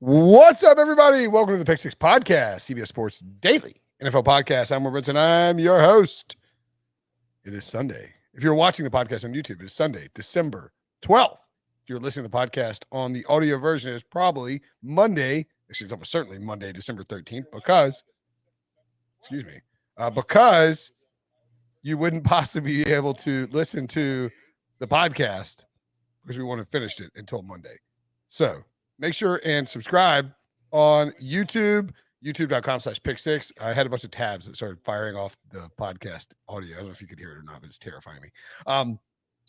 What's up, everybody? Welcome to the Pick Six Podcast, CBS Sports Daily NFL Podcast. I'm Brinson. I'm your host. It is Sunday. If you're watching the podcast on YouTube, it's Sunday, December 12th. If you're listening to the podcast on the audio version, it's probably Monday. Actually, it's almost certainly Monday, December 13th, because you wouldn't possibly be able to listen to the podcast because we wouldn't have finished it until Monday. So make sure and subscribe on YouTube, youtube.com/pick6. I had a bunch of tabs that started firing off the podcast audio. I don't know if you could hear it or not, but it's terrifying me.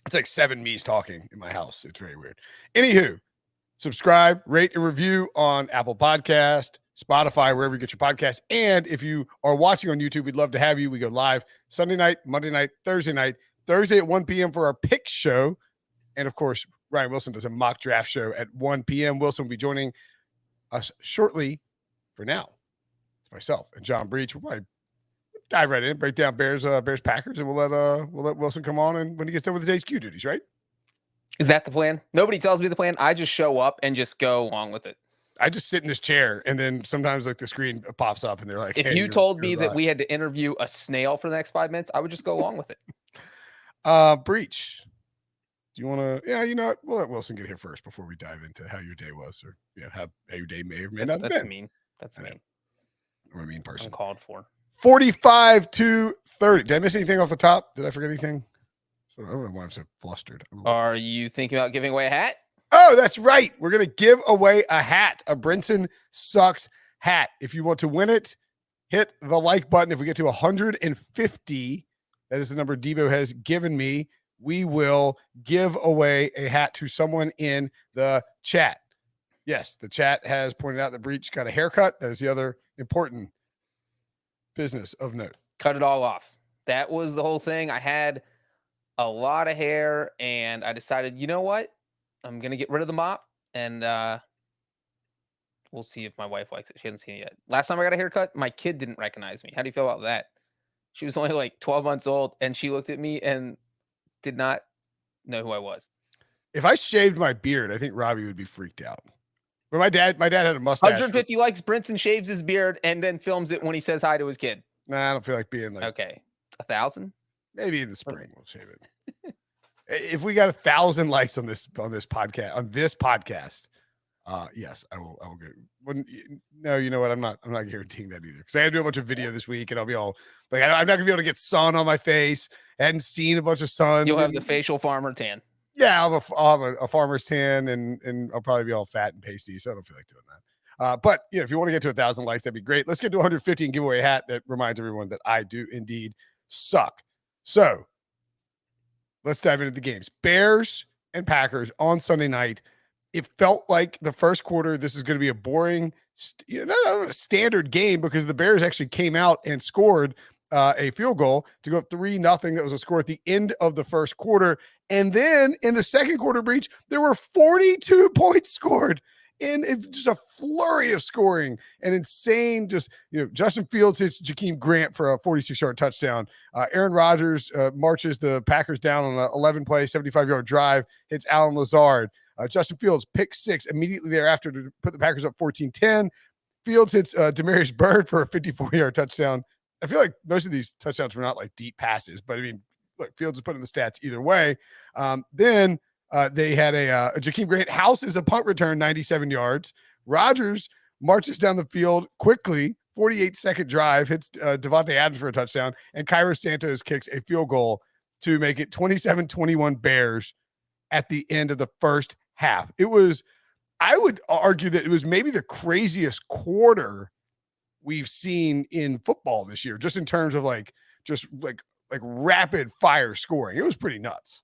It's like 7 me's talking in my house. It's very weird. Anywho, subscribe, rate, and review on Apple Podcast, Spotify, wherever you get your podcast. And if you are watching on YouTube, we'd love to have you. We go live Sunday night, Monday night, Thursday night, Thursday at 1 p.m. for our pick show. And of course, Ryan Wilson does a mock draft show at 1 p.m. Wilson will be joining us shortly. For now, it's myself and John Breech. We'll probably dive right in, break down Bears Packers, and we'll let Wilson come on and when he gets done with his HQ duties, right? Is that the plan? Nobody tells me the plan. I just show up and just go along with it. I just sit in this chair, and then sometimes like the screen pops up, and they're like, if hey, you told me that we had to interview a snail for the next 5 minutes, I would just go along with it. Breech. Do you want to? Yeah, you know what? We'll let Wilson get here first before we dive into how your day was, or how your day may or may not have been. That's mean. That's mean. I'm a mean person. Uncalled for. 45-30. Did I miss anything off the top? Did I forget anything? So I don't know why I'm so flustered. Are you thinking about giving away a hat? Oh, that's right. We're going to give away a hat, a Brinson Sucks hat. If you want to win it, hit the like button. If we get to 150, that is the number Debo has given me, we will give away a hat to someone in the chat. Yes, the chat has pointed out that Breech got a haircut. That is the other important business of note. Cut it all off. That was the whole thing. I had a lot of hair, and I decided, you know what? I'm going to get rid of the mop, and we'll see if my wife likes it. She hasn't seen it yet. Last time I got a haircut, my kid didn't recognize me. How do you feel about that? She was only like 12 months old, and she looked at me and did not know who I was. If I shaved my beard, I think Robbie would be freaked out. But my dad had a mustache. 150 likes. Brinson shaves his beard and then films it when he says hi to his kid. Nah, I don't feel like being like. Okay, 1,000. Maybe in the spring we'll shave it. If we got 1,000 likes on this podcast, yes, I will go. No, you know what? I'm not guaranteeing that either because I had to do a bunch of video this week, and I'll be all like, I'm not gonna be able to get sun on my face. I hadn't seen a bunch of sun. You'll have the facial farmer tan. Yeah, I'll have a farmer's tan, and I'll probably be all fat and pasty, so I don't feel like doing that. But if you want to get to 1,000 likes, that'd be great. Let's get to 150 and give away a hat that reminds everyone that I do indeed suck. So let's dive into the games. Bears and Packers on Sunday night. It felt like the first quarter, this is going to be a boring, not a standard game because the Bears actually came out and scored a field goal to go up 3-0. That was a score at the end of the first quarter. And then in the second quarter, Breech, there were 42 points scored in just a flurry of scoring and insane. Justin Fields hits Jakeem Grant for a 46-yard touchdown. Aaron Rodgers marches the Packers down on an 11-play, 75-yard drive, hits Alan Lazard. Justin Fields pick 6 immediately thereafter to put the Packers up 14-10. Fields hits Demarius Byrd for a 54-yard touchdown. I feel like most of these touchdowns were not like deep passes, but I mean, look, Fields is putting the stats either way. Then they had a Jakeem Grant houses a punt return, 97 yards. Rodgers marches down the field quickly, 48-second drive, hits Devontae Adams for a touchdown, and Cairo Santos kicks a field goal to make it 27-21 Bears at the end of the first half. I would argue that it was maybe the craziest quarter we've seen in football this year, just in terms of like rapid fire scoring. It was pretty nuts.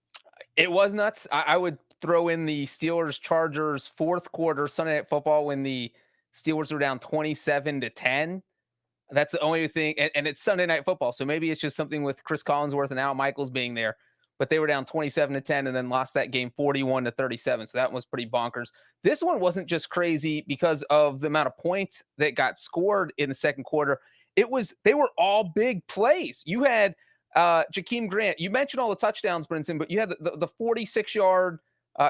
It was nuts. I would throw in the Steelers-Chargers fourth quarter Sunday Night Football when the Steelers were down 27-10. That's the only thing. And it's Sunday Night Football. So maybe it's just something with Chris Collinsworth and Al Michaels being there. But they were down 27-10 and then lost that game 41-37. So that was pretty bonkers. This one wasn't just crazy because of the amount of points that got scored in the second quarter. They were all big plays. You had Jakeem Grant. You mentioned all the touchdowns, Brinson, but you had the 46-yard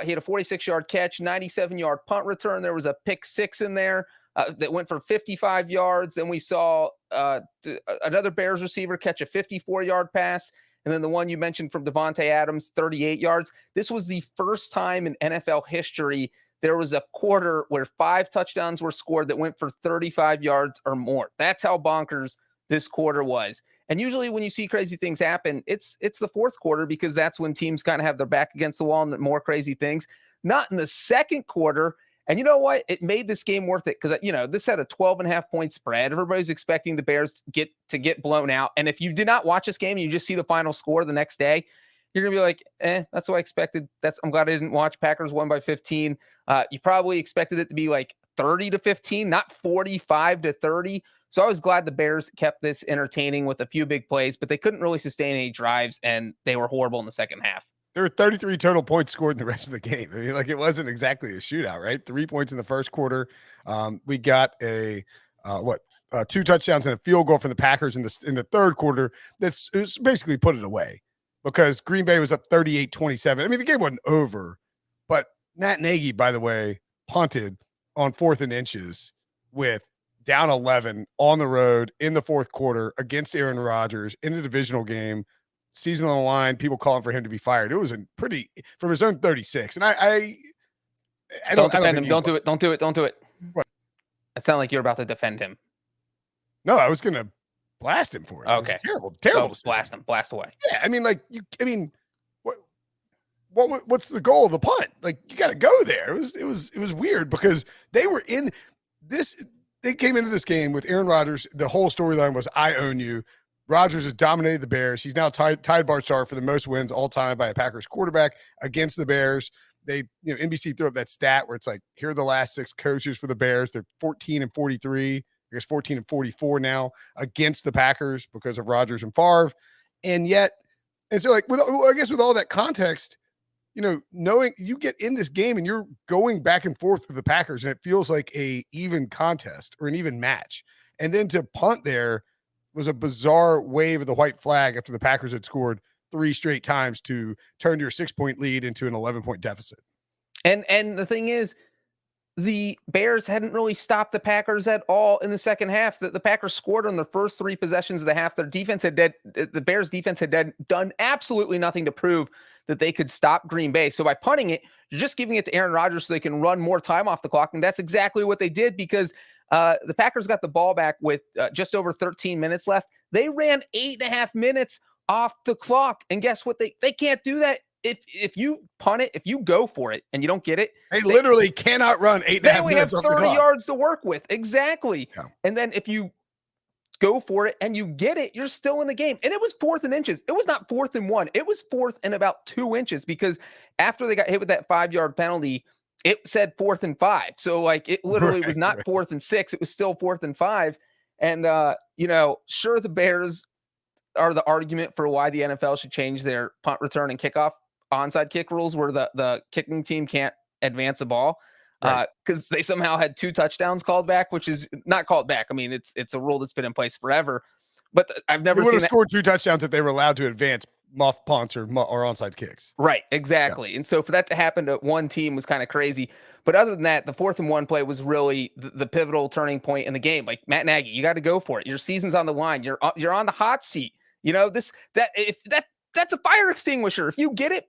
He had a 46-yard catch, 97-yard punt return. There was a pick six in there that went for 55 yards. Then we saw another Bears receiver catch a 54-yard pass. And then the one you mentioned from Devontae Adams, 38 yards. This was the first time in NFL history there was a quarter where 5 touchdowns were scored that went for 35 yards or more. That's how bonkers this quarter was. And usually when you see crazy things happen, it's the fourth quarter, because that's when teams kind of have their back against the wall and more crazy things. Not in the second quarter. And you know what? It made this game worth it, because, this had a 12.5-point spread. Everybody's expecting the Bears to get blown out. And if you did not watch this game and you just see the final score the next day, you're going to be like, that's what I expected. I'm glad I didn't watch. Packers won by 15. You probably expected it to be like 30-15, not 45-30. So I was glad the Bears kept this entertaining with a few big plays, but they couldn't really sustain any drives, and they were horrible in the second half. There were 33 total points scored in the rest of the game. I mean, it wasn't exactly a shootout, right? 3 points in the first quarter. We got 2 touchdowns and a field goal from the Packers in the third quarter. It's basically put it away, because Green Bay was up 38-27. I mean, the game wasn't over, but Matt Nagy, by the way, punted on 4th and inches with down 11 on the road in the fourth quarter against Aaron Rodgers in a divisional game, season on the line, people calling for him to be fired. It was a pretty, from his own 36. And I don't defend him. Don't do it. Don't do it. Don't do it. What? It sounded like you're about to defend him. No, I was going to blast him for it. Okay. It was terrible. So blast him. Blast away. Yeah. I mean, what's the goal of the punt? Like, you got to go there. It was weird, because they were in this. They came into this game with Aaron Rodgers. The whole storyline was, I own you. Rodgers has dominated the Bears. He's now tied Bart Starr for the most wins all time by a Packers quarterback against the Bears. They, NBC threw up that stat where it's like, here are the last 6 coaches for the Bears. They're 14-43. I guess 14-44 now against the Packers because of Rodgers and Favre. And so like, with all that context, knowing you get in this game and you're going back and forth with the Packers, and it feels like a even contest or an even match. And then to punt there was a bizarre wave of the white flag after the Packers had scored 3 straight times to turn your 6-point lead into an 11-point deficit. And the thing is, the Bears hadn't really stopped the Packers at all in the second half. The Packers scored on their first 3 possessions of the half. The Bears defense had done absolutely nothing to prove that they could stop Green Bay. So by punting it, you're just giving it to Aaron Rodgers so they can run more time off the clock. And that's exactly what they did, because the Packers got the ball back with just over 13 minutes left. They ran 8.5 minutes off the clock. And guess what? They can't do that. If you punt it, if you go for it and you don't get it, they literally cannot run 8.5 minutes. They only have 30 yards to work with. Exactly. Yeah. And then if you go for it and you get it, you're still in the game. And it was 4th and inches. It was not 4th and 1. It was 4th and about 2 inches, because after they got hit with that 5-yard penalty, it said 4th and 5. So like, it literally was not 4th and 6. It was still 4th and 5. And sure, the Bears are the argument for why the NFL should change their punt return and kickoff onside kick rules, where the kicking team can't advance a ball, because they somehow had 2 touchdowns called back, which is not called back. I mean, it's a rule that's been in place forever, but I've never seen scored 2 touchdowns if they were allowed to advance muff punts or onside kicks. Right. Exactly. Yeah. And so for that to happen to one team was kind of crazy. But other than that, the 4th and 1 play was really the pivotal turning point in the game. Like, Matt Nagy, you got to go for it. Your season's on the line. You're on the hot seat. That's a fire extinguisher. If you get it,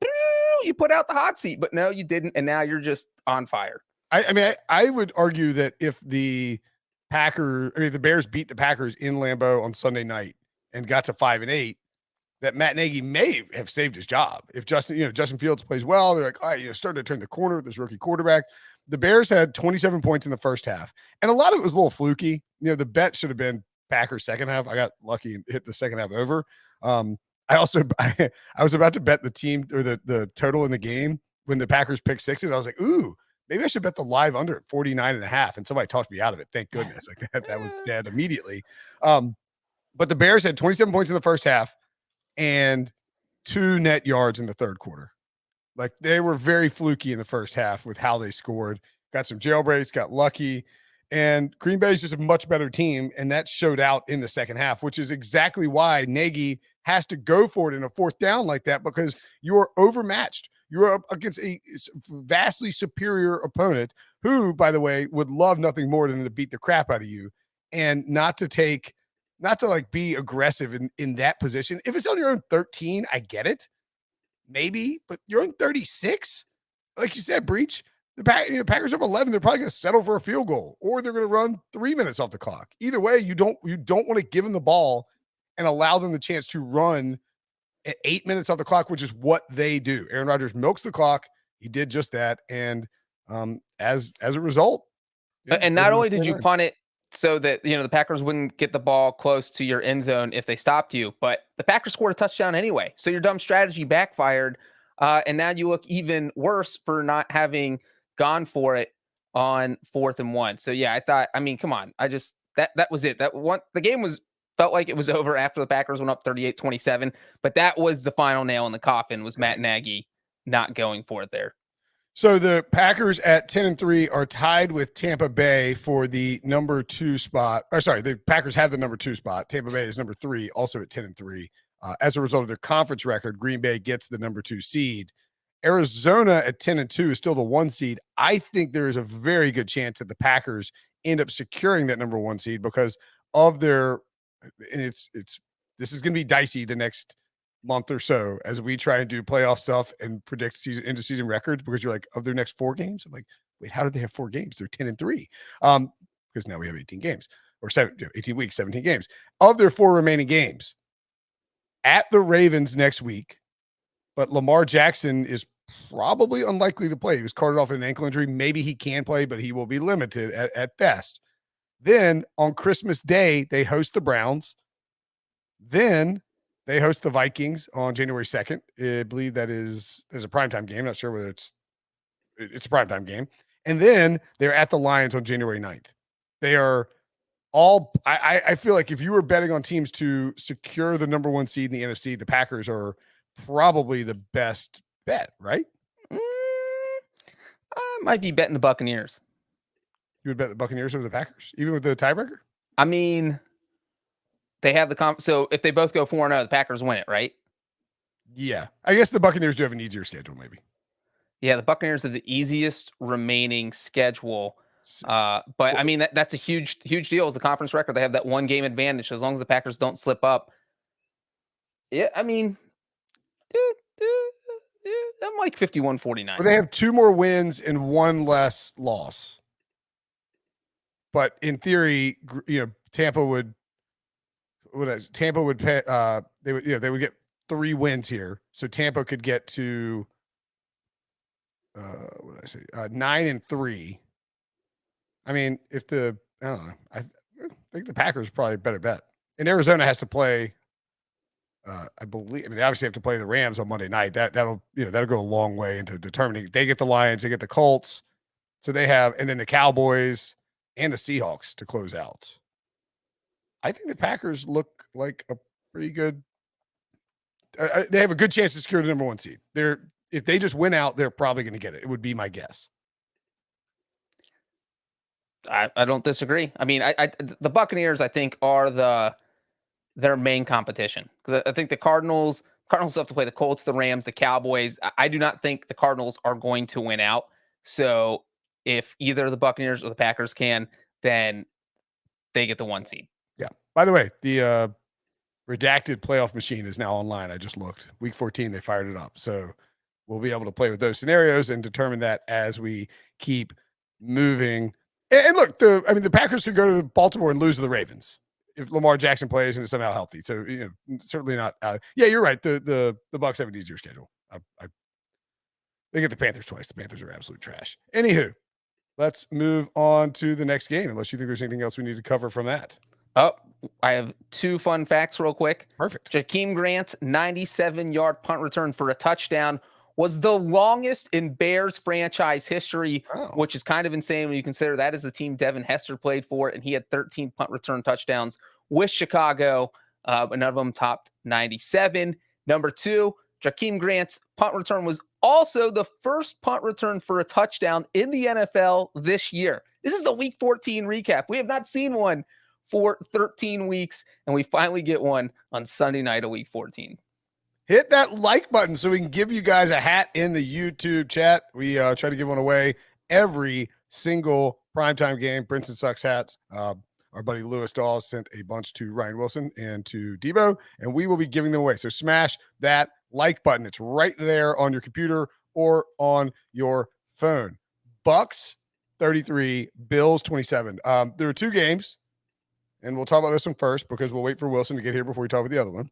you put out the hot seat. But no, you didn't, and now you're just on fire. I would argue that if the Bears beat the Packers in Lambeau on Sunday night and got to 5-8, that Matt Nagy may have saved his job. If Justin Fields plays well, they're like, all right, starting to turn the corner with this rookie quarterback. The Bears had 27 points in the first half, and a lot of it was a little fluky. The bet should have been Packers second half. I got lucky and hit the second half over. I was about to bet the team or the total in the game when the Packers picked 6, and I was like, ooh, maybe I should bet the live under at 49.5. And somebody talked me out of it. Thank goodness. Like that was dead immediately. But the Bears had 27 points in the first half and 2 net yards in the third quarter. Like, they were very fluky in the first half with how they scored. Got some jailbreaks, got lucky. And Green Bay is just a much better team, and that showed out in the second half, which is exactly why Nagy has to go for it in a 4th down like that, because you're overmatched. You're up against a vastly superior opponent who, by the way, would love nothing more than to beat the crap out of you and not to like be aggressive in that position. If it's on your own 13, I get it. Maybe, but you're on 36. Like you said, Breech, the Packers up 11. They're probably going to settle for a field goal, or they're going to run 3 minutes off the clock. Either way, you don't want to give them the ball and allow them the chance to run at 8 minutes off the clock, which is what they do. Aaron Rodgers milks the clock. He did just that, and as a result, and not only did you punt it so that the Packers wouldn't get the ball close to your end zone if they stopped you, but the Packers scored a touchdown anyway. So your dumb strategy backfired, and now you look even worse for not having gone for it on 4th and 1. So yeah, come on. That was it. The game felt like it was over after the Packers went up 38-27, but that was the final nail in the coffin, was Matt Nagy not going for it there. So the Packers at 10-3 are tied with Tampa Bay for the number 2 spot. The Packers have the number 2 spot. Tampa Bay is number 3, also at 10-3. As a result of their conference record, Green Bay gets the number 2 seed. Arizona at 10-2 is still the 1 seed. I think there is a very good chance that the Packers end up securing that number 1 seed because of their, and this is going to be dicey the next month or so as we try and do playoff stuff and predict season records, because you're like, of their next 4 games, I'm like, wait, how did they have 4 games? They're 10-3. Because now we have 18 games or 18 weeks, 17 games. Of their 4 remaining games, at the Ravens next week, but Lamar Jackson is probably unlikely to play. He was carted off with an ankle injury. Maybe he can play, but he will be limited at best. Then on Christmas Day, they host the Browns. Then they host the Vikings on January 2nd. I believe there's a primetime game. Not sure whether it's a primetime game. And then they're at the Lions on January 9th. They are all, I feel like if you were betting on teams to secure the number 1 seed in the NFC, the Packers are probably the best bet, right? I might be betting the Buccaneers. You would bet the Buccaneers over the Packers, even with the tiebreaker? I mean, they have so if they both go 4-0, the Packers win it, right? Yeah. I guess the Buccaneers do have an easier schedule, maybe. Yeah, the Buccaneers have the easiest remaining schedule. But I mean, that's a huge deal. As the conference record, they have that 1 game advantage as long as the Packers don't slip up. Yeah, I mean, I'm like 51-49. Well, they have 2 more wins and 1 less loss. But in theory, Tampa would pay, they would get 3 wins here. So Tampa could get to 9-3. I mean, I don't know. I think the Packers are probably a better bet. And Arizona has to play, I believe, they obviously have to play the Rams on Monday night. That'll go a long way into determining. They get the Lions, they get the Colts. So they have, and then the Cowboys and the Seahawks to close out. I think the Packers look like a pretty good, they have a good chance to secure the number 1 seed. If they just win out, they're probably going to get it. It would be my guess. I don't disagree. I mean, the Buccaneers, I think, are their main competition, because I think the Cardinals have to play the Colts, the Rams, the Cowboys. I do not think the Cardinals are going to win out. So if either the Buccaneers or the Packers can, then they get the 1 seed. Yeah. By the way, the redacted playoff machine is now online. I just looked. Week 14, they fired it up. So we'll be able to play with those scenarios and determine that as we keep moving. And look, the Packers could go to Baltimore and lose to the Ravens if Lamar Jackson plays and is somehow healthy. So certainly not. Yeah, you're right. The Bucs have an easier schedule. They get the Panthers twice. The Panthers are absolute trash. Anywho, let's move on to the next game. Unless you think there's anything else we need to cover from that. Oh, I have 2 fun facts real quick. Perfect. Jakeem Grant's 97-yard punt return for a touchdown was the longest in Bears franchise history, which is kind of insane when you consider that is the team Devin Hester played for, and he had 13 punt return touchdowns with Chicago, but none of them topped 97. Number 2, Jakeem Grant's punt return was also the first punt return for a touchdown in the NFL this year. This is the Week 14 recap. We have not seen one for 13 weeks, and we finally get one on Sunday night of Week 14. hit that like button so we can give you guys a hat in the YouTube chat. We try to give one away every single primetime game. Brinson Sucks hats. Our buddy Lewis Dawes sent a bunch to Ryan Wilson and to Debo, and we will be giving them away. So smash that like button. It's right there on your computer or on your phone. Bucs 33, Bills 27. There are two games, and we'll talk about this one first because we'll wait for Wilson to get here before we talk about the other one.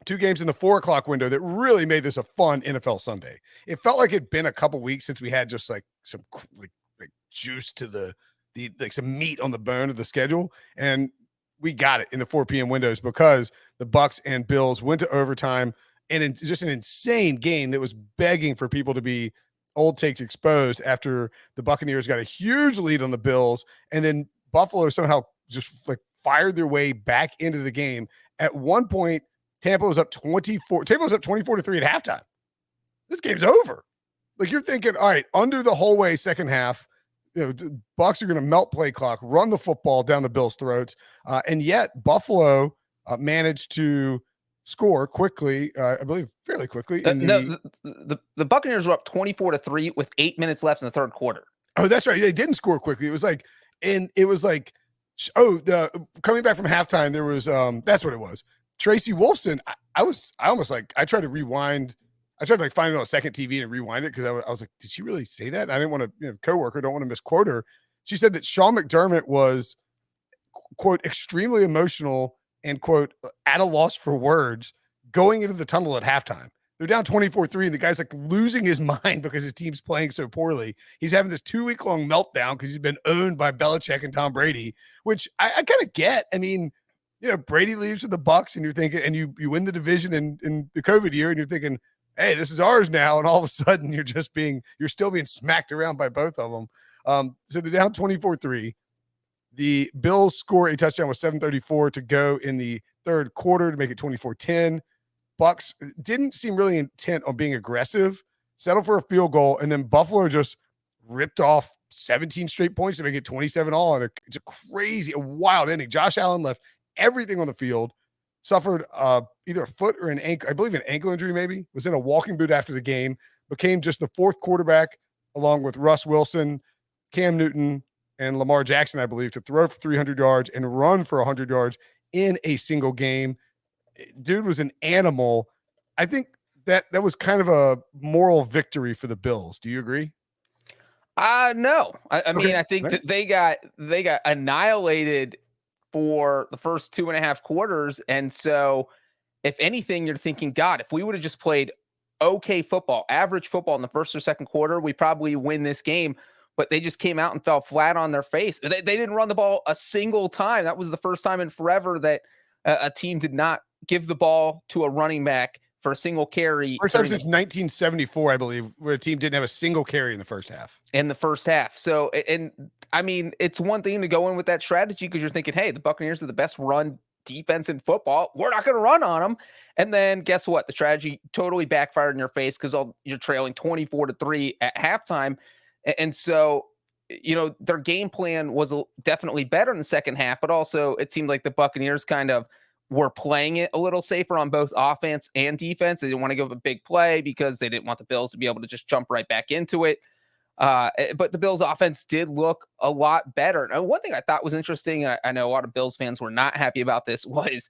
Two games in the 4:00 window that really made this a fun NFL Sunday. It felt like it'd been a couple weeks since we had just like some like juice to the like some meat on the bone of the schedule, and we got it in the 4 p.m. windows because the Bucs and Bills went to overtime, and just an insane game that was begging for people to be old takes exposed after the Buccaneers got a huge lead on the Bills, and then Buffalo somehow just like fired their way back into the game. At one point, Tampa was up 24. Tampa was up 24-3 at halftime. This game's over. Like you're thinking, all right, under the whole way, second half, Bucs are going to melt play clock, run the football down the Bills' throats, and yet Buffalo managed to score quickly. I believe fairly quickly. The Buccaneers were up 24-3 with 8 minutes left in the third quarter. Oh, that's right. They didn't score quickly. It was like coming back from halftime. There was that's what it was. Tracy Wolfson. I tried to rewind. I tried to like find it on a second TV and rewind it because I was like, did she really say that? I didn't want to, coworker, don't want to misquote her. She said that Sean McDermott was, quote, extremely emotional and, quote, at a loss for words going into the tunnel at halftime. They're down 24-3, and the guy's like losing his mind because his team's playing so poorly. He's having this 2-week-long meltdown because he's been owned by Belichick and Tom Brady, which I kind of get. I mean, Brady leaves with the Bucs, and you're thinking, and you win the division in the COVID year, and you're thinking, hey, this is ours now. And all of a sudden you're still being smacked around by both of them. So they're down 24-3. The Bills score a touchdown with 7:34 to go in the third quarter to make it 24-10. Bucs didn't seem really intent on being aggressive, settled for a field goal, and then Buffalo just ripped off 17 straight points to make it 27-all. And it's a wild inning. Josh Allen left everything on the field. Suffered either a foot or an ankle, I believe an ankle injury maybe, was in a walking boot after the game, became just the fourth quarterback along with Russ Wilson, Cam Newton, and Lamar Jackson, I believe, to throw for 300 yards and run for 100 yards in a single game. Dude was an animal. I think that was kind of a moral victory for the Bills. Do you agree? No. I mean, Okay. I think that they got annihilated for the first 2.5 quarters. And so if anything, you're thinking, God, if we would have just played okay football, average football in the first or second quarter, we probably win this game. But they just came out and fell flat on their face. They didn't run the ball a single time. That was the first time in forever that a team did not give the ball to a running back for a single carry. First time since 1974, I believe, where a team didn't have a single carry in the first half. So, and I mean, it's one thing to go in with that strategy because you're thinking, hey, the Buccaneers are the best run defense in football. We're not going to run on them. And then guess what? The strategy totally backfired in your face because you're trailing 24-3 at halftime. And so, their game plan was definitely better in the second half, but also it seemed like the Buccaneers kind of were playing it a little safer on both offense and defense. They didn't want to give a big play because they didn't want the Bills to be able to just jump right back into it. But the Bills offense did look a lot better. Now, one thing I thought was interesting, I know a lot of Bills fans were not happy about this, was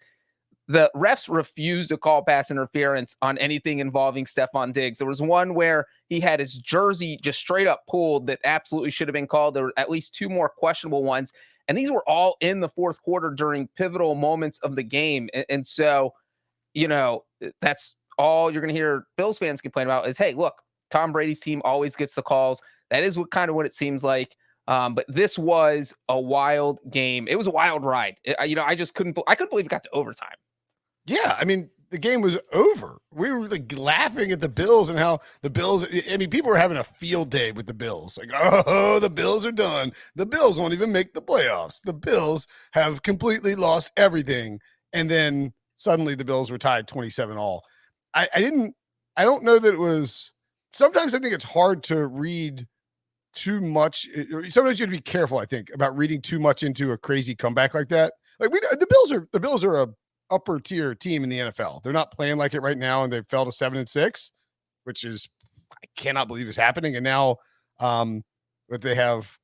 the refs refused to call pass interference on anything involving Stephon Diggs. There was one where he had his jersey just straight up pulled that absolutely should have been called. There were at least two more questionable ones. And these were all in the fourth quarter during pivotal moments of the game. And so, that's all you're going to hear Bills fans complain about is, hey, look, Tom Brady's team always gets the calls. That is what it seems like. But this was a wild game. It was a wild ride. I couldn't believe it got to overtime. Yeah, I mean, the game was over. We were like laughing at the Bills and how the Bills, I mean, people were having a field day with the Bills. Like, oh, the Bills are done. The Bills won't even make the playoffs. The Bills have completely lost everything. And then suddenly the Bills were tied 27-all. I don't know that it was, sometimes I think it's hard to read too much. Sometimes you have to be careful, I think, about reading too much into a crazy comeback like that. Like the Bills are upper tier team in the NFL. They're not playing like it right now, and they fell to 7-6, which is I cannot believe is happening. And now, but they have,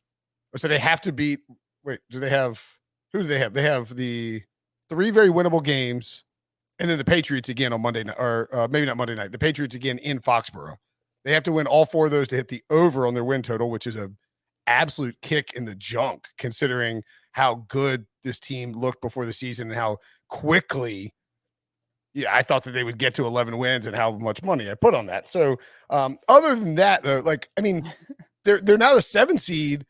so they have to beat. Wait, do they have? Who do they have? They have the 3 very winnable games, and then the Patriots again on Monday night, or maybe not Monday night. The Patriots again in Foxborough. They have to win all 4 of those to hit the over on their win total, which is a absolute kick in the junk, considering how good this team looked before the season and how quickly I thought that they would get to 11 wins and how much money I put on that. So other than that, though, like, I mean, they're now the 7 seed.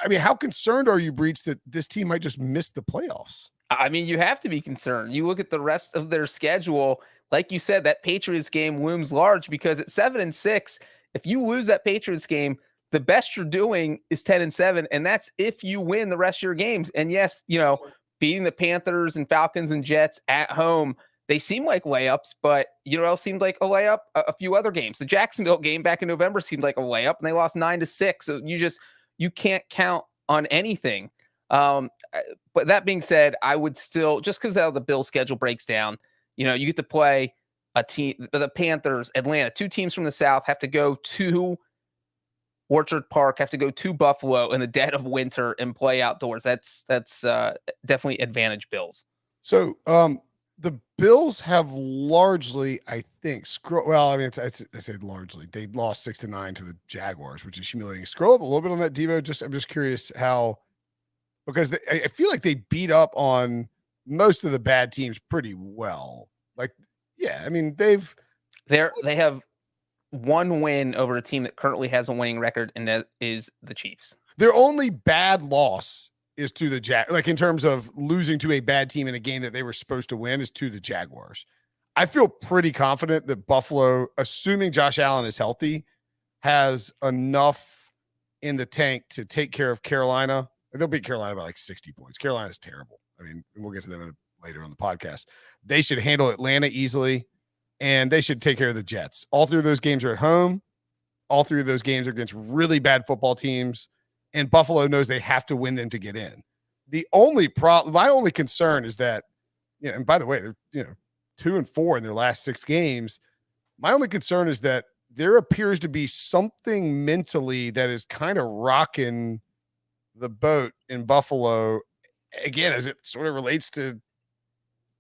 I mean, how concerned are you, Breech, that this team might just miss the playoffs? I mean, you have to be concerned. You look at the rest of their schedule, like you said, that Patriots game looms large because at 7-6, if you lose that Patriots game, the best you're doing is 10-7, and that's if you win the rest of your games. And yes, beating the Panthers and Falcons and Jets at home, they seem like layups, but else seemed like a layup a few other games. The Jacksonville game back in November seemed like a layup, and they lost 9-6. So you can't count on anything. But that being said, I would still, just because how the Bills schedule breaks down, you get to play a team, the Panthers, Atlanta, 2 teams from the South have to go to Orchard Park, have to go to Buffalo in the dead of winter and play outdoors. That's definitely advantage Bills. So the Bills have largely, I think, I say largely, they lost 6-9 to the Jaguars, which is humiliating. Scroll up a little bit on that, Devo. I'm just curious how, because I feel like they beat up on most of the bad teams pretty well. Like, yeah, I mean, they have 1 win over a team that currently has a winning record, and that is the Chiefs. Their only bad loss is to the like in terms of losing to a bad team in a game that they were supposed to win, is to the Jaguars. I feel pretty confident that Buffalo, assuming Josh Allen is healthy, has enough in the tank to take care of Carolina. They'll beat Carolina by like 60 points. Carolina's terrible. I mean, we'll get to them later on the podcast. They should handle Atlanta easily, and they should take care of the Jets. All 3 of those games are at home. All 3 of those games are against really bad football teams, and Buffalo knows they have to win them to get in. The only problem, my only concern is that, and by the way, they're 2-4 in their last 6 games. My only concern is that there appears to be something mentally that is kind of rocking the boat in Buffalo, again, as it sort of relates to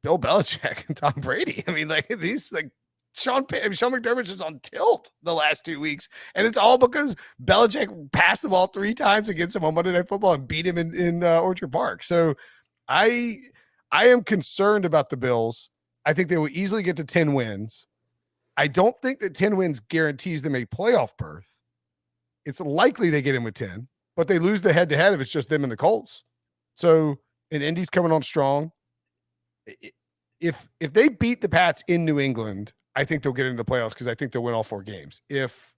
Bill Belichick and Tom Brady. I mean, like, these, like, Sean McDermott's just on tilt the last 2 weeks, and it's all because Belichick passed the ball 3 times against him on Monday Night Football and beat him in Orchard Park. So I am concerned about the Bills. I think they will easily get to 10 wins. I don't think that 10 wins guarantees them a playoff berth. It's likely they get in with 10, but they lose the head-to-head if it's just them and the Colts. So, and Indy's coming on strong. If they beat the Pats in New England, I think they'll get into the playoffs because I think they'll win all 4 games. If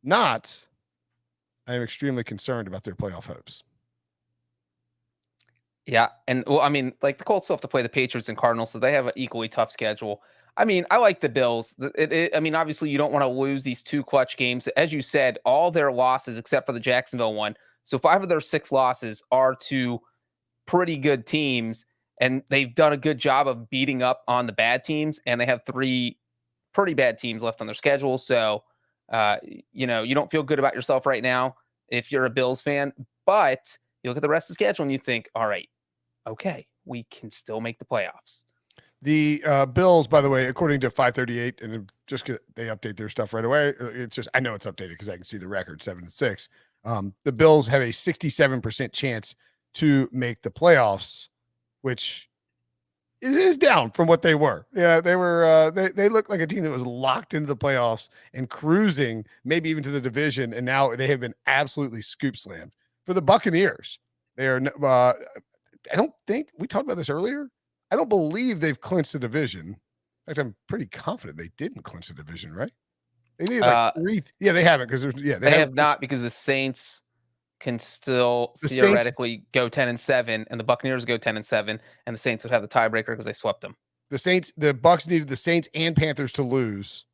not, I am extremely concerned about their playoff hopes. Yeah, and well, I mean, like, the Colts still have to play the Patriots and Cardinals, so they have an equally tough schedule. I mean, I like the Bills. I mean, obviously, you don't want to lose these 2 clutch games. As you said, all their losses, except for the Jacksonville one, so 5 of their 6 losses are to pretty good teams, and they've done a good job of beating up on the bad teams, and they have 3 pretty bad teams left on their schedule. So, you don't feel good about yourself right now if you're a Bills fan, but you look at the rest of the schedule and you think, all right, okay, we can still make the playoffs. The Bills, by the way, according to 538, and just they update their stuff right away. It's just, I know it's updated because I can see the record 7-6. The Bills have a 67% chance to make the playoffs, which is down from what they were. Yeah, they were. They looked like a team that was locked into the playoffs and cruising, maybe even to the division. And now they have been absolutely scoop slammed. For the Buccaneers, they are. I don't think we talked about this earlier. I don't believe they've clinched the division. In fact, I'm pretty confident they didn't clinch the division, right? They need like 3. Yeah, they haven't because they have not, because the Saints can still theoretically go 10-7, and the Buccaneers go 10-7, and the Saints would have the tiebreaker because they swept them. The Bucs needed the Saints and Panthers to lose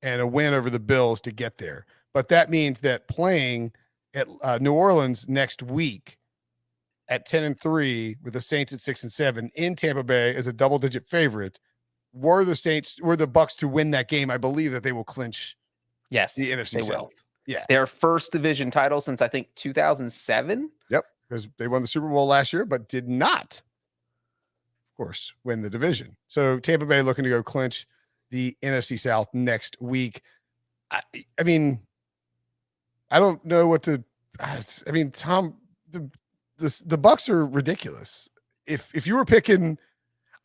and a win over the Bills to get there. But that means that playing at New Orleans next week at 10-3 with the Saints at 6-7 in Tampa Bay as a double-digit favorite, were the Bucs to win that game, I believe that they will clinch Yes, the NFC South. Yeah. Their first division title since I think 2007. Yep. Because they won the Super Bowl last year, but did not, of course, win the division. So Tampa Bay looking to go clinch the NFC South next week. I mean, I don't know what to. I mean, Tom, the Bucs are ridiculous. If you were picking,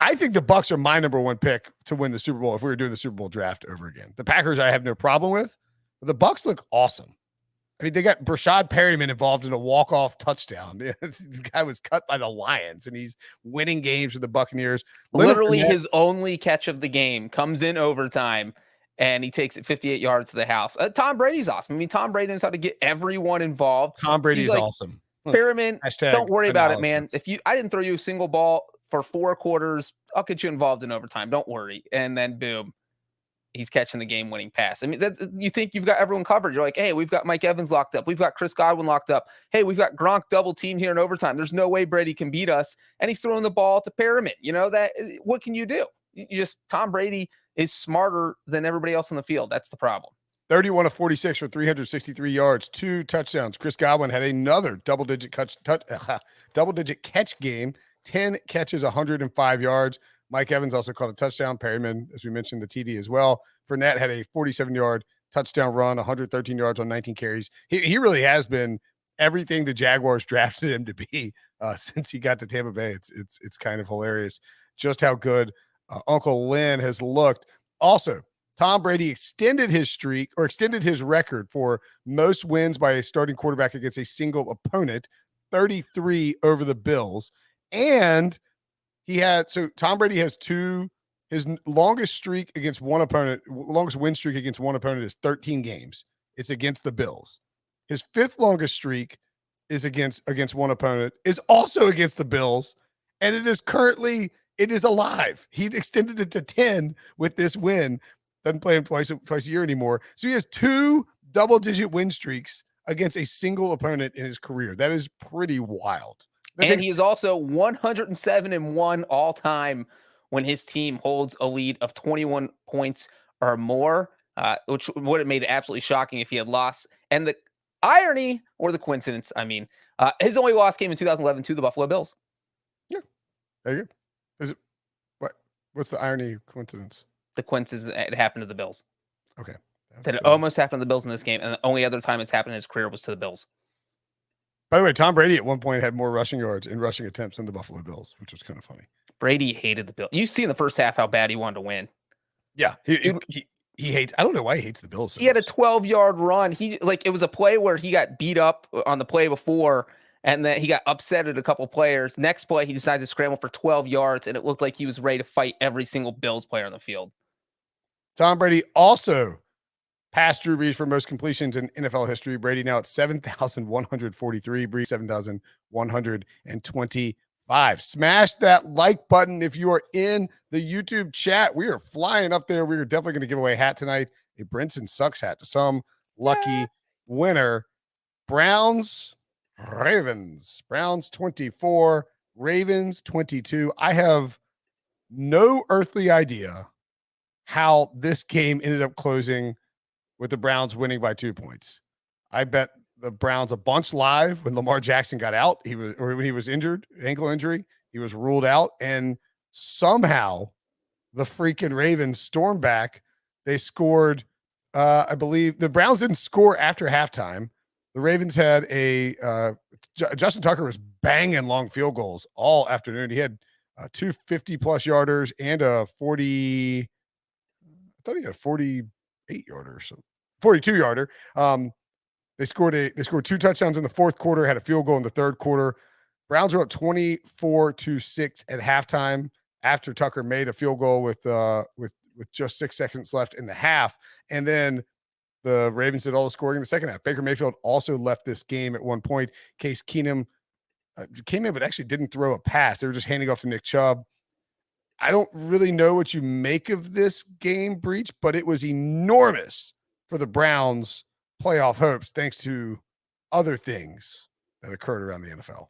I think the Bucs are my number one pick to win the Super Bowl if we were doing the Super Bowl draft over again. The Packers, I have no problem with, but the Bucs look awesome. I mean, they got Brashad Perryman involved in a walk-off touchdown. This guy was cut by the Lions, and he's winning games with the Buccaneers. Literally his only catch of the game comes in overtime, and he takes it 58 yards to the house. Tom Brady's awesome. I mean, Tom Brady knows how to get everyone involved. Tom Brady's like, awesome. Perryman, don't worry about it, man. I didn't throw you a single ball for 4 quarters, I'll get you involved in overtime. Don't worry. And then boom, he's catching the game-winning pass. I mean, you think you've got everyone covered. You're like, hey, we've got Mike Evans locked up. We've got Chris Godwin locked up. Hey, we've got Gronk double team here in overtime. There's no way Brady can beat us. And he's throwing the ball to Perriman. You know, what can you do? Tom Brady is smarter than everybody else on the field. That's the problem. 31 of 46 for 363 yards, 2 touchdowns. Chris Godwin had another double-digit catch game, 10 catches, 105 yards. Mike Evans also caught a touchdown. Perryman, as we mentioned, the TD as well. Fournette had a 47-yard touchdown run, 113 yards on 19 carries. He really has been everything the Jaguars drafted him to be since he got to Tampa Bay. It's kind of hilarious just how good Uncle Lynn has looked. Also, Tom Brady extended his record for most wins by a starting quarterback against a single opponent, 33 over the Bills. And Tom Brady has his longest streak against one opponent, longest win streak against one opponent is 13 games. It's against the Bills. His 5th longest streak is against one opponent, is also against the Bills. And it is alive. He extended it to 10 with this win. Doesn't play him twice a year anymore. So he has 2 double-digit win streaks against a single opponent in his career. That is pretty wild. And he is also 107-1 all time when his team holds a lead of 21 points or more, which would have made it absolutely shocking if he had lost. And the irony or the coincidence, his only loss came in 2011 to the Buffalo Bills. Yeah, there you go. Is it what's the irony coincidence? The coincidence it happened to the Bills. Okay. That it almost happened to the Bills in this game, and the only other time it's happened in his career was to the Bills. By the way, Tom Brady at one point had more rushing yards and rushing attempts than the Buffalo Bills, which was kind of funny. Brady hated the Bills. You see in the first half how bad he wanted to win. Yeah, he hates. I don't know why he hates the Bills. So he had a 12-yard run. It was a play where he got beat up on the play before, and then he got upset at a couple players. Next play, he decided to scramble for 12 yards, and it looked like he was ready to fight every single Bills player on the field. Tom Brady also passed Drew Brees for most completions in NFL history. Brady now at 7,143. Brees 7,125. Smash that like button if you are in the YouTube chat. We are flying up there. We are definitely going to give away a hat tonight. A Brinson Sucks hat to some lucky winner. Ravens 24, Ravens 22. I have no earthly idea how this game ended up closing with the Browns winning by 2 points. I bet the Browns a bunch live when Lamar Jackson got out. When he was injured, ankle injury, he was ruled out, and somehow the freaking Ravens stormed back. They scored. I believe the Browns didn't score after halftime. The Ravens had Justin Tucker was banging long field goals all afternoon. He had 2 50-plus yarders and a 40. I thought he had a 48-yarder or something. 42-yarder. They scored 2 touchdowns in the 4th quarter, had a field goal in the 3rd quarter. Browns were up 24-6 at halftime after Tucker made a field goal with just 6 seconds left in the half. And then the Ravens did all the scoring in the second half. Baker Mayfield also left this game at one point. Case Keenum came in but actually didn't throw a pass. They were just handing off to Nick Chubb. I don't really know what you make of this game, Breech, but it was enormous for the Browns' playoff hopes thanks to other things that occurred around the NFL.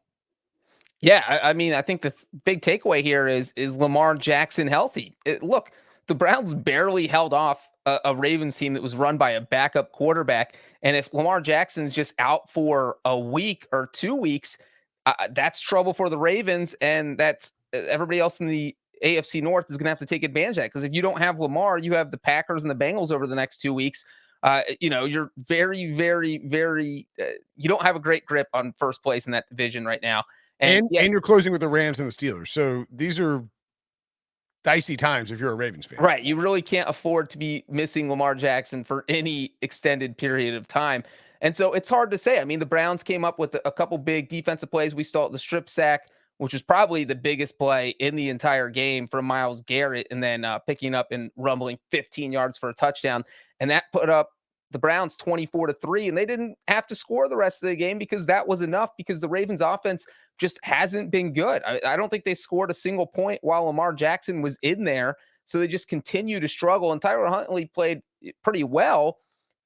Yeah, I mean, I think the big takeaway here is Lamar Jackson healthy? Look, the Browns barely held off a Ravens team that was run by a backup quarterback, and if Lamar Jackson's just out for a week or 2 weeks, that's trouble for the Ravens, and that's everybody else in the AFC North is going to have to take advantage of that because if you don't have Lamar, you have the Packers and the Bengals over the next 2 weeks. You're very, very, very. You don't have a great grip on first place in that division right now. And you're closing with the Rams and the Steelers. So these are dicey times if you're a Ravens fan. Right. You really can't afford to be missing Lamar Jackson for any extended period of time. And so it's hard to say. I mean, the Browns came up with a couple big defensive plays. We saw the strip sack, which was probably the biggest play in the entire game from Myles Garrett, and then picking up and rumbling 15 yards for a touchdown. And that put up the Browns 24-3, and they didn't have to score the rest of the game because that was enough because the Ravens offense just hasn't been good. I don't think they scored a single point while Lamar Jackson was in there. So they just continue to struggle. And Tyler Huntley played pretty well,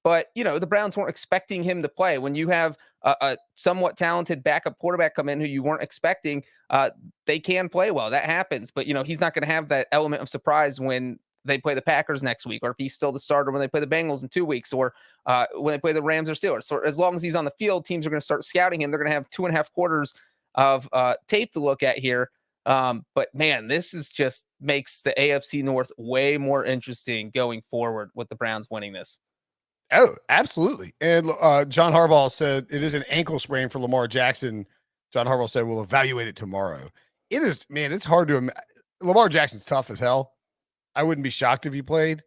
but the Browns weren't expecting him to play. When you have a somewhat talented backup quarterback come in who you weren't expecting, they can play well. That happens, but he's not going to have that element of surprise when they play the Packers next week, or if he's still the starter when they play the Bengals in 2 weeks, or when they play the Rams or Steelers. So as long as he's on the field, teams are going to start scouting him. They're going to have 2.5 quarters of tape to look at here. But man, this is just makes the AFC North way more interesting going forward with the Browns winning this. Oh, absolutely. And John Harbaugh said it is an ankle sprain for Lamar Jackson. John Harbaugh said we'll evaluate it tomorrow. It is, man, it's hard to Lamar Jackson's tough as hell. I wouldn't be shocked if he played.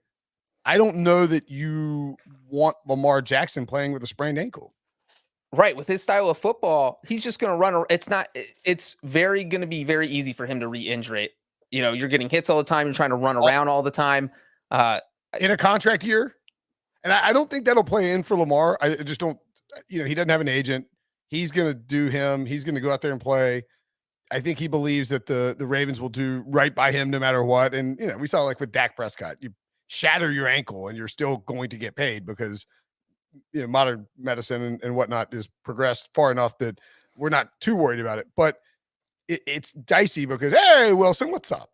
I don't know that you want Lamar Jackson playing with a sprained ankle. Right. With his style of football, he's just going to run. It's going to be very easy for him to re-injure it. You're getting hits all the time. You're trying to run around all the time. In a contract year. And I don't think that'll play in for Lamar. I just don't, he doesn't have an agent. He's going to do him. He's going to go out there and play. I think he believes that the Ravens will do right by him no matter what. And, we saw like with Dak Prescott, you shatter your ankle and you're still going to get paid because, modern medicine and whatnot has progressed far enough that we're not too worried about it. But it's dicey because, hey, Wilson, what's up?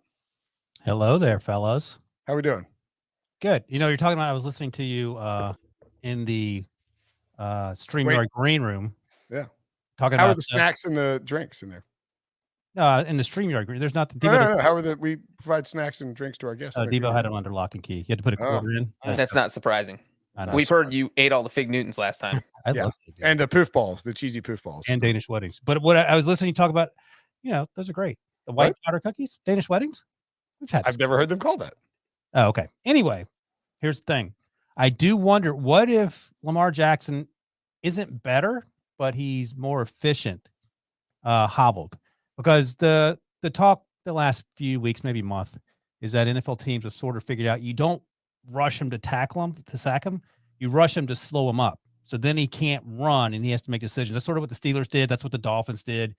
Hello there, fellas. How we doing? Good. You're talking about, I was listening to you in the StreamYard green room. Yeah. Talking How about are the snacks and the drinks in there? In the StreamYard green. There's not the no. How are we provide snacks and drinks to our guests? Devo had them under lock and key. You had to put a quarter in. That's not surprisring. We've heard you ate all the Fig Newtons last time. I love it. And the poof balls, the cheesy poof balls. And Danish weddings. But what I was listening to talk about, those are great. The white powder cookies, Danish weddings. I've never heard them called that. Oh, okay. Anyway, here's the thing. I do wonder, what if Lamar Jackson isn't better, but he's more efficient, hobbled? Because the talk the last few weeks, maybe month, is that NFL teams have sort of figured out you don't rush him to tackle him, to sack him. You rush him to slow him up. So then he can't run and he has to make decisions. That's sort of what the Steelers did. That's what the Dolphins did.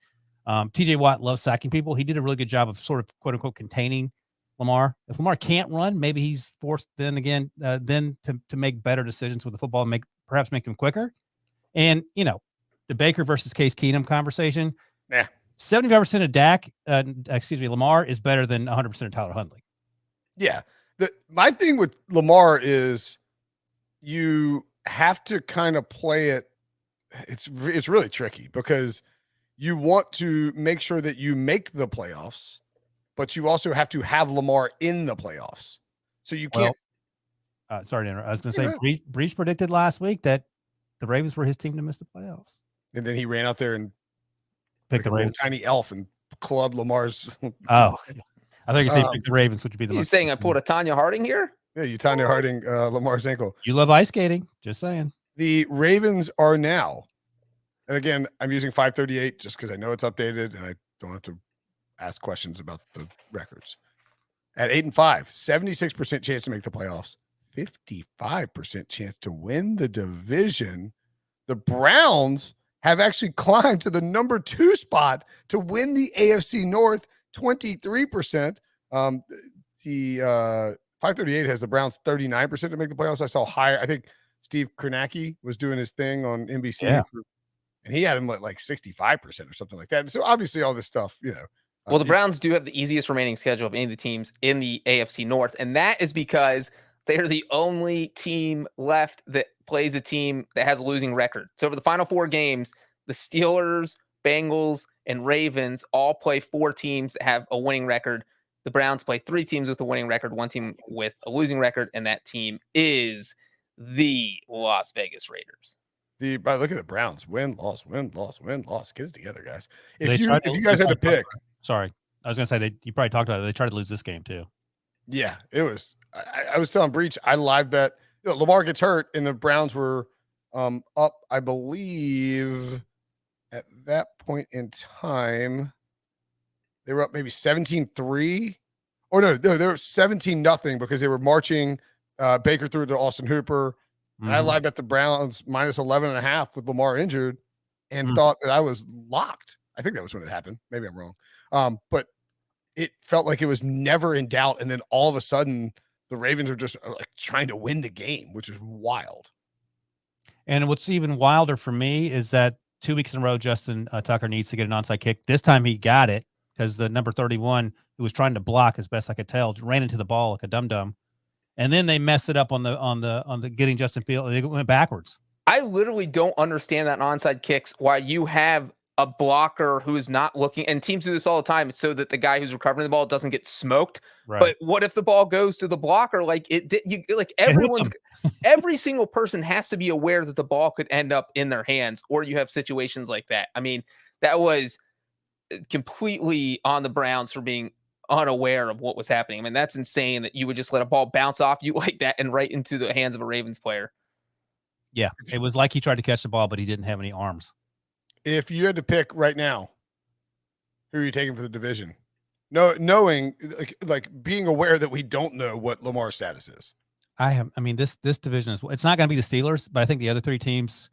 TJ Watt loves sacking people. He did a really good job of sort of quote unquote containing Lamar. If Lamar can't run, maybe he's forced then to make better decisions with the football and perhaps make them quicker. And, the Baker versus Case Keenum conversation. Yeah. 75% of Lamar is better than 100% of Tyler Huntley. Yeah. My thing with Lamar is you have to kind of play it. It's really tricky because you want to make sure that you make the playoffs, but you also have to have Lamar in the playoffs. So you can't. Sorry to interrupt. I was going to say, Breech predicted last week that the Ravens were his team to miss the playoffs. And then he ran out there and picked the Ravens. Tiny elf and clubbed Lamar's. Oh, I thought you said pick the Ravens, which would be the. You saying I pulled a Tanya Harding here? Yeah, you Tanya Harding Lamar's ankle. You love ice skating. Just saying. The Ravens are now, and again, I'm using 538 just because I know it's updated and I don't have to ask questions about the records. At 8-5, 76% chance to make the playoffs, 55% chance to win the division. The Browns have actually climbed to the number 2 spot to win the AFC North, 23%. The 538 has the Browns 39% to make the playoffs. I saw higher. I think Steve Kornacki was doing his thing on NBC for and he had him like 65% or something like that. And so obviously all this stuff, Well, the Browns do have the easiest remaining schedule of any of the teams in the AFC North, and that is because they're the only team left that plays a team that has a losing record. So over the final 4 games, the Steelers, Bengals, and Ravens all play 4 teams that have a winning record. The Browns play 3 teams with a winning record, 1 team with a losing record, and that team is the Las Vegas Raiders. But look at the Browns. Win, loss, win, loss, win, loss. Get it together, guys. If you guys had to pick. Sorry. I was going to say, you probably talked about it. They tried to lose this game too. Yeah, it was. I was telling Breech, I live bet. Lamar gets hurt, and the Browns were up, I believe, at that point in time. They were up maybe 17-3. Or no, they were 17-0 because they were marching. Baker threw it to Austin Hooper. And I live bet the Browns minus 11.5 with Lamar injured and thought that I was locked. I think that was when it happened. Maybe I'm wrong. But it felt like it was never in doubt. And then all of a sudden, the Ravens were just like trying to win the game, which is wild. And what's even wilder for me is that 2 weeks in a row, Justin Tucker needs to get an onside kick. This time he got it because the number 31, who was trying to block as best I could tell, ran into the ball like a dum-dum. And then they messed it up on the getting Justin Field. They went backwards. I literally don't understand that in onside kicks, why you have a blocker who is not looking, and teams do this all the time. It's so that the guy who's recovering the ball doesn't get smoked. Right. But what if the ball goes to the blocker? Like every single person has to be aware that the ball could end up in their hands, or you have situations like that. I mean, that was completely on the Browns for being unaware of what was happening. I mean, that's insane that you would just let a ball bounce off you like that and right into the hands of a Ravens player. Yeah, it was like he tried to catch the ball, but he didn't have any arms. If you had to pick right now, who are you taking for the division? Knowing, like being aware that we don't know what Lamar's status is. I mean, this division it's not going to be the Steelers, but I think the other 3 teams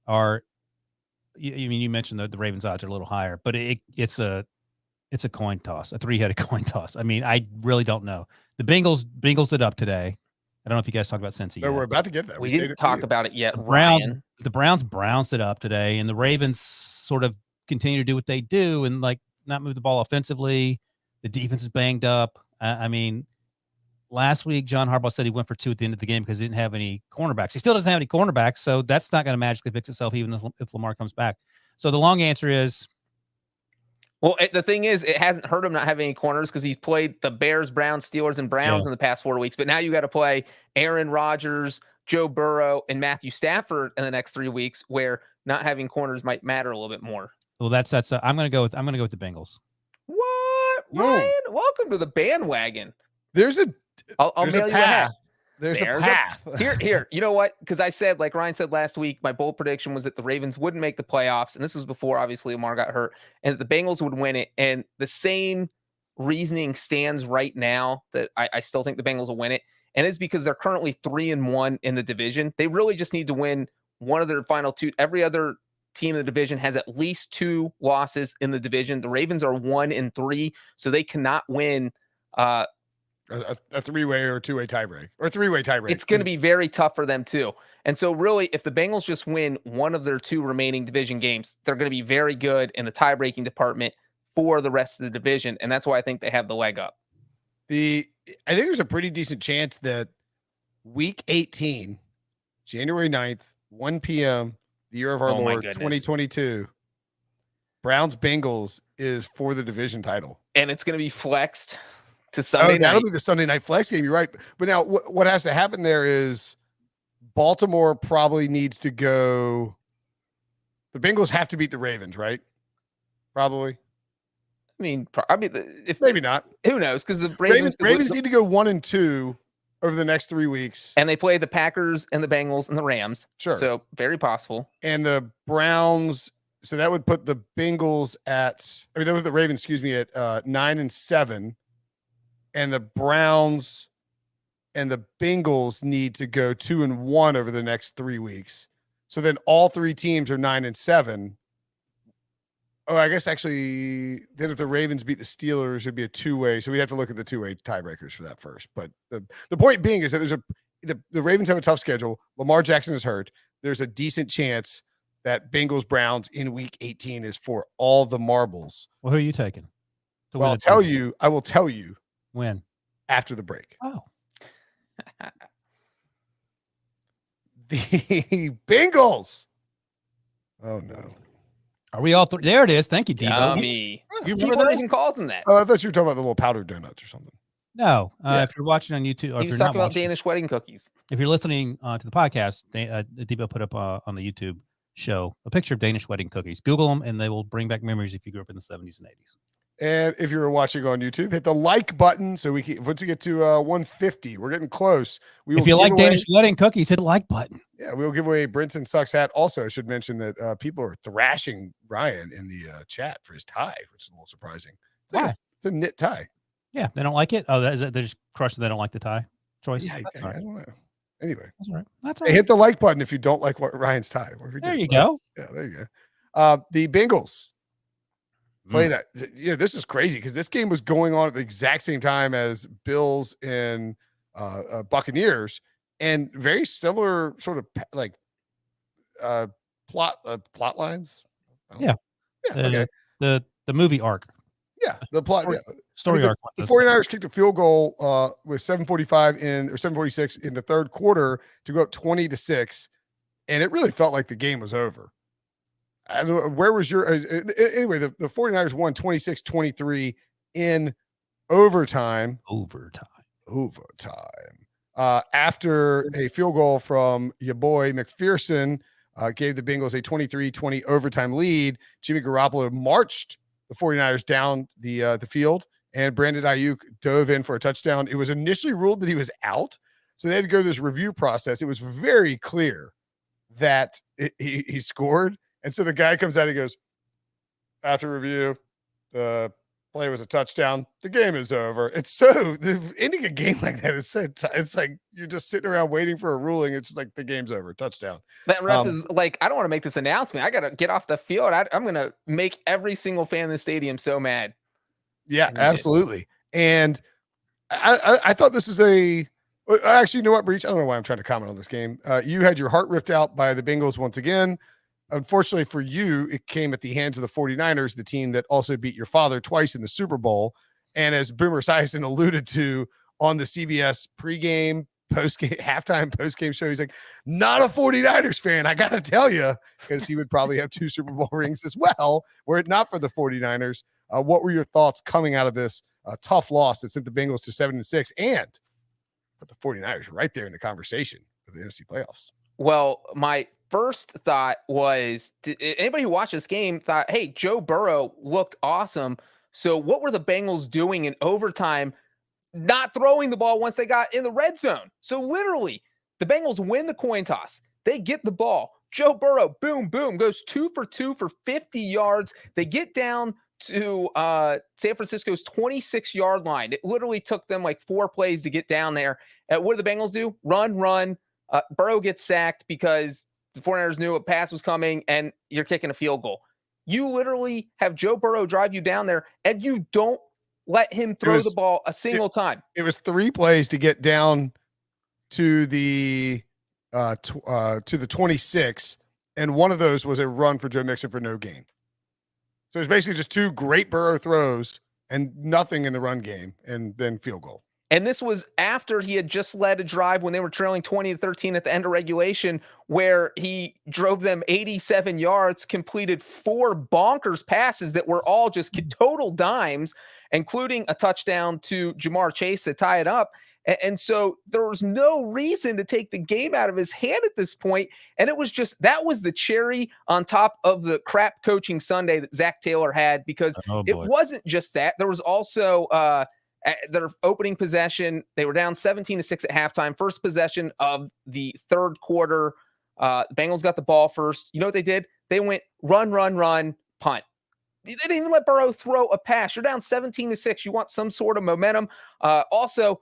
are. You mentioned the Ravens odds are a little higher, but it's a coin toss, a 3-headed coin toss. I mean, I really don't know. The Bengals did up today. I don't know if you guys talked about Cincy. No, we're about to get that. We didn't talk about it yet. The Browns did up today, and the Ravens sort of continue to do what they do and like not move the ball offensively. The defense is banged up. I mean, last week John Harbaugh said he went for 2 at the end of the game because he didn't have any cornerbacks. He still doesn't have any cornerbacks, so that's not going to magically fix itself even if Lamar comes back. So the long answer is. Well, the thing is, it hasn't hurt him not having any corners because he's played the Bears, Browns, Steelers, and Browns in the past 4 weeks. But now you got to play Aaron Rodgers, Joe Burrow, and Matthew Stafford in the next 3 weeks, where not having corners might matter a little bit more. Well, that's. I'm going to go with the Bengals. What, Ryan? Welcome to the bandwagon. I'll mail you a hat. There's a path. Here. You know what? Because I said, like Ryan said last week, my bold prediction was that the Ravens wouldn't make the playoffs. And this was before, obviously, Lamar got hurt. And that the Bengals would win it. And the same reasoning stands right now that I still think the Bengals will win it. And it's because they're currently 3-1 in the division. They really just need to win one of their final 2. Every other team in the division has at least 2 losses in the division. The Ravens are 1-3, so they cannot win a 3-way or 2-way tiebreak or 3-way tiebreak. It's going to be very tough for them too. And so really, if the Bengals just win one of their 2 remaining division games, they're going to be very good in the tie-breaking department for the rest of the division. And that's why I think they have the leg up. I think there's a pretty decent chance that week 18, January 9th, 1 p.m., the year of our Lord, 2022, Browns Bengals is for the division title. And it's going to be flexed to Sunday night. That'll be the Sunday night flex game. You're right. But now what has to happen there is Baltimore probably needs to go. The Bengals have to beat the Ravens, right? Probably. I mean, if maybe not. Who knows? Because the Ravens need to go 1-2 over the next 3 weeks. And they play the Packers and the Bengals and the Rams. Sure. So very possible. And the Browns. So that would put the Bengals that would the Ravens, at 9-7. And the Browns and the Bengals need to go 2-1 over the next 3 weeks. So then all 3 teams are 9-7. Oh, I guess actually then if the Ravens beat the Steelers, it'd be a 2-way. So we'd have to look at the 2-way tiebreakers for that first. But the point being is that the Ravens have a tough schedule. Lamar Jackson is hurt. There's a decent chance that Bengals Browns in week 18 is for all the marbles. Well, who are you taking? Well, I will tell you when after the break. Oh, The Bengals. Oh no. are we all there? It is. Thank you, Debo. Yummy. You remember People those? even calls them that. Oh, I thought you were talking about the little powdered donuts or something. No. Yeah. If you're watching on YouTube, or He if was you're not talking about watching, Danish wedding cookies. if you're listening to the podcast, Debo put up on the YouTube show a picture of Danish wedding cookies. Google them, and they will bring back memories if you grew up in the 70s and 80s. And if you're watching on YouTube, hit the like button so we can, once we get to 150, we're getting close. We If you like Danish wedding cookies, hit the like button. Yeah, we'll give away a Brinson Sucks hat. Also, I should mention that people are thrashing Ryan in the chat for his tie, which is a little surprising. It's a knit tie. Yeah, they don't like it. Oh, they're just crushing. They don't like the tie choice. Yeah, That's I all right. don't know. Anyway, That's all right. That's all hey, right. hit the like button if you don't like Ryan's tie. There you go. Yeah, there you go. The Bengals played. This is crazy because this game was going on at the exact same time as Bills and Buccaneers, and very similar sort of like plot lines. Yeah. Okay. The movie arc. Yeah, the plot. Story arc. The 49ers kicked a field goal with 7:46 in the third quarter to go up 20-6, and it really felt like the game was over. I don't know, where was your anyway, the 49ers won 26-23 in overtime. After a field goal from your boy McPherson gave the Bengals a 23-20 overtime lead. Jimmy Garoppolo marched the 49ers down the field, and Brandon Ayuk dove in for a touchdown. It was initially ruled that he was out, so they had to go to this review process. It was very clear that he scored, and so the guy comes out and goes, after review, the play was a touchdown. The game is over. It's so ending a game like that is so it's like you're just sitting around waiting for a ruling. It's just like the game's over. Touchdown. That ref is like, I don't want to make this announcement. I got to get off the field. I'm going to make every single fan in the stadium so mad. Yeah, absolutely. And I thought this is actually, you know what, Breech? I don't know why I'm trying to comment on this game. You had your heart ripped out by the Bengals once again. Unfortunately for you, it came at the hands of the 49ers, the team that also beat your father twice in the Super Bowl. And as Boomer Esiason alluded to on the CBS pregame, postgame, halftime, postgame show, he's like, not a 49ers fan, I got to tell you, because he would probably have 2 Super Bowl rings as well, were it not for the 49ers. What were your thoughts coming out of this tough loss that sent the Bengals to 7-6 and put the 49ers right there in the conversation for the NFC playoffs? Well, my first thought was, anybody who watched this game thought, hey, Joe Burrow looked awesome. So what were the Bengals doing in overtime? Not throwing the ball once they got in the red zone. So literally, the Bengals win the coin toss. They get the ball. Joe Burrow, boom, boom, goes 2 for 2 for 50 yards. They get down to San Francisco's 26-yard line. It literally took them like 4 plays to get down there. What did the Bengals do? Run. Burrow gets sacked because the 49ers knew a pass was coming, and you're kicking a field goal. You literally have Joe Burrow drive you down there, and you don't let him throw the ball a single time. It was 3 plays to get down to the 26, and one of those was a run for Joe Mixon for no gain. So it's basically just 2 great Burrow throws and nothing in the run game, and then field goal. And this was after he had just led a drive when they were trailing 20-13 at the end of regulation, where he drove them 87 yards, completed 4 bonkers passes that were all just total dimes, including a touchdown to Jamar Chase to tie it up. And so there was no reason to take the game out of his hand at this point. And it was just, that was the cherry on top of the crap coaching Sunday that Zach Taylor had, because it wasn't just that. There was also their opening possession. They were down 17-6 at halftime. First possession of the third quarter. The Bengals got the ball first. You know what they did? They went run, punt. They didn't even let Burrow throw a pass. You're down 17-6. You want some sort of momentum. Also,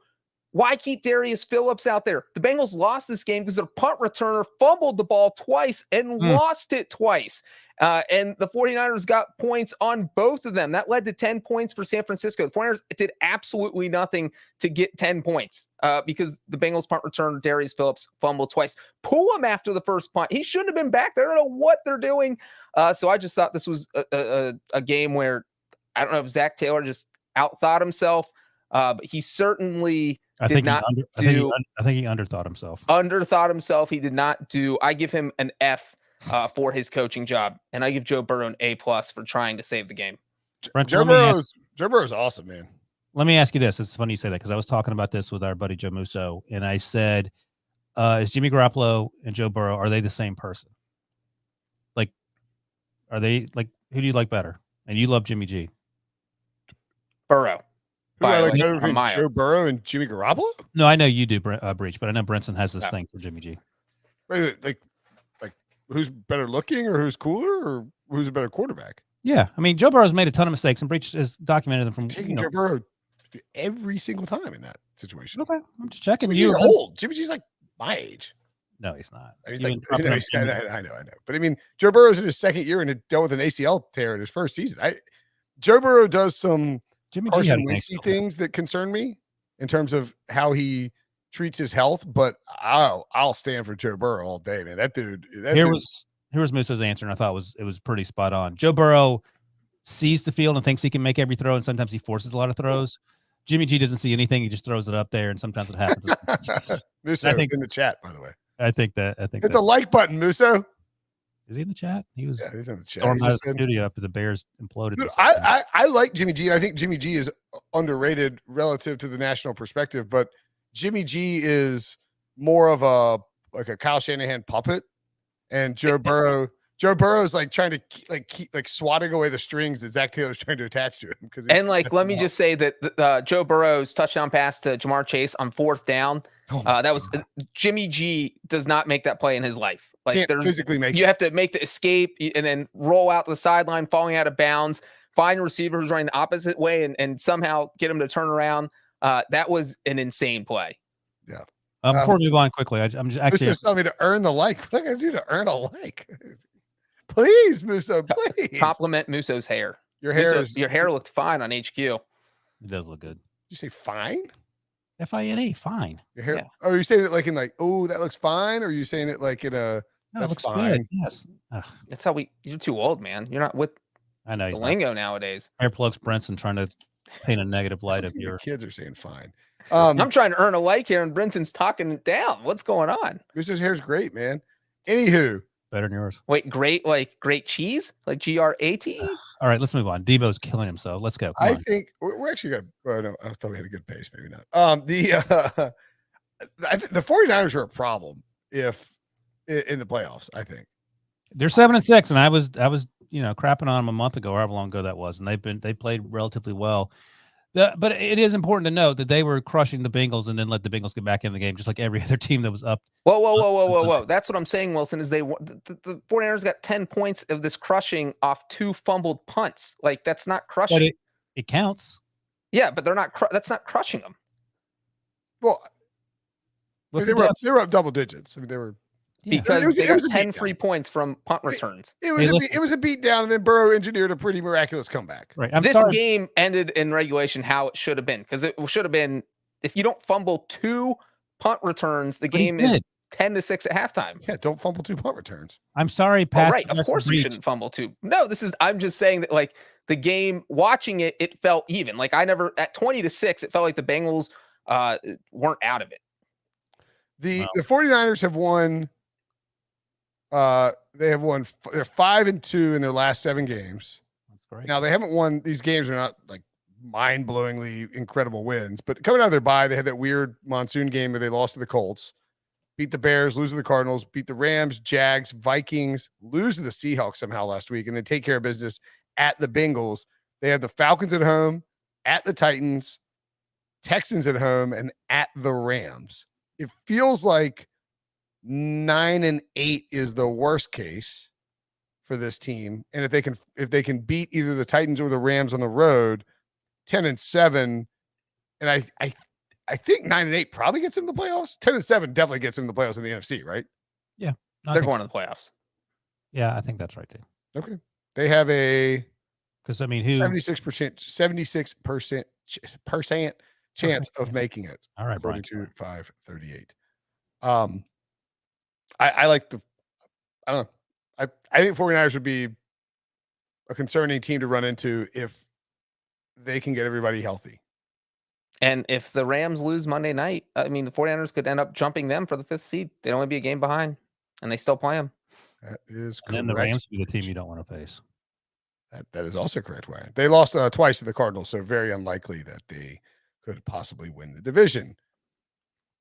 why keep Darius Phillips out there? The Bengals lost this game because their punt returner fumbled the ball twice and lost it twice. And the 49ers got points on both of them. That led to 10 points for San Francisco. The 49ers did absolutely nothing to get 10 points because the Bengals punt return, Darius Phillips fumbled twice. Pull him after the first punt. He shouldn't have been back there. I don't know what they're doing. So I just thought this was a game where, I don't know if Zach Taylor just outthought himself, but he certainly I think he underthought himself. Underthought himself. He did not do. I give him an F for his coaching job, and I give Joe Burrow an A+ for trying to save the game. Joe Burrow's awesome, man. Let me ask you this. It's funny you say that because I was talking about this with our buddy Joe Musso, and I said, is Jimmy Garoppolo and Joe Burrow, are they the same person? Like, are they like, who do you like better? And you love Jimmy G. Burrow. Who do I like better between Joe Burrow and Jimmy Garoppolo? No, I know you do, Breech, but I know Brinson has this thing for Jimmy G. Wait, like who's better looking, or who's cooler, or who's a better quarterback? Yeah, I mean, Joe Burrow's made a ton of mistakes, and Breech has documented them from taking Joe Burrow every single time in that situation. Okay, I'm just checking. Jimmy's old. Jimmy's like my age. No, he's not. I mean, I know. But I mean, Joe Burrow's in his second year and had dealt with an ACL tear in his first season. Joe Burrow does some Carson Wentz things that concern me in terms of how he treats his health, but I'll stand for Joe Burrow all day, man. That dude. Here was Moose's answer, and I thought it was pretty spot on. Joe Burrow sees the field and thinks he can make every throw, and sometimes he forces a lot of throws. Jimmy G doesn't see anything; he just throws it up there, and sometimes it happens. Musso, I think in the chat, by the way. I think hit the like button, Musso. Is he in the chat? He was. Yeah, he's in the chat. Stormed out of the studio after the Bears imploded. Dude, I like Jimmy G. I think Jimmy G is underrated relative to the national perspective, but Jimmy G is more of a Kyle Shanahan puppet, and Joe Burrow's like trying to keep swatting away the strings that Zach Taylor's trying to attach to him. Let me just say that Joe Burrow's touchdown pass to Jamar Chase on 4th down. That was Jimmy G does not make that play in his life. Can't physically make you have to make the escape and then roll out the sideline, falling out of bounds, find a receiver who's running the opposite way and somehow get him to turn around. That was an insane play. Yeah. Before we move on quickly, I'm just actually Musso telling me to earn the like. What am I going to do to earn a like? Please, Musso, please. Compliment Musso's hair. Your hair looked fine on HQ. It does look good. You say fine? F-I-N-E, fine. Your hair. Yeah. Oh, are you saying it like in oh, that looks fine? Or are you saying it like in a that's fine? Good. Yes. That's how you're too old, man. You're not with I know the lingo nowadays. Hairplugs Brinson trying to paint a negative light of your kids are saying fine. I'm trying to earn a like here, and Brinson's talking it down. What's going on? Musso's hair's great, man. Anywho. Better than yours. Wait, great, like great cheese? Like GRAT? All right, let's move on. Devo's killing him, so let's go. I think we're actually going to no, I thought we had a good pace, maybe not. I think the 49ers are a problem if in the playoffs, I think. They're 7-6, and I was crapping on them a month ago, however long ago that was, and they played relatively well. But it is important to note that they were crushing the Bengals and then let the Bengals get back in the game, just like every other team that was up. Whoa. That's what I'm saying, Wilson, is the 49ers got 10 points of this crushing off 2 fumbled punts. Like, that's not crushing. But it counts. Yeah, but they're not. That's not crushing them. Well, they were up double digits. I mean, they were. Because they got 10 free points from punt returns. It was a beat down, and then Burrow engineered a pretty miraculous comeback. Right. This game ended in regulation how it should have been, because it should have been, if you don't fumble 2 punt returns, the game is 10-6 at halftime. Yeah, don't fumble 2 punt returns. I'm sorry, right. Of course you shouldn't fumble 2. No, I'm just saying that, like, the game, watching it felt even. Like, at 20-6, it felt like the Bengals weren't out of it. The 49ers have won. They're 5-2 in their last 7 games. That's great. Now they haven't won. These games are not like mind-blowingly incredible wins, but coming out of their bye, they had that weird monsoon game where they lost to the Colts, beat the Bears, lose to the Cardinals, beat the Rams, Jags, Vikings, lose to the Seahawks somehow last week, and then take care of business at the Bengals. They have the Falcons at home, at the Titans, Texans at home, and at the Rams. It feels like 9-8 is the worst case for this team, and if they can beat either the Titans or the Rams on the road, 10-7, and I think 9-8 probably gets them the playoffs. 10-7 definitely gets them the playoffs in the NFC, right? Yeah, they're going to the playoffs. Yeah, I think that's right too. Okay. They have a Because I mean, who? 76% chance of making it. All right, according Brian. to 538. I like the. I don't know. I think 49ers would be a concerning team to run into if they can get everybody healthy. And if the Rams lose Monday night, I mean, the 49ers could end up jumping them for the 5th seed. They'd only be a game behind, and they still play them. That is And then correct. the Rams be the team you don't want to face. That is also correct, Ryan. They lost twice to the Cardinals, so very unlikely that they could possibly win the division.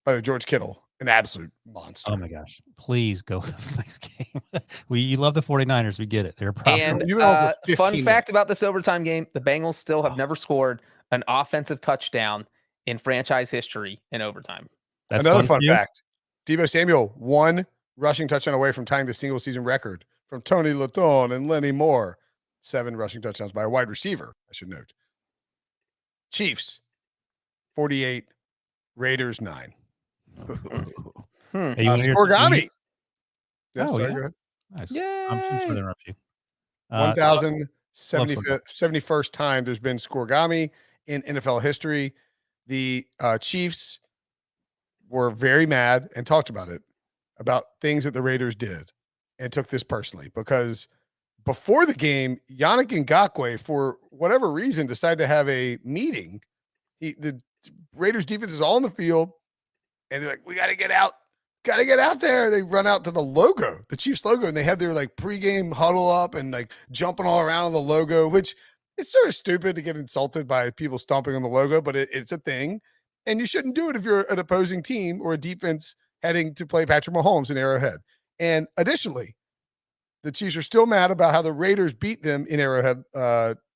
By the way, George Kittle, an absolute monster. Oh my gosh. Please go to the next game. You love the 49ers. We get it. They're probably And You've been on for 15 fun fact minutes. about this overtime game, the Bengals still have never scored an offensive touchdown in franchise history in overtime. That's another fun for you? fact. Deebo Samuel, 1 rushing touchdown away from tying the single season record from Tony Latone and Lenny Moore. 7 rushing touchdowns by a wide receiver, I should note. Chiefs, 48. Raiders, 9. Hey, you wanna hear some Scorigami. news? Yes, Oh, sorry, yeah. go ahead. Nice. Yay! I'm sorry to interrupt you. 1,071st time there's been Scorigami in NFL history. The Chiefs were very mad and talked about it, about things that the Raiders did, and took this personally because before the game, Yannick Ngakoue, for whatever reason, decided to have a meeting. The Raiders defense is all in the field, and they're like, we got to get out. Got to get out there. They run out to the logo, the Chiefs logo, and they have their like pregame huddle up and like jumping all around on the logo, which is sort of stupid to get insulted by people stomping on the logo, but it's a thing. And you shouldn't do it if you're an opposing team or a defense heading to play Patrick Mahomes in Arrowhead. And additionally, the Chiefs are still mad about how the Raiders beat them in Arrowhead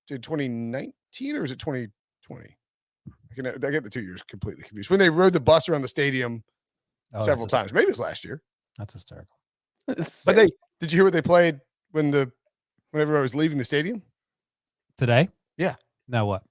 in 2019, or is it 2020? I get the 2 years completely confused. When they rode the bus around the stadium several times. Maybe it was last year. That's hysterical. But did you hear what they played when everybody was leaving the stadium? Today? Yeah. Now what?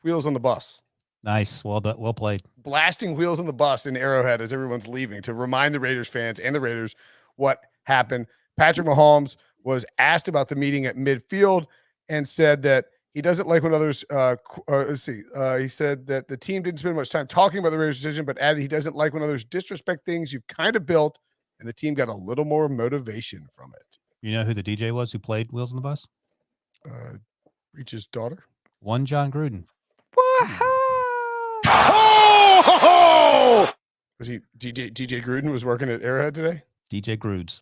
Wheels on the Bus. Nice. Well done. Well played. Blasting Wheels on the Bus in Arrowhead as everyone's leaving to remind the Raiders fans and the Raiders what happened. Patrick Mahomes was asked about the meeting at midfield and said that he doesn't like when others he said that the team didn't spend much time talking about the Raiders' decision, but added he doesn't like when others disrespect things you've kind of built, and the team got a little more motivation from it. You know who the DJ was who played Wheels on the Bus? Breech's daughter. One John Gruden. Was he DJ Gruden was working at Arrowhead today? DJ Grudes.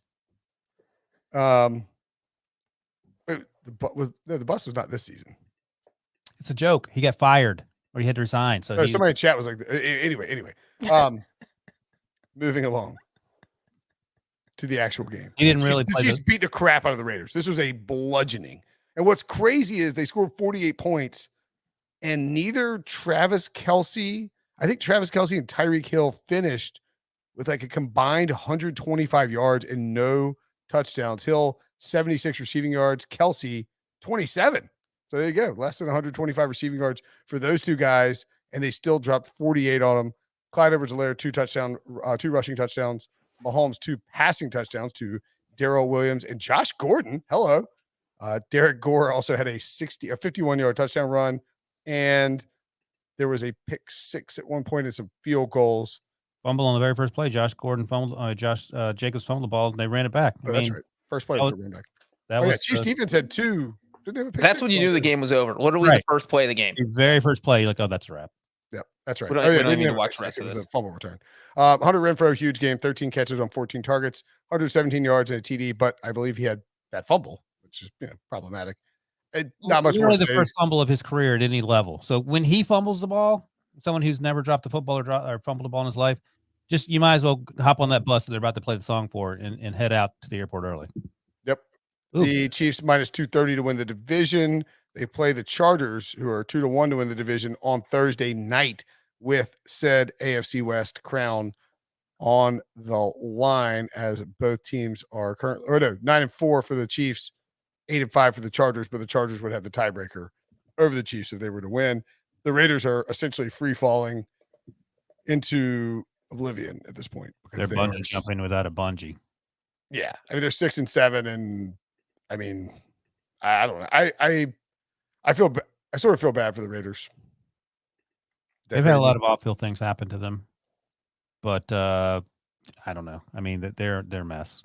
The bus was not this season. It's a joke. He got fired or he had to resign. So somebody in chat was like, anyway. Moving along to the actual game. He didn't really play. The Chiefs beat the crap out of the Raiders. This was a bludgeoning. And what's crazy is they scored 48 points, and neither Travis Kelce, I think Travis Kelce and Tyreek Hill finished with like a combined 125 yards and no touchdowns. Hill, 76 receiving yards. Kelce, 27. So there you go. Less than 125 receiving yards for those two guys, and they still dropped 48 on them. Clyde Edwards-Helaire, 2 rushing touchdowns. Mahomes, 2 passing touchdowns to Darrell Williams and Josh Gordon. Hello. Derek Gore also had a 51-yard touchdown run, and there was a pick 6 at one point and some field goals. Fumble on the very first play. Josh Gordon fumbled. Jacobs fumbled the ball, and they ran it back. That's right. First play was a run back. That was Chiefs defense had 2. That's when you knew the game was over. Literally the first play of the game. The very first play, you're like, oh, that's a wrap. Yep, that's right. We don't need to watch the rest of this. Fumble return. Hunter Renfrow, huge game, 13 catches on 14 targets, 117 yards and a TD, but I believe he had that fumble, which is problematic. Not much more. The first fumble of his career at any level. So when he fumbles the ball, someone who's never dropped a football or fumbled a ball in his life, just you might as well hop on that bus that they're about to play the song for and head out to the airport early. Yep. Ooh. The Chiefs minus 230 to win the division. They play the Chargers, who are 2-1 to win the division on Thursday night, with said AFC West crown on the line, as both teams are currently 9-4 for the Chiefs, 8-5 for the Chargers, but the Chargers would have the tiebreaker over the Chiefs if they were to win. The Raiders are essentially free falling into oblivion at this point. They're jumping without a bungee. Yeah. I mean, they're 6-7, and I mean, I don't know. I sort of feel bad for the Raiders. They've had a lot of off-field things happen to them, but I don't know. I mean, they're a mess.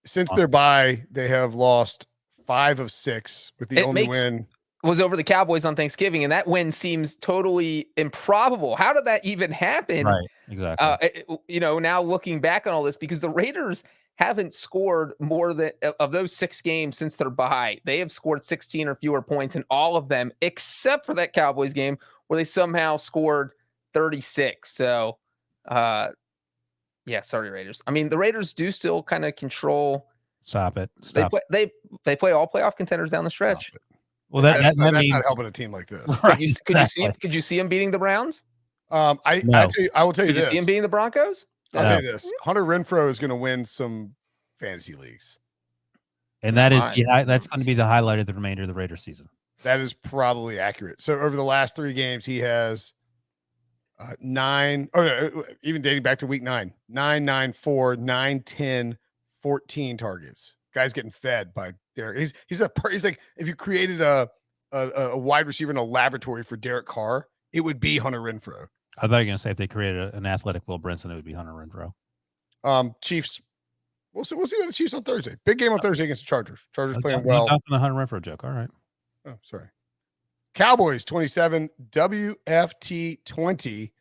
Since their bye, they have lost 5 of 6 with the only win was over the Cowboys on Thanksgiving, and that win seems totally improbable. How did that even happen? Right, exactly. Now looking back on all this, because the Raiders haven't scored more than of those 6 games since their bye. They have scored 16 or fewer points in all of them, except for that Cowboys game where they somehow scored 36. So, sorry, Raiders. I mean, the Raiders do still kind of control. Stop it. They play all playoff contenders down the stretch. Well, that means that's not helping a team like this. Right, could you see them beating the Browns? I will tell you this. Could you see them beating the Broncos? I'll tell you this. Hunter Renfrow is going to win some fantasy leagues. And that's going to be the highlight of the remainder of the Raiders season. That is probably accurate. So over the last 3 games, he has 9, even dating back to week 9, 9, 9, 4, 9, 10, 14 targets. Guy's getting fed by Derek. He's like, if you created a wide receiver in a laboratory for Derek Carr, it would be Hunter Renfrow. I thought you were going to say if they created an athletic Will Brinson, it would be Hunter Renfrow. Chiefs. We'll see what the Chiefs on Thursday. Big game on Thursday against the Chargers. Chargers playing well. Not the Hunter Renfrow joke. All right. Oh, sorry. Cowboys 27, WFT 20.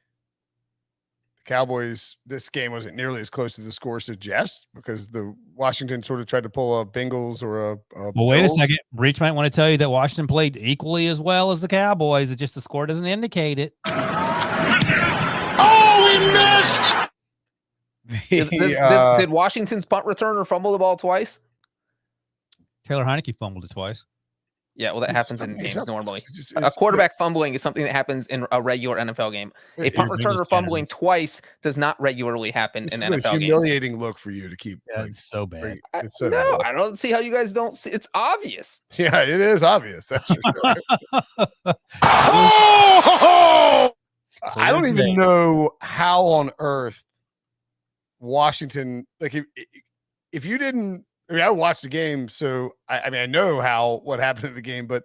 The Cowboys, this game wasn't nearly as close as the score suggests because the Washington sort of tried to pull a Bengals or a well, wait a second. Breech might want to tell you that Washington played equally as well as the Cowboys. It's just the score doesn't indicate it. Oh, we missed. Did Washington's punt returner fumble the ball twice? Taylor Heineke fumbled it twice. Yeah, well, that happens in games normally. A quarterback fumbling is something that happens in a regular NFL game. A punt returner fumbling twice does not regularly happen in NFL games. It's a humiliating look for you to keep. It's so bad. It's so bad. I don't see how you guys don't see. It's obvious. Yeah, it is obvious. That's for sure. I don't even know how on earth Washington, like if you didn't. I mean, I watched the game, so I know what happened in the game, but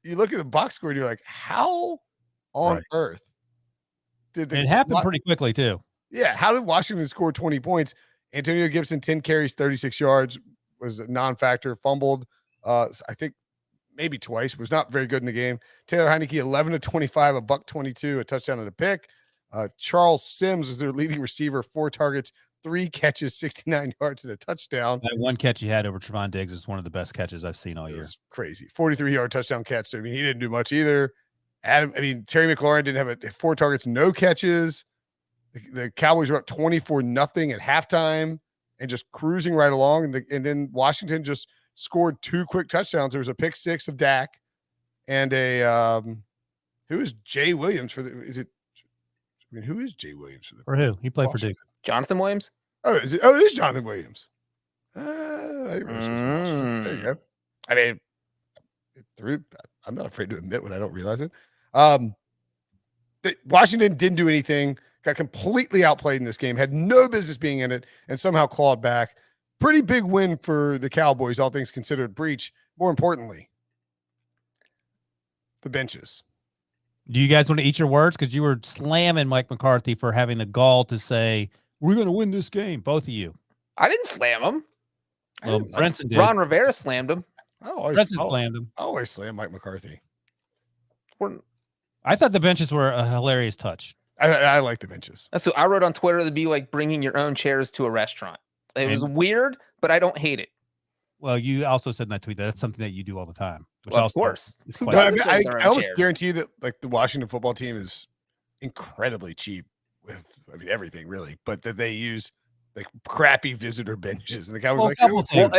you look at the box score and you're like, how on earth did it happen pretty quickly too? Yeah. How did Washington score 20 points? Antonio Gibson, 10 carries, 36 yards, was a non-factor, fumbled. I think maybe twice, was not very good in the game. Taylor Heineke, 11 of 25, a $122, a touchdown and a pick. Charles Sims was their leading receiver, 4 targets, 3 catches, 69 yards and a touchdown. That one catch he had over Trevon Diggs is one of the best catches I've seen all year. Crazy. 43-yard touchdown catch. So, I mean, he didn't do much either. Terry McLaurin didn't have 4 targets, no catches. The Cowboys were up 24-0 at halftime and just cruising right along. And then Washington just scored 2 quick touchdowns. There was a pick 6 of Dak and who is Jay Williams for who is Jay Williams for who? He played Washington. for Duke. Jonathan Williams? It is Jonathan Williams. There you go. I mean, I'm not afraid to admit when I don't realize it. Washington didn't do anything, got completely outplayed in this game, had no business being in it, and somehow clawed back. Pretty big win for the Cowboys, all things considered. Breech, more importantly, the benches. Do you guys want to eat your words? Because you were slamming Mike McCarthy for having the gall to say, we're going to win this game, both of you. I didn't slam him. Well, Brinson did. Ron Rivera slammed him. Brinson slammed him. I always slam Mike McCarthy. I thought the benches were a hilarious touch. I like the benches. That's what I wrote on Twitter. It'd be like bringing your own chairs to a restaurant. It was weird, but I don't hate it. Well, you also said in that tweet that that's something that you do all the time. Which of course. I almost guarantee you that like the Washington football team is incredibly cheap with everything really, but that they use like crappy visitor benches. And the guy was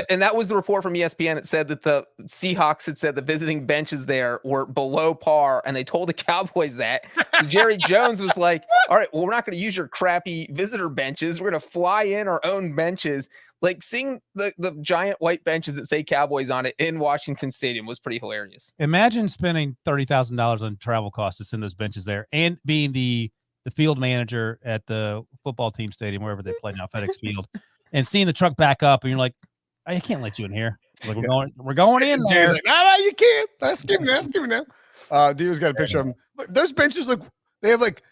and that was the report from ESPN. It said that the Seahawks had said the visiting benches there were below par, and they told the Cowboys that. Jerry Jones was like, all right, well, we're not going to use your crappy visitor benches. We're going to fly in our own benches. Like seeing the giant white benches that say Cowboys on it in Washington Stadium was pretty hilarious. Imagine spending $30,000 on travel costs to send those benches there and being the field manager at the football team stadium, wherever they play now, FedEx Field, and seeing the truck back up, and you're like, I can't let you in here. Like we're going in Jay's there. like, no, you can't. Let's give him now. Dio's got a picture of him. Look, those benches look. They have like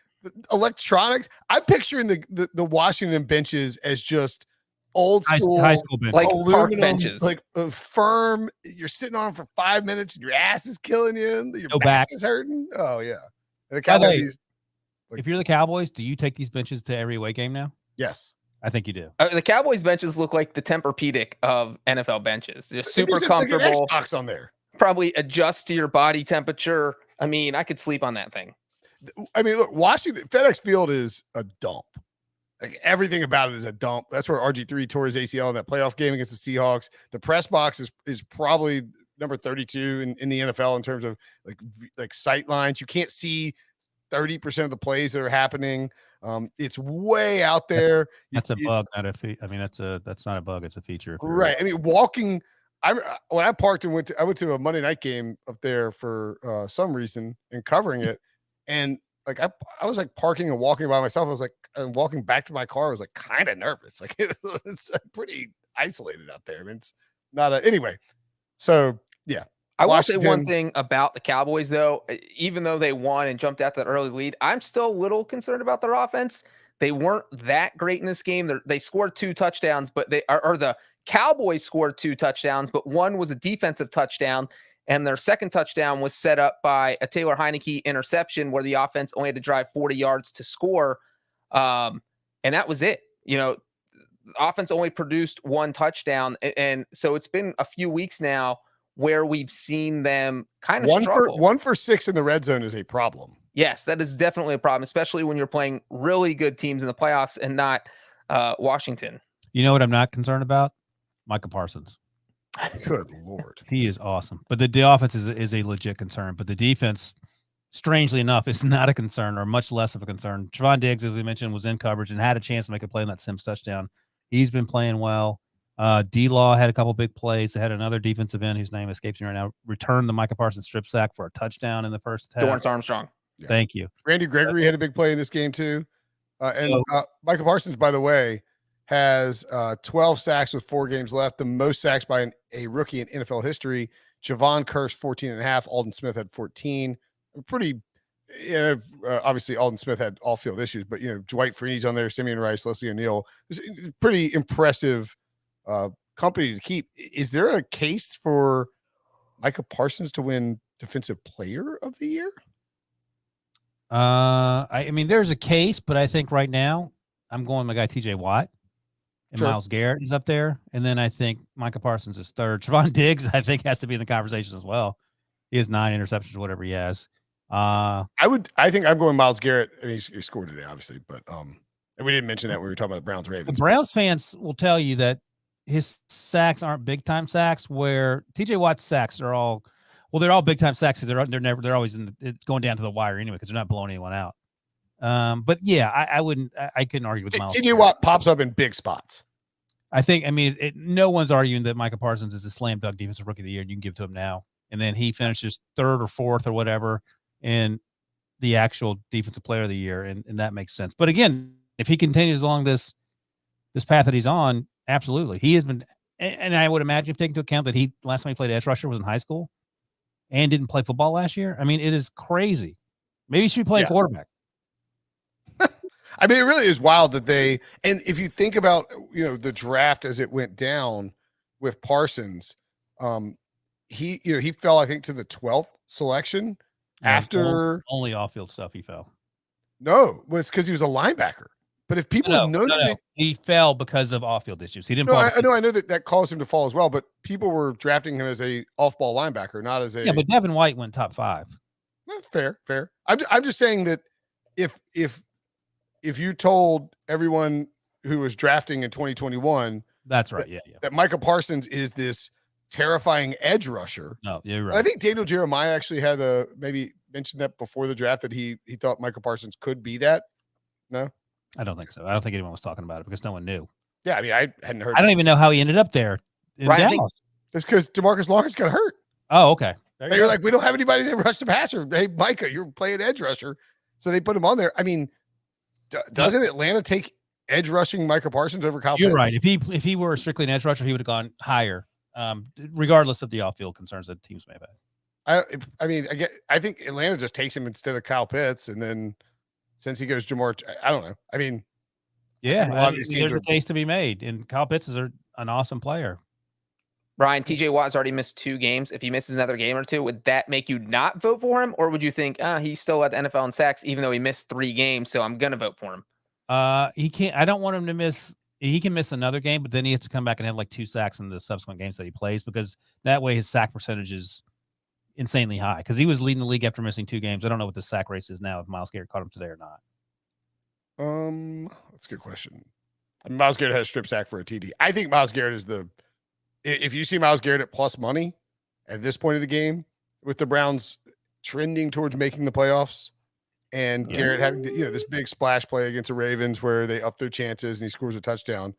electronics. I'm picturing the Washington benches as just old school high school benches, like aluminum park benches, like firm. You're sitting on them for 5 minutes, and your ass is killing you. And your No back back. is hurting. Oh yeah. And the By the way, Cowboys. if you're the Cowboys, do you take these benches to every away game now? Yes. I think you do. the Cowboys benches look like the Tempur-Pedic of NFL benches. They're super There's like an comfortable. Xbox on there. Probably adjust to your body temperature. I mean, I could sleep on that thing. I mean, look, Washington FedEx Field is a dump. Like everything about it is a dump. That's where RG3 tore his ACL in that playoff game against the Seahawks. The press box is probably number 32 in the NFL in terms of like sight lines. You can't see 30% of the plays that are happening. It's way out there. That's a bug, not a feature. I mean, that's not a bug. It's a feature. Right. I mean, walking. When I parked and I went to a Monday night game up there for some reason and covering it, and like I was like parking and walking by myself. I was like, and walking back to my car. I was like kind of nervous. Like it's pretty isolated out there. I mean, it's not anyway. So yeah. I will say one thing about the Cowboys, though, even though they won and jumped out that early lead, I'm still a little concerned about their offense. They weren't that great in this game. They scored 2 touchdowns, but the Cowboys scored 2 touchdowns, but one was a defensive touchdown, and their second touchdown was set up by a Taylor Heineke interception where the offense only had to drive 40 yards to score, and that was it. You know, the offense only produced 1 touchdown, and so it's been a few weeks now where we've seen them kind of struggle. 1 for 6 in the red zone is a problem. Yes, that is definitely a problem, especially when you're playing really good teams in the playoffs and not Washington. You know what I'm not concerned about? Micah Parsons. Good Lord. He is awesome. But the offense is a legit concern. But the defense, strangely enough, is not a concern or much less of a concern. Trevon Diggs, as we mentioned, was in coverage and had a chance to make a play on that Sims touchdown. He's been playing well. D-Law had a couple big plays. They had another defensive end whose name escapes me right now. Returned the Micah Parsons strip sack for a touchdown in the first half. Dorrance Armstrong. Yeah. Thank you. Randy Gregory had a big play in this game too. Micah Parsons, by the way, has 12 sacks with 4 games left, the most sacks by a rookie in NFL history. Javon Kearse, 14.5. Alden Smith had 14. Pretty, obviously Alden Smith had all-field issues, but, Dwight Freeney's on there, Simeon Rice, Leslie O'Neal. It's pretty impressive company to keep. Is there a case for Micah Parsons to win Defensive Player of the Year? I mean, there's a case, but I think right now I'm going with my guy TJ Watt. And Sure. Myles Garrett is up there. And then I think Micah Parsons is third. Trevon Diggs, I think, has to be in the conversation as well. He has 9 interceptions or whatever he has. I think I'm going Myles Garrett. I mean, he scored today, obviously, but and we didn't mention that when we were talking about the Browns Ravens. The Browns fans will tell you that his sacks aren't big time sacks, where TJ Watt's sacks are all big time sacks. They're always going down to the wire anyway, because they're not blowing anyone out. But yeah, I couldn't argue with Myles. TJ Watt pops up in big spots. I think, no one's arguing that Micah Parsons is a slam dunk defensive rookie of the year, and you can give it to him now. And then he finishes 3rd or 4th or whatever in the actual defensive player of the year. And that makes sense. But again, if he continues along this path that he's on, absolutely. He has been, and I would imagine, if taking into account that last time he played edge rusher was in high school and didn't play football last year. I mean, it is crazy. Maybe he should be playing quarterback. I mean, it really is wild that and if you think about, the draft as it went down with Parsons, he fell, I think, to the 12th selection after only off-field stuff he fell. No, it was because he was a linebacker. But if people he fell because of off-field issues. He didn't fall. I know that caused him to fall as well, but people were drafting him as a off-ball linebacker, not as a. Yeah, but Devin White went top 5. Fair. I'm just saying that if you told everyone who was drafting in 2021, that's right. Yeah. That Micah Parsons is this terrifying edge rusher. No, you're right. I think Daniel Jeremiah actually had maybe mentioned that before the draft, that he thought Micah Parsons could be that. No, I don't think so. I don't think anyone was talking about it because no one knew. Yeah, I mean, I hadn't heard. I don't even know how he ended up there in Dallas. It's because DeMarcus Lawrence got hurt. Oh, okay. You're like, we don't have anybody to rush the passer. Hey, Micah, you're playing edge rusher, so they put him on there. I mean, doesn't Atlanta take edge rushing Micah Parsons over Kyle Pitts? You're right. If he were strictly an edge rusher, he would have gone higher. regardless of the off-field concerns that teams may have had. I think Atlanta just takes him instead of Kyle Pitts, and then since he goes Jamar, I don't know. I mean, yeah, a lot of these teams there's a case to be made, and Kyle Pitts is an awesome player. Ryan, TJ Watt's already missed 2 games. If he misses another game or 2, would that make you not vote for him? Or would you think, he's still at the NFL in sacks, even though he missed 3 games, so I'm going to vote for him? He can't. I don't want him to miss. He can miss another game, but then he has to come back and have like 2 sacks in the subsequent games that he plays, because that way his sack percentage is insanely high, because he was leading the league after missing 2 games. I don't know what the sack race is now, if Myles Garrett caught him today or not. That's a good question. I mean, Myles Garrett has a strip sack for a TD. I think Myles Garrett is if you see Myles Garrett at plus money at this point of the game, with the Browns trending towards making the playoffs, and Garrett having this big splash play against the Ravens where they up their chances and he scores a touchdown,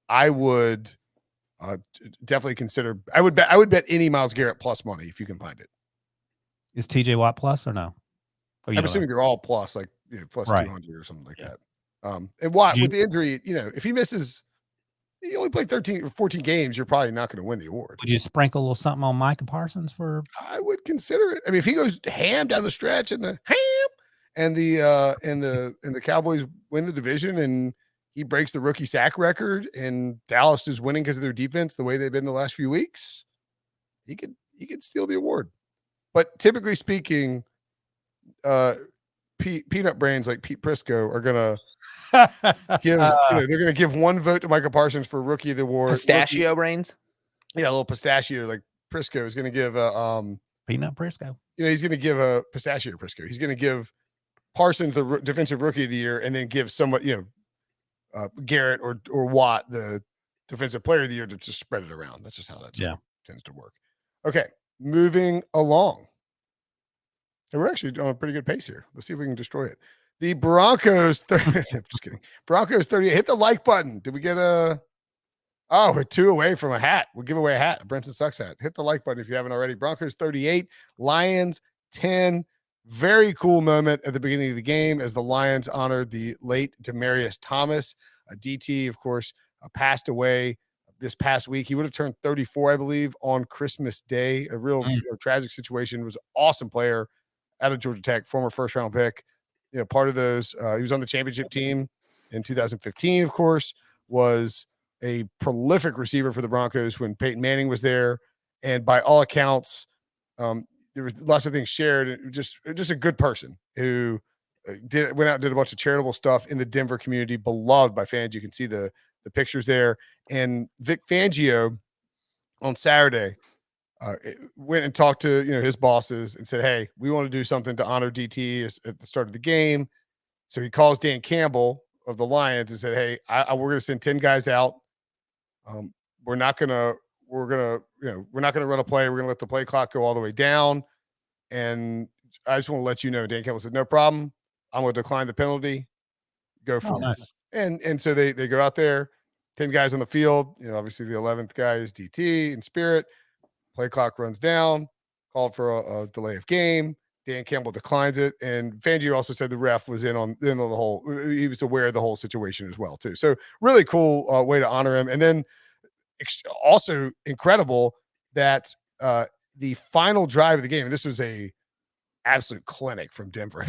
I would definitely consider. I would bet any Myles Garrett plus money if you can find it. Is TJ Watt plus or no? I'm assuming they're all plus, like plus 200 or something like that. And Watt with the injury, if he misses, you only play 13 or 14 games, you're probably not going to win the award. Would you sprinkle a little something on Micah Parsons for? I would consider it. I mean, if he goes ham down the stretch and the Cowboys win the division and he breaks the rookie sack record and Dallas is winning because of their defense the way they've been the last few weeks, he could steal the award. But typically speaking, peanut brains like Pete Prisco are gonna give they're gonna give 1 vote to Micah Parsons for rookie of the award. Pistachio brains. Yeah, a little pistachio like Prisco is gonna give peanut Prisco. He's gonna give a pistachio Prisco. He's gonna give Parsons the defensive rookie of the year, and then give somewhat Garrett or Watt the defensive player of the year to just spread it around. That's just how that tends to work. Okay, moving along. And we're actually on a pretty good pace here. Let's see if we can destroy it. The Broncos, I'm just kidding. Broncos 38. Hit the like button. Did we get we're 2 away from a hat. We'll give away a hat, a Brinson Sucks hat. Hit the like button if you haven't already. Broncos 38, Lions 10. Very cool moment at the beginning of the game as the Lions honored the late Demaryius Thomas. DT, of course, passed away this past week. He would have turned 34, I believe, on Christmas Day. A real tragic situation. Was an awesome player out of Georgia Tech, former first-round pick. Part of those. He was on the championship team in 2015, of course, was a prolific receiver for the Broncos when Peyton Manning was there. And by all accounts, there was lots of things shared. Just a good person who went out and did a bunch of charitable stuff in the Denver community, beloved by fans. You can see the pictures there. And Vic Fangio on Saturday went and talked to his bosses and said, "Hey, we want to do something to honor DT at the start of the game." So he calls Dan Campbell of the Lions and said, "Hey, we're going to send 10 guys out. We're not going to run a play. We're going to let the play clock go all the way down. And I just want to let you know," Dan Campbell said, "No problem. I'm going to decline the penalty. Go for it." Nice. And so they go out there, 10 guys on the field. Obviously the 11th guy is DT in spirit. Play clock runs down, called for a delay of game. Dan Campbell declines it. And Fangio also said the ref was in on the whole, he was aware of the whole situation as well, too. So really cool way to honor him. And then also incredible that the final drive of the game, and this was a absolute clinic from Denver.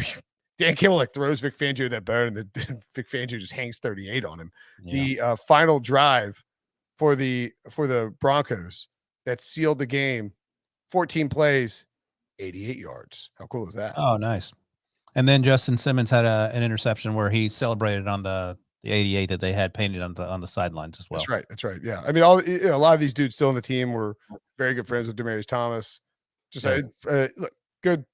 Dan Campbell throws Vic Fangio that bone, and then Vic Fangio just hangs 38 on him. Yeah. The final drive for the Broncos that sealed the game, 14 plays, 88 yards. How cool is that? Oh, nice. And then Justin Simmons had an interception where he celebrated on the 88 that they had painted on the sidelines as well. That's right. Yeah. I mean, a lot of these dudes still in the team were very good friends with Demaryius Thomas. Look, good.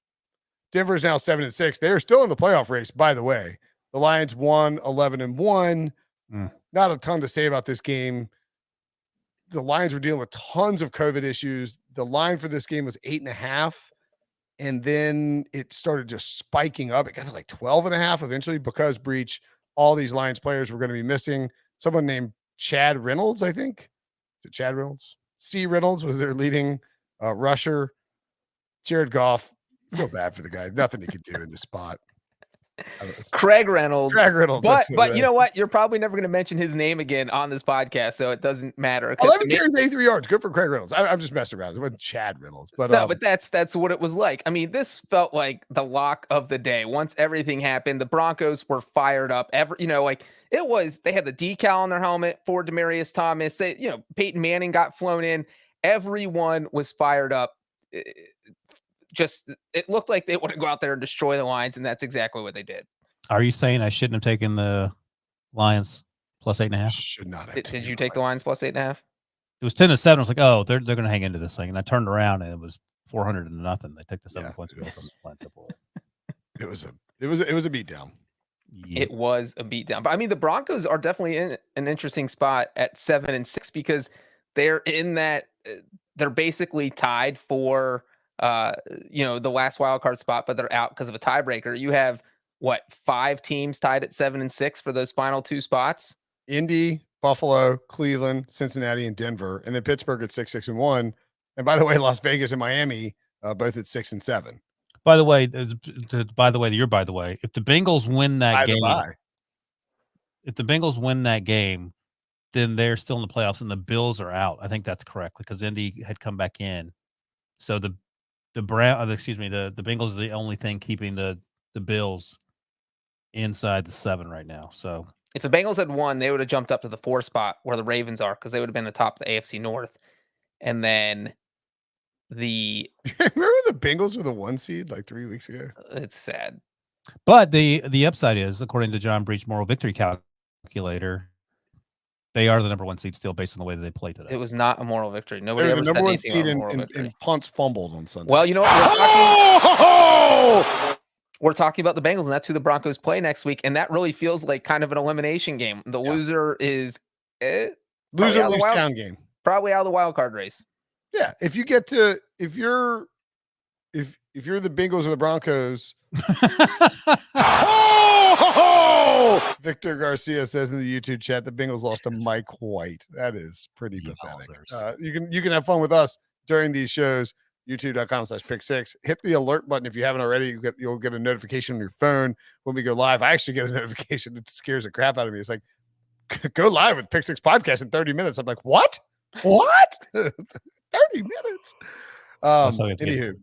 Denver's now 7-6. They are still in the playoff race, by the way. The Lions won 11-1. Not a ton to say about this game. The Lions were dealing with tons of COVID issues. The line for this game was 8.5. And then it started just spiking up. It got to 12.5 eventually because Breech, all these Lions players were going to be missing. Someone named Chad Reynolds, I think. Is it Chad Reynolds? C. Reynolds was their leading rusher. Jared Goff, feel bad for the guy. Nothing he could do in this spot. Craig Reynolds. Craig Reynolds. But you know what? You're probably never going to mention his name again on this podcast, so it doesn't matter. 11 carries, 83 yards. Good for Craig Reynolds. I'm just messing around. It wasn't Chad Reynolds, but no, but that's what it was like. I mean, this felt like the lock of the day. Once everything happened, the Broncos were fired up. They had the decal on their helmet for Demaryius Thomas. Peyton Manning got flown in. Everyone was fired up. It looked like they want to go out there and destroy the Lions, and that's exactly what they did. Are you saying I shouldn't have taken the Lions plus 8.5? Should not have. Did you take the Lions plus 8.5? It was 10-7. I was like, oh, they're going to hang into this thing, and I turned around and it was 400-0. They took the 7 points. It was a beatdown. Yeah. It was a beatdown. But I mean, the Broncos are definitely in an interesting spot at 7-6 because they're in that they're basically tied for the last wild card spot, but they're out because of a tiebreaker. You have 5 teams tied at 7-6 for those final 2 spots? Indy, Buffalo, Cleveland, Cincinnati, and Denver, and then Pittsburgh at 6-6-1. And by the way, Las Vegas and Miami both at 6-7. By the way, if the Bengals win that if the Bengals win that game, then they're still in the playoffs and the Bills are out. I think that's correct because Indy had come back in. So the Bengals are the only thing keeping the Bills inside the 7 right now. So if the Bengals had won, they would have jumped up to the 4 spot where the Ravens are because they would have been atop the AFC North. And then remember the Bengals were the 1 seed like 3 weeks ago? It's sad. But the upside is, according to John Breech moral victory calculator, they are the number 1 seed still based on the way that they play today. It was not a moral victory. Nobody ever the number said 1 seed in punts fumbled on Sunday. Well, you know what? We're talking about the Bengals, and that's who the Broncos play next week. And that really feels like kind of an elimination game. The loser is lose town game. Probably out of the wild card race. Yeah. If you're the Bengals or the Broncos. Victor Garcia says in the YouTube chat the Bengals lost to Mike White. That is pretty pathetic. You can have fun with us during these shows. YouTube.com/pick6. Hit the alert button if you haven't already. You'll get a notification on your phone when we go live. I actually get a notification that scares the crap out of me. It's like, go live with Pick 6 podcast in 30 minutes. I'm like, what? 30 minutes. Anywho.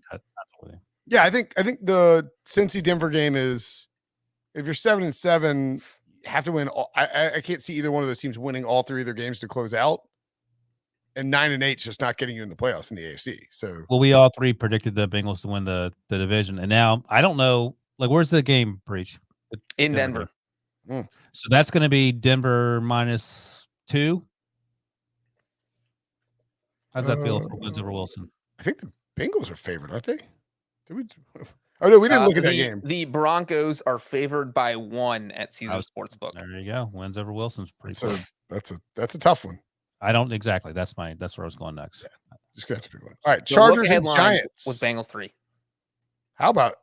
Yeah, I think the Cincy Denver game is, if you're 7-7, you have to win. I can't see either one of those teams winning all 3 of their games to close out. And 9-8 is just not getting you in the playoffs in the AFC. So, well, we all 3 predicted the Bengals to win the division, and now I don't know. Like, where's the game, Breech? In Denver. So that's going to be Denver -2. How's that feel for wins over Wilson? I think the Bengals are favored, aren't they? Did we? Oh no, we didn't look at that game. The Broncos are favored by 1 at Caesar Sportsbook. There you go. Wins over Wilson's pretty. That's a tough one. I don't exactly. That's where I was going next. Yeah, just gonna have to pick one. All right, Chargers and Giants with Bengals 3. How about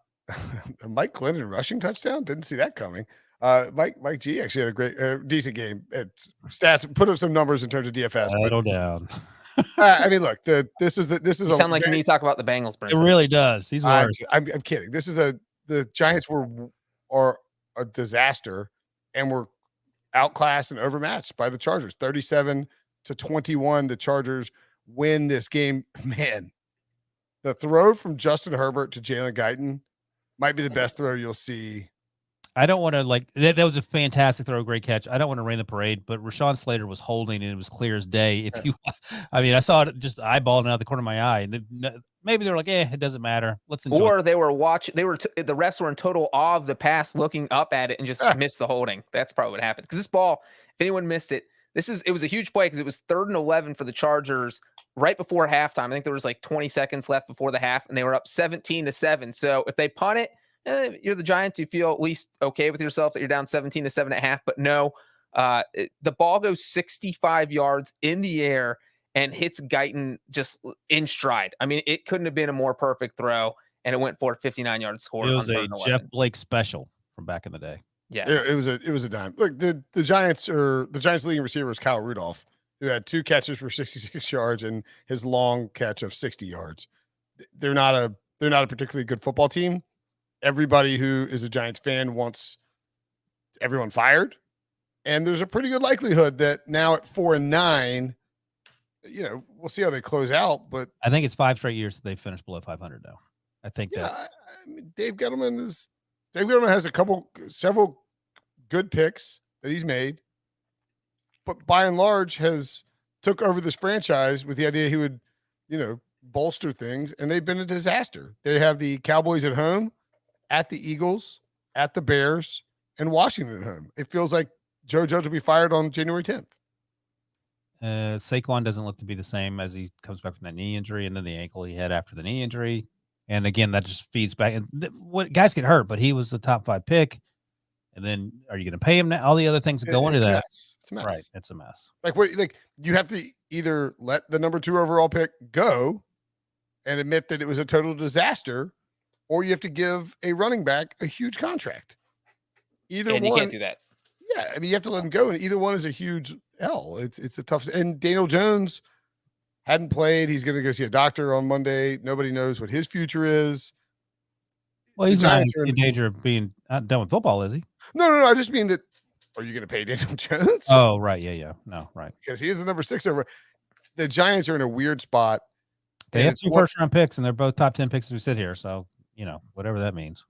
a Mike Glennon rushing touchdown? Didn't see that coming. Mike G actually had a great, decent game. Stats put up some numbers in terms of DFS. Settle down. I mean, look, this is. You sound like me talk about the Bengals. Brinson. It really does. He's worse. I'm kidding. This is the Giants are a disaster and were outclassed and overmatched by the Chargers, 37-21. The Chargers win this game. Man, the throw from Justin Herbert to Jalen Guyton might be the best throw you'll see. I don't want to that was a fantastic throw, great catch. I don't want to rain the parade, but Rashawn Slater was holding and it was clear as day. I saw it just eyeballing out the corner of my eye. And maybe they're like, it doesn't matter. Let's enjoy. Or they were watching. The refs were in total awe of the pass, looking up at it and just missed the holding. That's probably what happened. Because this ball, if anyone missed it, it was a huge play because it was 3rd and 11 for the Chargers right before halftime. I think there was 20 seconds left before the half, and they were up 17-7. So if they punt it, you're the Giants, you feel at least okay with yourself that you're down 17-7 at half, but no, the ball goes 65 yards in the air and hits Guyton just in stride. I mean, it couldn't have been a more perfect throw, and it went for a 59-yard score. It was a Jeff Blake special from back in the day. Yeah, it was a dime. Look, the Giants leading receiver is Kyle Rudolph, who had 2 catches for 66 yards and his long catch of 60 yards. They're not a particularly good football team. everybody who is a Giants fan wants everyone fired. And there's a pretty good likelihood that now at 4-9, we'll see how they close out. But I think it's 5 straight years that they finished below 500 now. I think I mean, Dave Gettleman has several good picks that he's made, but by and large has took over this franchise with the idea he would, bolster things, and they've been a disaster. They have the Cowboys at home, at the Eagles, at the Bears, and Washington at home. It feels like Joe Judge will be fired on January 10th. Saquon doesn't look to be the same as he comes back from that knee injury and then the ankle he had after the knee injury. And again, that just feeds back. And what guys get hurt, but he was a top 5 pick. And then are you going to pay him now? All the other things that go into that. It's a mess. Right. It's a mess. Like you have to either let the number 2 overall pick go and admit that it was a total disaster, or you have to give a running back a huge contract. Either and one. You can't do that. Yeah. I mean, you have to let him go. And either one is a huge L. It's a tough. And Daniel Jones hadn't played. He's going to go see a doctor on Monday. Nobody knows what his future is. Well, he's not in danger of being done with football, is he? No. I just mean that. Are you going to pay Daniel Jones? Oh, right. Yeah. No, right. Because he is the number 6 over. The Giants are in a weird spot. They have 2 first-round picks, and they're both top 10 picks as we sit here. So, whatever that means.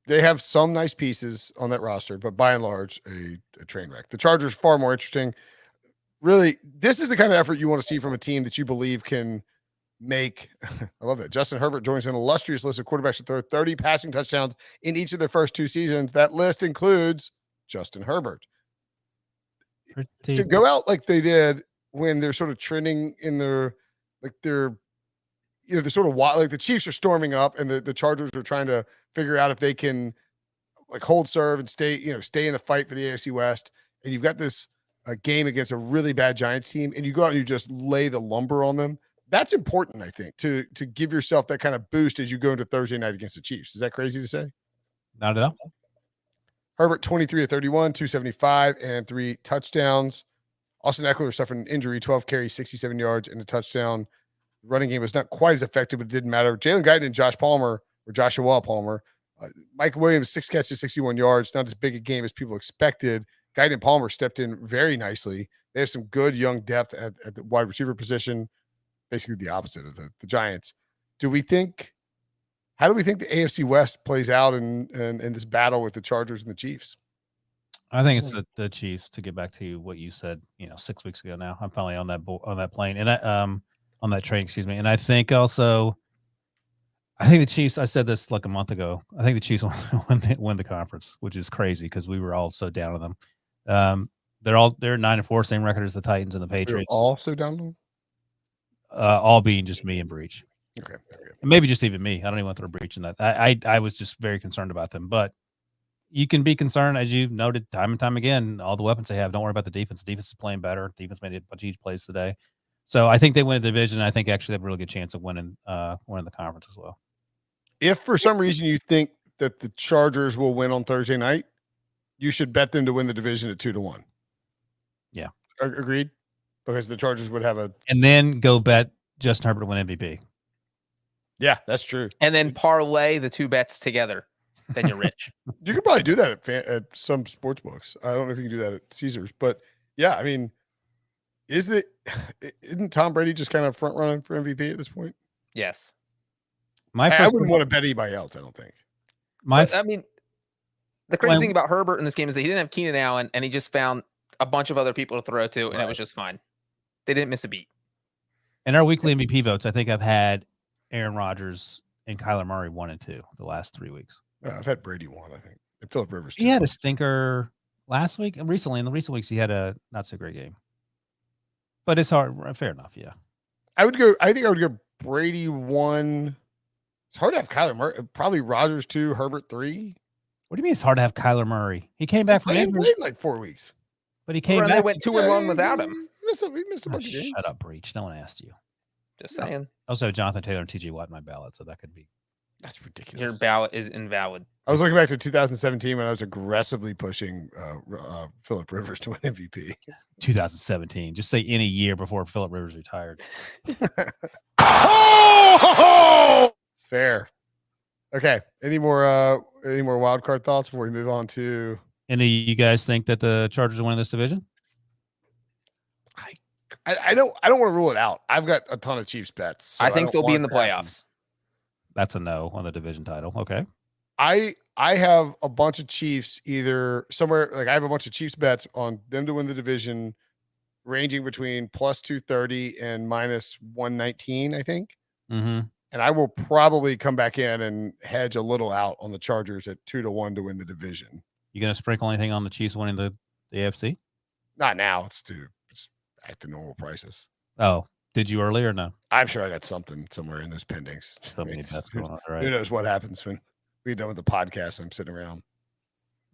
They have some nice pieces on that roster, but by and large, a train wreck. The Chargers far more interesting. Really, this is the kind of effort you want to see from a team that you believe can make. I love that. Justin Herbert joins an illustrious list of quarterbacks to throw 30 passing touchdowns in each of their first 2 seasons. That list includes Justin Herbert. To go out like they did when they're sort of trending in they're sort of like the Chiefs are storming up and the Chargers are trying to figure out if they can like hold serve and stay in the fight for the AFC West. And you've got this game against a really bad Giants team, and you go out and you just lay the lumber on them. That's important, I think, to give yourself that kind of boost as you go into Thursday night against the Chiefs. Is that crazy to say? Not at all. Herbert, 23 of 31, 275, and 3 touchdowns. Austin Eckler suffered an injury, 12 carries, 67 yards, and a touchdown. The running game was not quite as effective, but it didn't matter. Jalen Guyton and Joshua Palmer. Mike Williams, 6 catches, 61 yards. Not as big a game as people expected. Guyton and Palmer stepped in very nicely. They have some good young depth at the wide receiver position. Basically the opposite of the Giants. How do we think the AFC West plays out in this battle with the Chargers and the Chiefs? I think it's the Chiefs, to get back to what you said, 6 weeks ago now. I'm finally on that plane and on that train, excuse me. And I think the Chiefs, I said this like a month ago, I think the Chiefs win the conference, which is crazy because we were all so down on them. They're 9-4, same record as the Titans and the Patriots. All so down on them? All being just me and Breech. Okay. And maybe just even me. I don't even want to throw Breech in that. I was just very concerned about them, but you can be concerned, as you've noted time and time again, all the weapons they have. Don't worry about the defense. The defense is playing better. Defense made a bunch of huge plays today. So I think they win the division. I think actually they have a really good chance of winning the conference as well. If for some reason you think that the Chargers will win on Thursday night, you should bet them to win the division at 2-1. Yeah. Agreed? Because the Chargers would have and then go bet Justin Herbert to win MVP. Yeah, that's true. And then parlay the 2 bets together. Then you're rich. You could probably do that at some sports books. I don't know if you can do that at Caesars, but yeah, I mean, isn't Tom Brady just kind of front running for MVP at this point? Yes. I wouldn't want to bet anybody else, I don't think. The crazy thing about Herbert in this game is that he didn't have Keenan Allen, and he just found a bunch of other people to throw to, and it was just fine. They didn't miss a beat. In our weekly MVP votes, I think I've had Aaron Rodgers and Kyler Murray 1 and 2 the last 3 weeks. I've had Brady 1, I think. And Phillip Rivers 2. He had a stinker last week, and recently in the recent weeks he had a not so great game. But it's hard. Fair enough, yeah. I think I would go Brady 1. It's hard to have Kyler Murray. Probably Rodgers 2, Herbert 3. What do you mean it's hard to have Kyler Murray? He came back from injury. Played like 4 weeks. But he came back. They went 2-1 without him. He missed a bunch of games. Shut up, Breech. No one asked you. Just saying. I also have Jonathan Taylor and TJ Watt in my ballot, so that could be. That's ridiculous. Your ballot is invalid. I was looking back to 2017 when I was aggressively pushing Phillip Rivers to win MVP. 2017. Just say any year before Phillip Rivers retired. Fair. Okay. Any more wild card thoughts before we move on to? Any of you guys think that the Chargers will win this division? I don't want to rule it out. I've got a ton of Chiefs bets. So I think don't they'll be want in the it to happen. playoffs. That's a no on the division title. Okay. I have a bunch of Chiefs either somewhere, like I have a bunch of Chiefs bets on them to win the division, ranging between plus 230 and minus 119, I think. Mm-hmm. And I will probably come back in and hedge a little out on the Chargers at 2-1 to win the division. You gonna sprinkle anything on the Chiefs winning the AFC? Not now. It's back to normal prices. Oh, did you earlier or no? I'm sure I got something somewhere in those pendings. So many bets going on. All Who right. knows what happens when we're done with the podcast? I'm sitting around.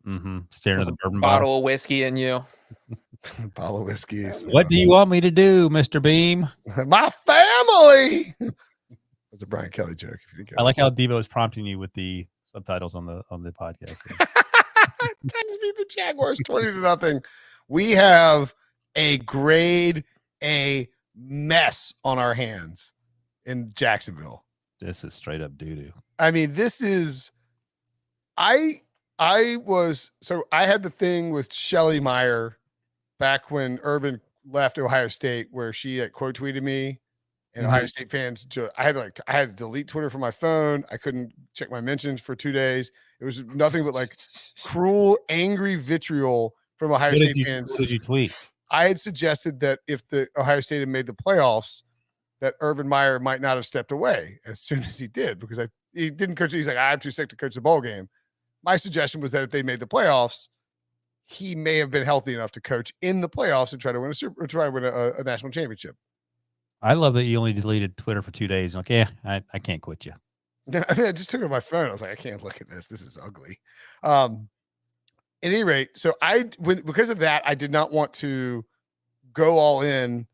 Mm-hmm. Staring at the bourbon Bottle of whiskey in you. Bottle of whiskey. What do you want me to do, Mr. Beam? My family. That's a Brian Kelly joke. If you didn't get I like how Debo is prompting you with the subtitles on the podcast. Titans beat the Jaguars 20-0. We have a grade A mess on our hands in Jacksonville. This is straight up doo-doo. I mean, this is I had the thing with Shelly Meyer back when Urban left Ohio State, where she quote tweeted me, and Ohio State fans. I had to delete Twitter from my phone. I couldn't check my mentions for 2 days. It was nothing but like cruel, angry vitriol from Ohio State fans. What did you tweet? I had suggested that if the Ohio State had made the playoffs, that Urban Meyer might not have stepped away as soon as he did, because he didn't coach. He's like, I'm too sick to coach the ball game. My suggestion was that if they made the playoffs, he may have been healthy enough to coach in the playoffs and try to win a national championship. I love that you only deleted Twitter for 2 days. Like, yeah, I can't quit you. I mean, I just took it on my phone. I was like, I can't look at this. This is ugly. At any rate, so because of that, I did not want to go all in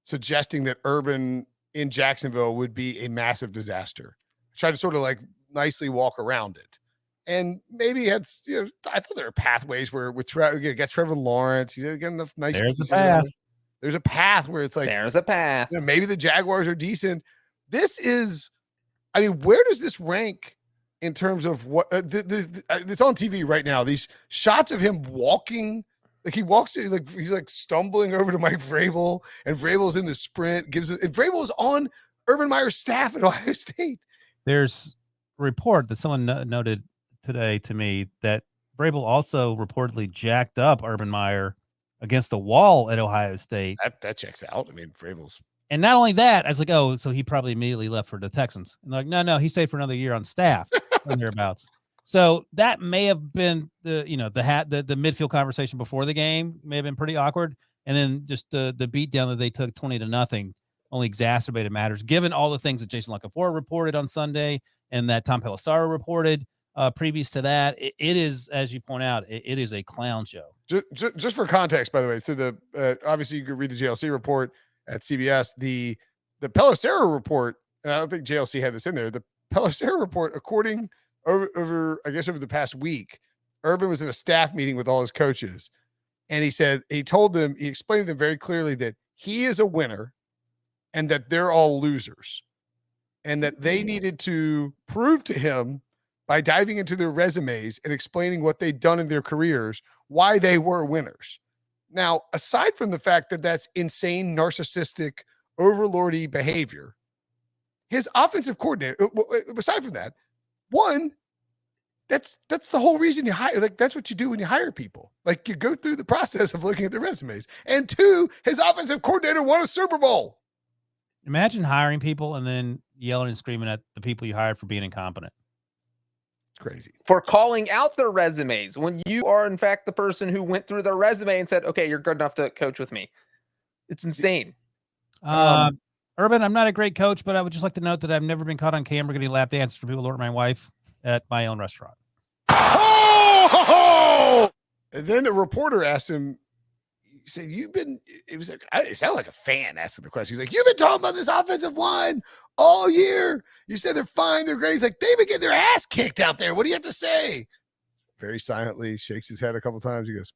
suggesting that Urban in Jacksonville would be a massive disaster. I tried to sort of like nicely walk around it. And maybe I thought there are pathways where with get Trevor Lawrence, you get enough nice. There's a path. There's a path where it's like There's a path. Maybe the Jaguars are decent. This is, I mean, where does this rank in terms of what it's on TV right now? These shots of him walking, like he walks, like he's like stumbling over to Mike Vrabel, and Vrabel's in the sprint. And Vrabel is on Urban Meyer's staff at Ohio State. There's a report that someone noted today to me that Vrabel also reportedly jacked up Urban Meyer against the wall at Ohio State. That checks out. I mean, Vrabel's. And not only that, I was like, oh, so he probably immediately left for the Texans. And like, no, he stayed for another year on staff or thereabouts. So that may have been the midfield conversation before the game may have been pretty awkward. And then just the beat down that they took 20-0 only exacerbated matters, given all the things that Jason LaCanfora reported on Sunday and that Tom Pelissero reported previous to that. It is, as you point out, it is a clown show. Just for context, by the way, through the obviously you could read the JLC report at CBS. The Pelissero report, and I don't think JLC had this in there. The Pelissero report, according over the past week, Urban was in a staff meeting with all his coaches, and he explained to them very clearly that he is a winner and that they're all losers, and that they needed to prove to him by diving into their resumes and explaining what they'd done in their careers, why they were winners. Now, aside from the fact that that's insane, narcissistic, overlordy behavior, his offensive coordinator, aside from that, one, that's the whole reason you hire. Like, that's what you do when you hire people. Like, you go through the process of looking at their resumes. And two, his offensive coordinator won a Super Bowl. Imagine hiring people and then yelling and screaming at the people you hired for being incompetent. Crazy. For calling out their resumes when you are in fact the person who went through their resume and said, okay, you're good enough to coach with me. It's insane. Urban, I'm not a great coach, but I would just like to note that I've never been caught on camera getting lap dances for people to order my wife at my own restaurant. Oh! And then a reporter asked him, he said, it sounded like a fan asking the question. He's like, you've been talking about this offensive line all year. You said they're fine, they're great. He's like, they've been getting their ass kicked out there. What do you have to say? Very silently shakes his head a couple times. He goes,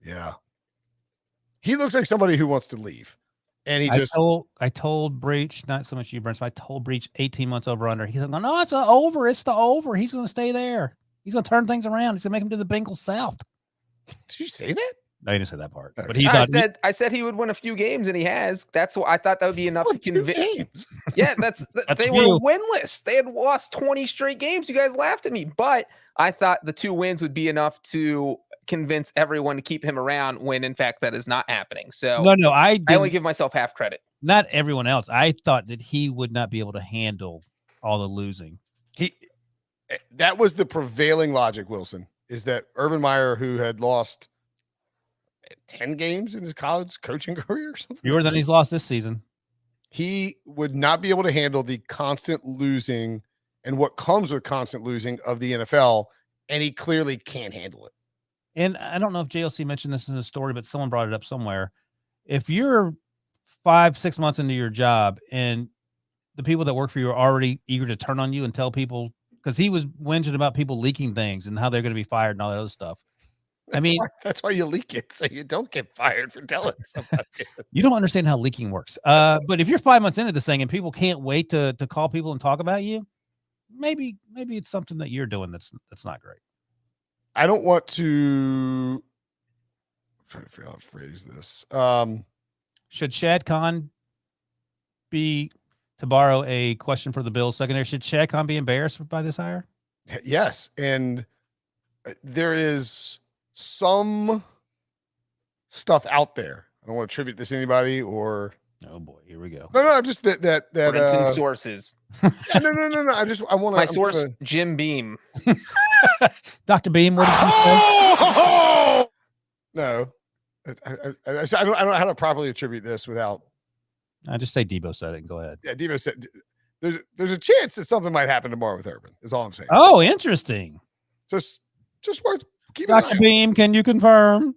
yeah. He looks like somebody who wants to leave. And he I told Breech, not so much you, Brinson, I told Breech 18 months over under. He's like, no, it's a over. It's the over. He's going to stay there. He's going to turn things around. He's going to make him do the Bengals South. Did you say that? No, you didn't say that part. Okay. But he thought I said he would win a few games, and he has. That's what I thought that would be enough to convince. Yeah, they were winless. They had lost 20 straight games. You guys laughed at me, but I thought the 2 wins would be enough to convince everyone to keep him around when in fact that is not happening. So no, I only give myself half credit. Not everyone else. I thought that he would not be able to handle all the losing. That was the prevailing logic, Wilson, is that Urban Meyer, who had lost 10 games in his college coaching career or something. Fewer than he's lost this season. He would not be able to handle the constant losing and what comes with constant losing of the NFL, and he clearly can't handle it. And I don't know if JLC mentioned this in the story, but someone brought it up somewhere. If you're 5-6 months into your job and the people that work for you are already eager to turn on you and tell people, because he was whinging about people leaking things and how they're going to be fired and all that other stuff. That's why you leak it, so you don't get fired for telling somebody. You don't understand how leaking works. But if you're 5 months into this thing and people can't wait to call people and talk about you, maybe it's something that you're doing that's not great. I don't want to. I'm trying to figure out how to phrase this. Should Shad Khan be, to borrow a question for the Bills secondary, should Shad Khan be embarrassed by this hire? Yes, and there is some stuff out there. I don't want to attribute this to anybody or. Oh boy, here we go. No, I'm just that Brinson sources. Yeah, no. I want my source, Jim Beam. Dr. Beam, what did you say? No, I don't know how to properly attribute this without. I just say Debo said it and go ahead. Yeah, Debo said there's a chance that something might happen tomorrow with Urban. Is all I'm saying. Oh, interesting. Just worth keeping. Dr. Beam, can you confirm?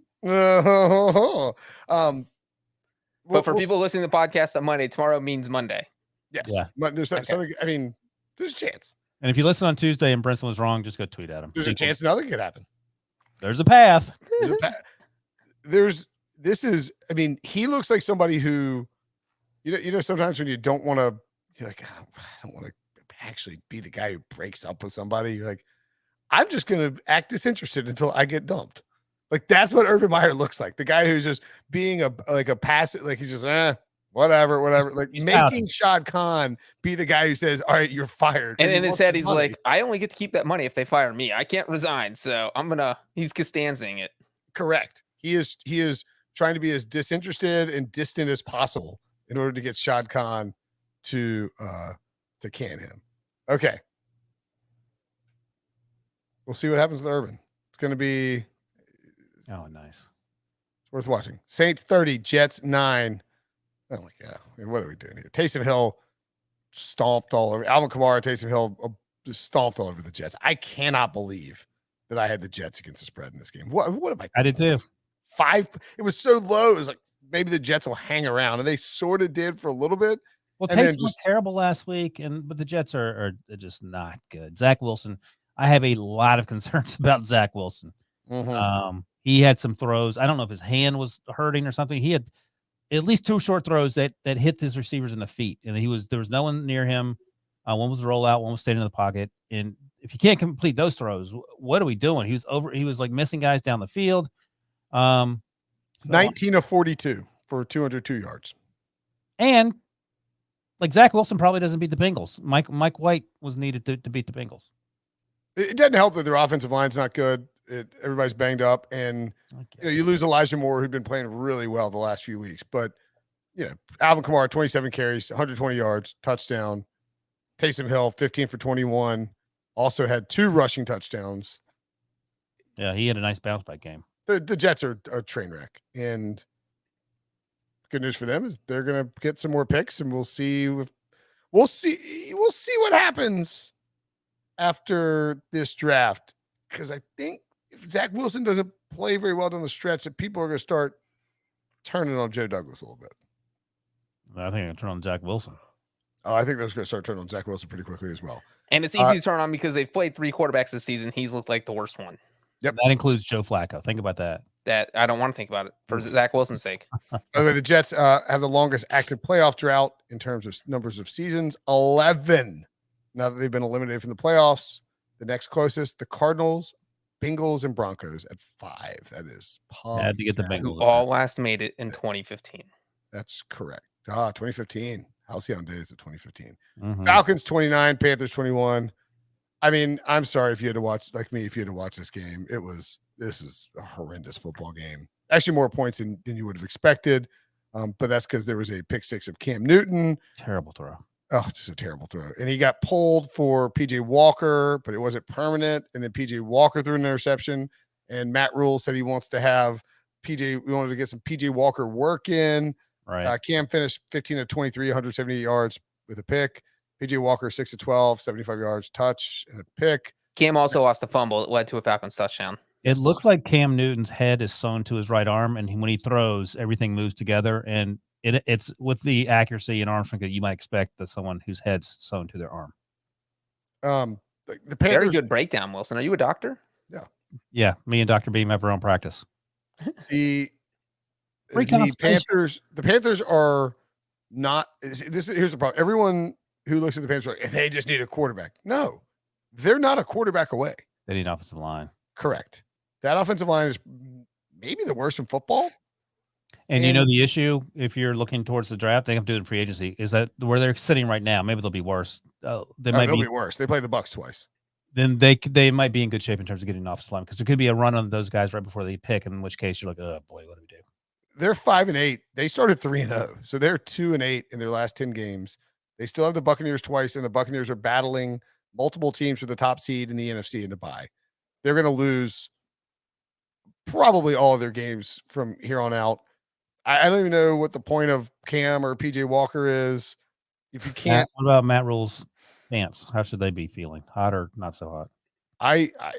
But for people listening to the podcast on Monday, tomorrow means Monday. Yes. Yeah. But there's something. I mean, there's a chance. And if you listen on Tuesday and Brinson was wrong, just go tweet at him. There's a chance nothing could happen. There's a path. I mean, he looks like somebody who, sometimes when you don't want to, you're like, I don't want to actually be the guy who breaks up with somebody. You're like, I'm just going to act disinterested until I get dumped. Like, that's what Urban Meyer looks like. The guy who's just being a passive, like he's just, whatever. Like making Shad Khan be the guy who says, all right, you're fired. And in his head, he's like, I only get to keep that money if they fire me. I can't resign. So he's Costanzing it. Correct. He is trying to be as disinterested and distant as possible in order to get Shad Khan to can him. Okay. We'll see what happens with Urban. It's going to be. Oh, nice. It's worth watching. Saints 30, Jets 9. Oh my God. What are we doing here? Taysom Hill stomped all over. Alvin Kamara, Taysom Hill just stomped all over the Jets. I cannot believe that I had the Jets against the spread in this game. What am I? I did too. 5. It was so low. It was like maybe the Jets will hang around, and they sort of did for a little bit. Well, Taysom was terrible last week, but the Jets are just not good. Zach Wilson. I have a lot of concerns about Zach Wilson. Mm-hmm. He had some throws. I don't know if his hand was hurting or something. He had at least 2 short throws that hit his receivers in the feet, and there was no one near him. One was a rollout, one was staying in the pocket. And if you can't complete those throws, what are we doing? He was like missing guys down the field. 19 of 42 for 202 yards. And like Zach Wilson probably doesn't beat the Bengals. Mike White was needed to beat the Bengals. It doesn't help that their offensive line's not good. Everybody's banged up, and you lose Elijah Moore, who'd been playing really well the last few weeks. But Alvin Kamara, 27 carries, 120 yards, touchdown. Taysom Hill, 15 for 21, also had 2 rushing touchdowns. Yeah, he had a nice bounce back game. The Jets are a train wreck, and good news for them is they're going to get some more picks, and we'll see what happens after this draft. Because I think if Zach Wilson doesn't play very well down the stretch, that people are going to start turning on Joe Douglas a little bit. I think I'm going to turn on Zach Wilson. Oh, I think they're going to start turning on Zach Wilson pretty quickly as well. And it's easy to turn on because they've played 3 quarterbacks this season. He's looked like the worst one. Yep. That includes Joe Flacco. Think about that. that I don't want to think about it for Zach Wilson's sake. By the way, the Jets have the longest active playoff drought in terms of numbers of seasons, 11. Now that they've been eliminated from the playoffs, the next closest, the Cardinals, Bengals, and Broncos at 5. That is Had to get the pathetic. Bengals. Who all last made it in 2015. That's correct. 2015. Halcyon days of 2015. Mhm. Falcons 29, Panthers 21. I mean, I'm sorry if you had to watch, like me, if you had to watch this game. This is a horrendous football game. Actually, more points than you would have expected. But that's because there was a pick 6 of Cam Newton. Terrible throw. Oh, just a terrible throw. And he got pulled for PJ Walker, but it wasn't permanent. And then PJ Walker threw an interception. And Matt Rule said he wants to have we wanted to get some PJ Walker work in. Right. Cam finished 15 of 23, 178 yards with a pick. PJ Walker 6 of 12, 75 yards, touch, and a pick. Cam also lost a fumble that led to a Falcons touchdown. It looks like Cam Newton's head is sewn to his right arm, and when he throws, everything moves together. And it's with the accuracy and arm strength that you might expect that someone whose head's sewn to their arm. The Panthers. Very good breakdown, Wilson. Are you a doctor? Yeah, me and Dr. Beam have our own practice. The Recon Panthers are not. Here's the problem. Everyone who looks at the Panthers, like, they just need a quarterback. No, they're not a quarterback away. They need an offensive line. Correct. That offensive line is maybe the worst in football. And you know the issue, if you're looking towards the draft, they have to do it in free agency, is that where they're sitting right now, maybe they'll be worse. They'll be worse. They play the Bucs twice. Then they might be in good shape in terms of getting an offensive line, because there could be a run on those guys right before they pick, in which case you're like, oh boy, what do we do? They're 5-8. They started 3-0. So they're 2-8 in their last 10 games. They still have the Buccaneers twice, and the Buccaneers are battling multiple teams for the top seed in the NFC in the bye. They're going to lose probably all of their games from here on out. I don't even know what the point of Cam or PJ Walker is. If you can't, what about Matt Rule's pants? How should they be feeling? Hot or not so hot?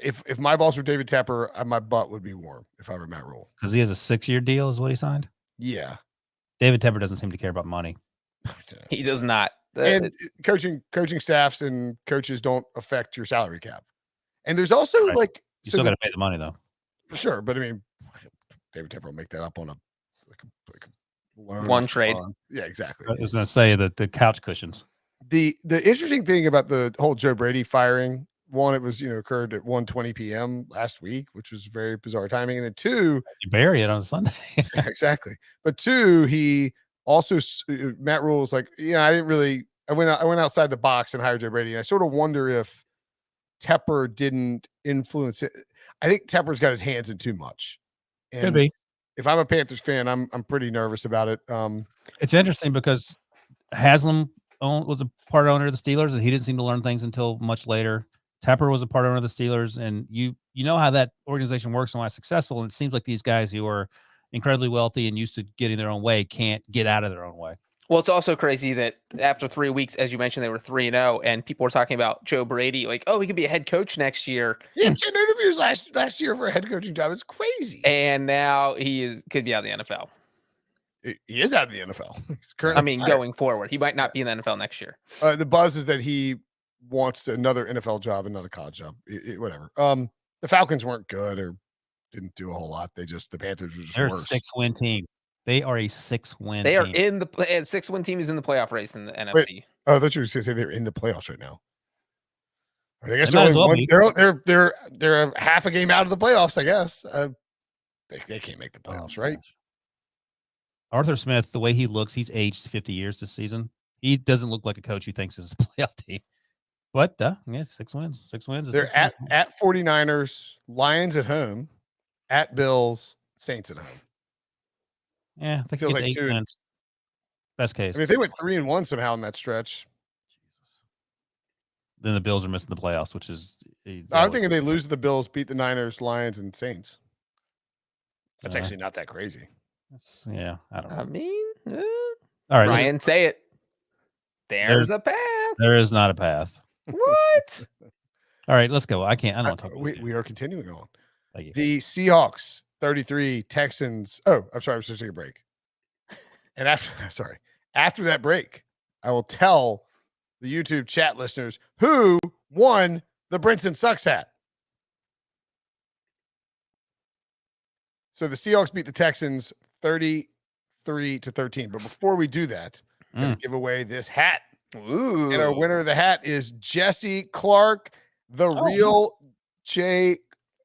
If my boss were David Tepper, my butt would be warm if I were Matt Rule. Because he has a 6-year deal, is what he signed. Yeah, David Tepper doesn't seem to care about money. He does not. And coaching staffs and coaches don't affect your salary cap. And there's also You still got to pay the money though. For sure, but I mean, David Tepper will make that up on a one trade. Yeah, exactly. I was going to say that the couch cushions. The interesting thing about the whole Joe Brady firing, one, it was occurred at 1:20 p.m. last week, which was very bizarre timing, and then two, you bury it on Sunday. Exactly. But two, he also Matt Rule was like, I went outside the box and hired Joe Brady, and I sort of wonder if Tepper didn't influence it. I think Tepper's got his hands in too much. And could be. If I'm a Panthers fan, I'm pretty nervous about it. It's interesting because Haslam was a part owner of the Steelers, and he didn't seem to learn things until much later. Tepper was a part owner of the Steelers, and you know how that organization works and why it's successful. And it seems like these guys who are incredibly wealthy and used to getting their own way can't get out of their own way. Well, it's also crazy that after 3 weeks, as you mentioned, they were 3-0, and people were talking about Joe Brady, like, oh, he could be a head coach next year. Yeah, 10 interviews last year for a head coaching job. It's crazy. And now could be out of the NFL. He is out of the NFL. He's currently fired. Going forward, he might not be in the NFL next year. The buzz is that he wants another NFL job and not a college job. Whatever. The Falcons weren't good or didn't do a whole lot. The Panthers were just They're worse. A 6-win team. They are a 6-win. They are team. in the 6-win team is in the playoff race in the NFC. Wait, I thought you were going to say they're in the playoffs right now. I guess They might as well be. they're a half a game out of the playoffs. I guess they can't make the playoffs, right? Arthur Smith, the way he looks, he's aged 50 years this season. He doesn't look like a coach who thinks it's a playoff team. But yeah, 6 wins. 6 wins. They're at 49ers, Lions at home, at Bills, Saints at home. Yeah, I think Feels it's like 8 two. wins. Best case. I mean, if they went 3-1 somehow in that stretch. Then the Bills are missing the playoffs, which is. I'm thinking they lose to the Bills, beat the Niners, Lions, and Saints. That's actually not that crazy. Yeah, I don't know. I mean, all right, Ryan, say it. There's a path. There is not a path. What? All right, let's go. I don't want to talk about we are continuing on. Thank you. The Seahawks 33, Texans. Oh, I'm sorry. I was just taking a break. And after that break, I will tell the YouTube chat listeners who won the Brinson Sucks hat. So the Seahawks beat the Texans 33-13. But before we do that, I'm going to give away this hat. Ooh. And our winner of the hat is Jesse Clark, the real Yay.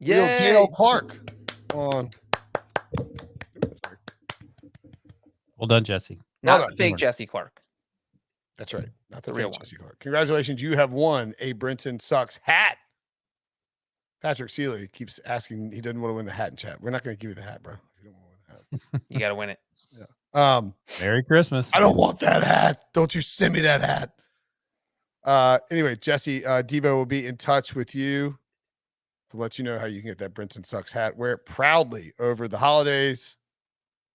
JL Clark. On. Well done, Jesse. Not Well the fake Jesse Clark. That's right. Not the real fake one. Jesse Clark. Congratulations. You have won a Brinson Sucks hat. Patrick Seeley keeps asking. He doesn't want to win the hat in chat. We're not going to give you the hat, bro. If you don't want to win the hat. You got to win it. Merry Christmas. I don't want that hat. Don't you send me that hat. Anyway, Jesse, Devo will be in touch with you to let you know how you can get that Brinson Sucks hat. Wear it proudly over the holidays.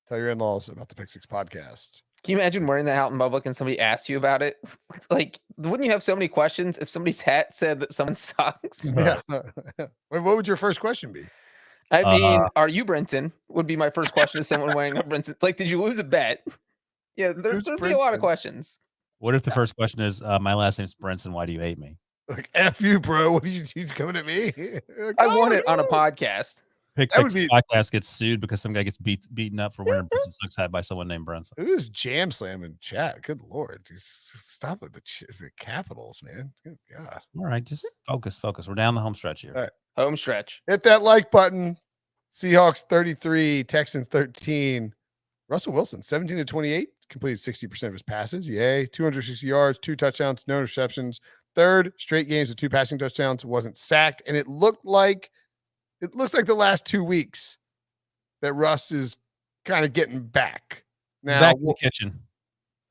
Tell your in-laws about the Pick Six podcast. Can you imagine wearing that out in public and somebody asks you about it? Like, wouldn't you have so many questions if somebody's hat said that someone sucks? Yeah. What would your first question be? I mean, are you Brinson? Would be my first question to someone wearing a Brinson. Like, did you lose a bet? Yeah, there'd be a lot of questions. What if the first question is, my last name's Brinson, why do you hate me? Like, F you, bro. What are you coming at me? Like, I won it on a podcast. Pick That would Six be- podcast gets sued because some guy gets beaten up for wearing a Brinson Sucks hat by someone named Brinson. Who is jam slamming chat? Good Lord. Just stop with the capitals, man. Good God. All right, just focus. We're down the home stretch here. All right. Home stretch. Hit that like button. Seahawks 33, Texans 13. Russell Wilson 17-28, completed 60% of his passes. Yay. 260 yards, 2 touchdowns, no interceptions. Third straight games with 2 passing touchdowns, wasn't sacked. And it looks like the last 2 weeks that Russ is kind of getting back. He's Now, back in the kitchen.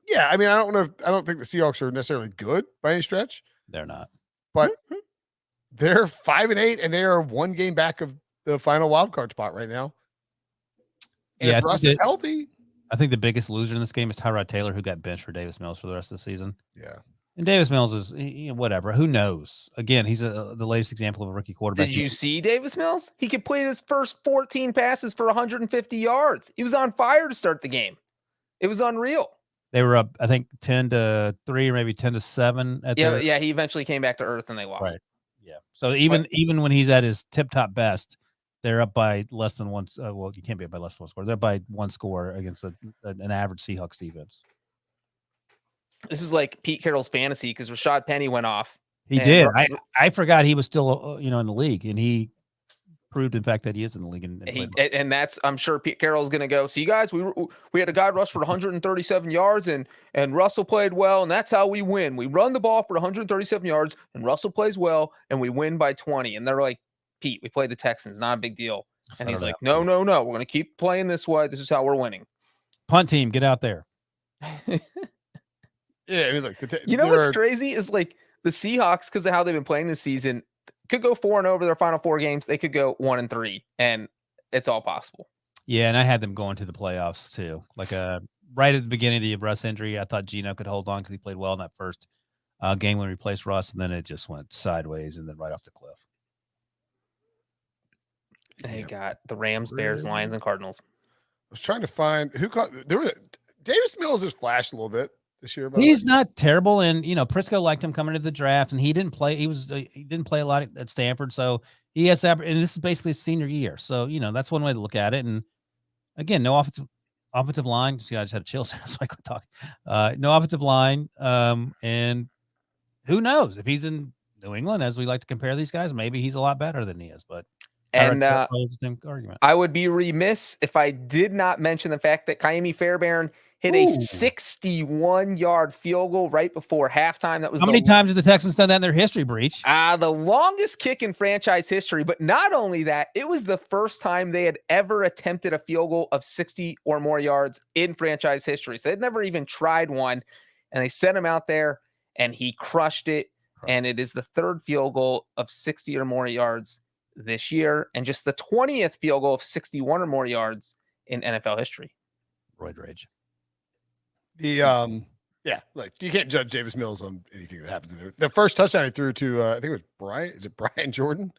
yeah, I mean, I don't think the Seahawks are necessarily good by any stretch, They're not. but they're 5-8 and they are 1 game back of the final wild card spot right now. And Yeah, if Russ is healthy, I think the biggest loser in this game is Tyrod Taylor, who got benched for Davis Mills for the rest of the season. yeah. And Davis Mills is whatever. Who knows? Again, he's the latest example of a rookie quarterback. Did you see Davis Mills? He completed his first 14 passes for 150 yards. He was on fire to start the game. It was unreal. They were up, I think, 10-3 or maybe 10-7 at Yeah, he eventually came back to earth and they lost. Right. Yeah. So even when he's at his tip-top best, they're up by less than one. Well, you can't be up by less than 1 score. They're by 1 score against an average Seahawks defense. This is like Pete Carroll's fantasy because Rashad Penny went off. He did. I forgot he was still in the league, and he proved, in fact, that he is in the league. And that's, I'm sure Pete Carroll's going to go, see, guys, we had a guy rush for 137 yards, and Russell played well, and that's how we win. We run the ball for 137 yards, and Russell plays well, and we win by 20. And they're like, Pete, we played the Texans, not a big deal. And he's like, no, we're going to keep playing this way. This is how we're winning. Punt team, get out there. Yeah, I mean, look, what's crazy is like the Seahawks, because of how they've been playing this season, could go 4-0 over their final 4 games. They could go 1-3, and it's all possible. Yeah, and I had them going to the playoffs too. Like right at the beginning of the Russ injury, I thought Geno could hold on because he played well in that first game when he replaced Russ, and then it just went sideways and then right off the cliff. They got the Rams, Bears, Lions, and Cardinals. I was trying to find who caught. Davis Mills has flashed a little bit this year. He's not terrible, and Prisco liked him coming into the draft, and he didn't play. He didn't play a lot at Stanford, so he has. And this is basically his senior year, so that's one way to look at it. And again, no offensive line. See, I just had chills. So I could talk. No offensive line, and who knows if he's in New England, as we like to compare these guys, maybe he's a lot better than he is. But and argument. I would be remiss if I did not mention the fact that Kaimi Fairbairn hit a 61-yard field goal right before halftime. That was how many times have the Texans done that in their history, Breech? The longest kick in franchise history. But not only that, it was the first time they had ever attempted a field goal of 60 or more yards in franchise history. So they'd never even tried one, and they sent him out there, and he crushed it. And it is the 3rd field goal of 60 or more yards this year, and just the 20th field goal of 61 or more yards in NFL history. Roid rage. Like you can't judge Davis Mills on anything that happens to him. The first touchdown he threw to I think it was Brian. Is it Brian Jordan?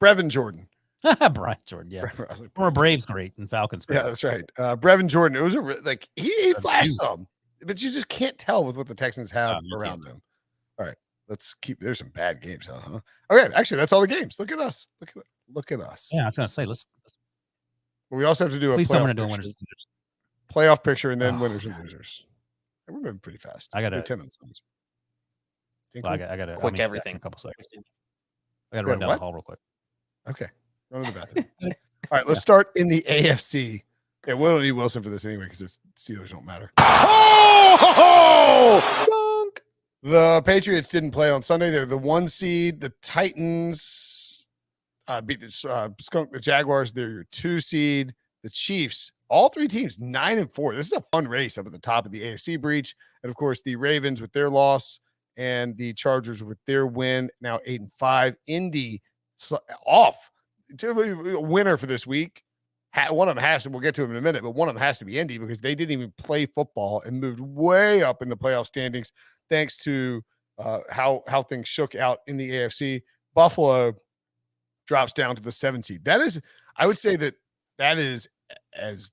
Brevin Jordan. Brian Jordan, yeah. Former Braves great and Falcons great. Yeah, that's right. Brevin Jordan. It was he flashed some, but you just can't tell with what the Texans have around them. All right. There's some bad games, huh? Okay, actually, that's all the games. Look at us. Look at us. Yeah, I was gonna say, let's But we also have to do a Please tell me playoff we're doing picture, winners and losers. playoff picture, and then winners and losers. We're moving pretty fast. I gotta- We're 10 minutes. Well, I got to Quick everything. a couple seconds. I got to Wait, run down what? the hall real quick. Okay. Run to the bathroom. All right, let's start in the AFC. Yeah, we don't need Wilson for this anyway because the Steelers don't matter. Dunk. The Patriots didn't play on Sunday. They're the 1 seed. The Titans beat the Jaguars. They're your 2 seed. The Chiefs, all 3 teams, 9-4. This is a fun race up at the top of the AFC breach. And of course, the Ravens with their loss and the Chargers with their win, now 8-5. Indy off. A winner for this week. One of them has to, we'll get to them in a minute, but one of them has to be Indy because they didn't even play football and moved way up in the playoff standings thanks to how things shook out in the AFC. Buffalo drops down to the 7 seed. That is, I would say that is as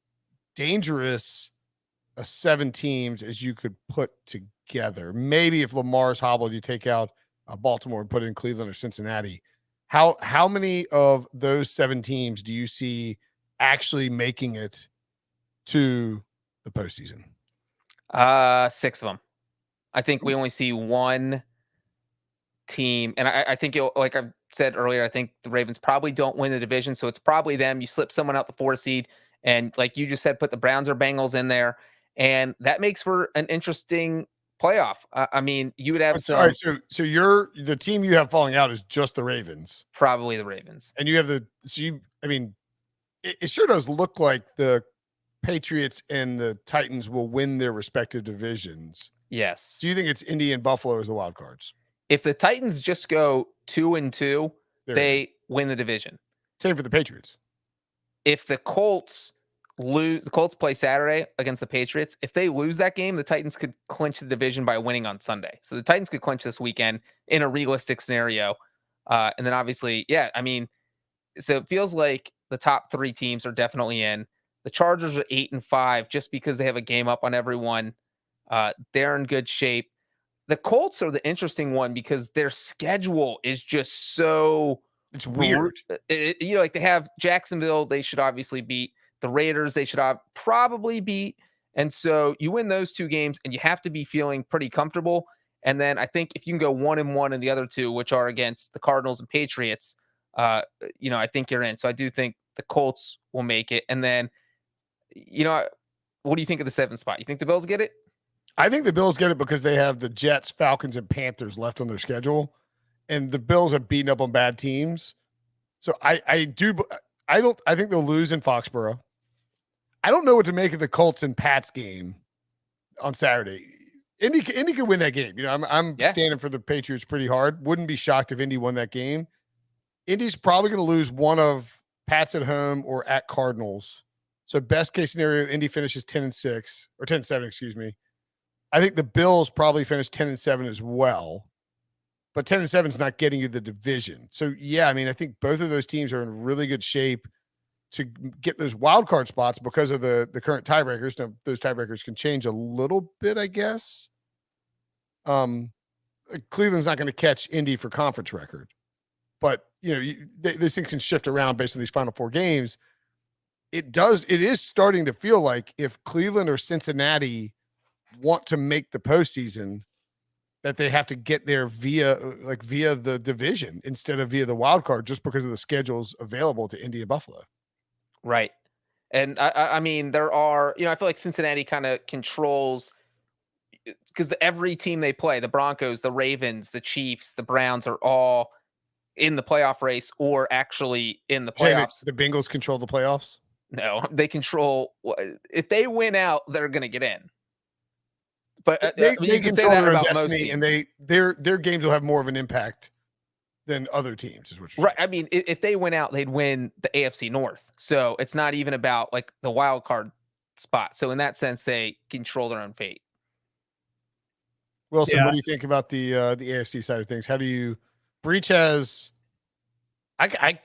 dangerous a 7 teams as you could put together. Maybe if Lamar's hobbled, you take out Baltimore and put in Cleveland or Cincinnati. How many of those 7 teams do you see actually making it to the postseason? 6 of them. I think we only see 1 team, and I think like I said earlier, I think the Ravens probably don't win the division, so it's probably them. You slip someone out the 4 seed, and like you just said, put the Browns or Bengals in there, and that makes for an interesting playoff. I mean, you would have some. All right, so the team you have falling out is just the Ravens, probably the Ravens, and you have it sure does look like the Patriots and the Titans will win their respective divisions. Yes. Do you think it's Indy and Buffalo as the wild cards? If the Titans just go 2-2, they win the division. Same for the Patriots. If the Colts lose, the Colts play Saturday against the Patriots. If they lose that game, the Titans could clinch the division by winning on Sunday. So the Titans could clinch this weekend in a realistic scenario. And then obviously, yeah, I mean, so it feels like the top 3 teams are definitely in. The Chargers are 8-5 just because they have a game up on everyone. They're in good shape. The Colts are the interesting one because their schedule is just so it's weird. Like they have Jacksonville, they should obviously beat. The Raiders, they should probably beat. And so you win those 2 games and you have to be feeling pretty comfortable. And then I think if you can go 1-1 in the other 2, which are against the Cardinals and Patriots, I think you're in. So I do think the Colts will make it. And then, what do you think of the 7th spot? You think the Bills get it? I think the Bills get it because they have the Jets, Falcons, and Panthers left on their schedule, and the Bills have beaten up on bad teams. So I think they'll lose in Foxborough. I don't know what to make of the Colts and Pats game on Saturday. Indy could win that game. I'm standing for the Patriots pretty hard. Wouldn't be shocked if Indy won that game. Indy's probably going to lose one of Pats at home or at Cardinals. So best case scenario, Indy finishes 10-6 or 10-7, excuse me. I think the Bills probably finish 10-7 as well, but 10-7 is not getting you the division. So yeah, I mean, I think both of those teams are in really good shape to get those wild card spots because of the current tiebreakers. Now, those tiebreakers can change a little bit, I guess. Cleveland's not going to catch Indy for conference record, but these things can shift around based on these final 4 games. It is starting to feel like if Cleveland or Cincinnati want to make the postseason, that they have to get there via the division instead of via the wild card, just because of the schedules available to Indy and Buffalo. Right. And I mean, there are, I feel like Cincinnati kind of controls because every team they play, the Broncos, the Ravens, the Chiefs, the Browns are all in the playoff race or actually in the playoffs. The Bengals control the playoffs? No, they control. If they win out, they're going to get in. But they control their own destiny, and their games will have more of an impact than other teams. Is what you're right? I mean, if they win out, they'd win the AFC North. So it's not even about like the wild card spot. So in that sense, they control their own fate. Wilson, what do you think about the AFC side of things? How do you Breech has? I kind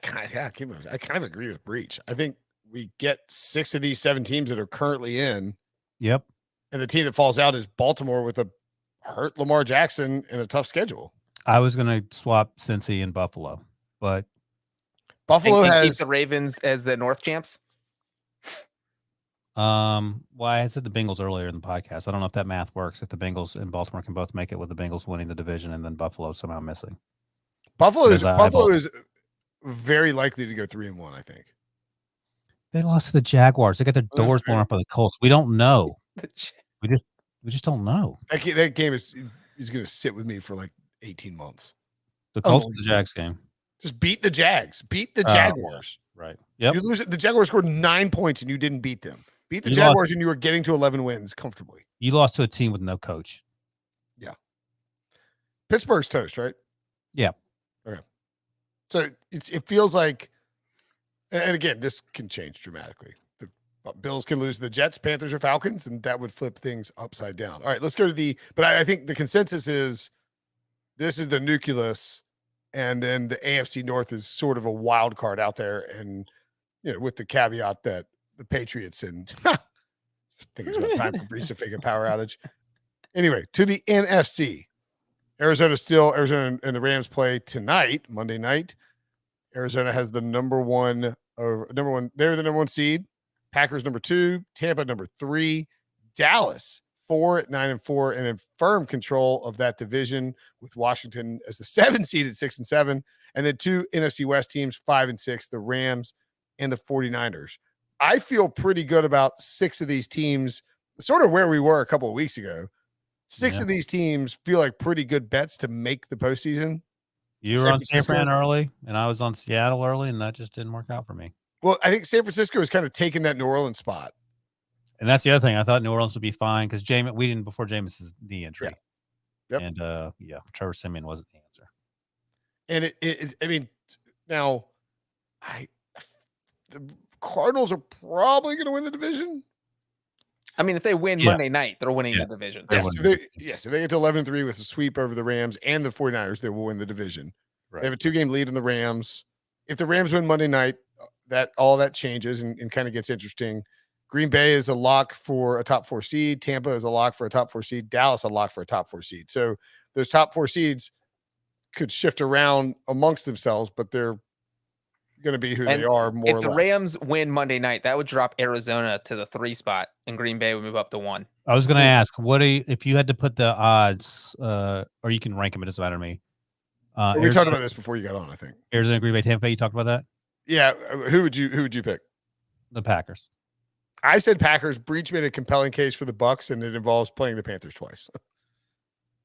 of agree with Breech. I think we get 6 of these 7 teams that are currently in. Yep. And the team that falls out is Baltimore with a hurt Lamar Jackson and a tough schedule. I was going to swap Cincy and Buffalo, but Buffalo has keep the Ravens as the North champs. Well, I said the Bengals earlier in the podcast. I don't know if that math works. If the Bengals and Baltimore can both make it with the Bengals winning the division and then Buffalo somehow missing. Buffalo Because is very likely to go 3-1, I think. They lost to the Jaguars. They got their doors blown up by the Colts. We don't know. We just don't know. That game is going to sit with me for like 18 months. The Colts and the Jags game. Just beat the Jags. Beat the Jaguars. Right. Yep. You lose it. The Jaguars scored 9 points and you didn't beat them. Beat the Jaguars and you were getting to 11 wins comfortably. You lost to a team with no coach. Yeah. Pittsburgh's toast, right? Yeah. Okay. So it feels like, and again, this can change dramatically. The Bills can lose to the Jets, Panthers, or Falcons, and that would flip things upside down. All right, let's go to but I think the consensus is this is the nucleus, and then the AFC North is sort of a wild card out there, and with the caveat that the Patriots and I think it's about time for Breech to fake a power outage. Anyway, to the NFC. Arizona and the Rams play tonight, Monday night. Arizona has the number one. They're the number 1 seed. Packers number 2, Tampa number 3, Dallas 4 at 9-4, and in firm control of that division with Washington as the 7 seed at 6-7, and then 2 NFC West teams 5 and 6, the Rams and the 49ers. I feel pretty good about 6 of these teams, sort of where we were a couple of weeks ago. 6 of these teams feel like pretty good bets to make the postseason. You were on San Fran early, and I was on Seattle early, and that just didn't work out for me. Well, I think San Francisco is kind of taking that New Orleans spot. And that's the other thing. I thought New Orleans would be fine because we didn't before Jameis's knee injury. Yeah. Yep. And Trevor Siemian wasn't the answer. And I mean, now the Cardinals are probably going to win the division. I mean, if they win Monday night, they're winning the division. Yes, if they get to 11-3 with a sweep over the Rams and the 49ers, they will win the division. Right. They have a 2-game lead in the Rams. If the Rams win Monday night, all that changes and kind of gets interesting. Green Bay is a lock for a top 4 seed. Tampa is a lock for a top 4 seed. Dallas a lock for a top 4 seed. So those top 4 seeds could shift around amongst themselves, but they're going to be who they are more or less. If the Rams win Monday night, that would drop Arizona to the 3 spot, and Green Bay would move up to 1. I was going to ask, if you had to put the odds, or you can rank them, it doesn't matter to me. We talked about this before you got on, I think. Arizona, Green Bay, Tampa Bay. You talked about that? Yeah. Who would you pick? The Packers. I said Packers. Breech made a compelling case for the Bucs, and it involves playing the Panthers twice.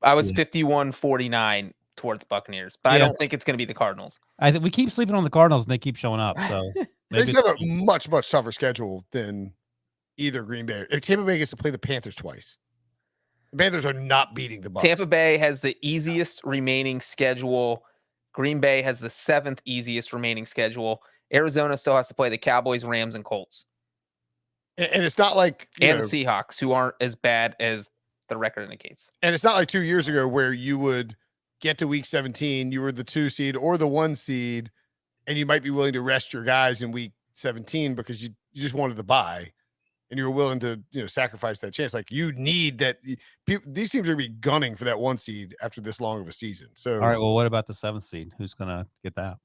I was 51-49 towards Buccaneers, but I don't think it's going to be the Cardinals. I think we keep sleeping on the Cardinals, and they keep showing up. So they just have a much tougher schedule than either Green Bay. If Tampa Bay gets to play the Panthers twice, the Panthers are not beating the Bucs. Tampa Bay has the easiest remaining schedule. Green Bay has the 7th easiest remaining schedule. Arizona still has to play the Cowboys, Rams, and Colts. And it's not like the Seahawks, who aren't as bad as the record indicates. And it's not like 2 years ago where you would get to week 17, you were the 2 seed or the 1 seed, and you might be willing to rest your guys in week 17 because you just wanted to buy, and you were willing to sacrifice that chance. Like you need that. These teams are going to be gunning for that 1 seed after this long of a season. So all right, well, what about the 7th seed? Who's going to get that?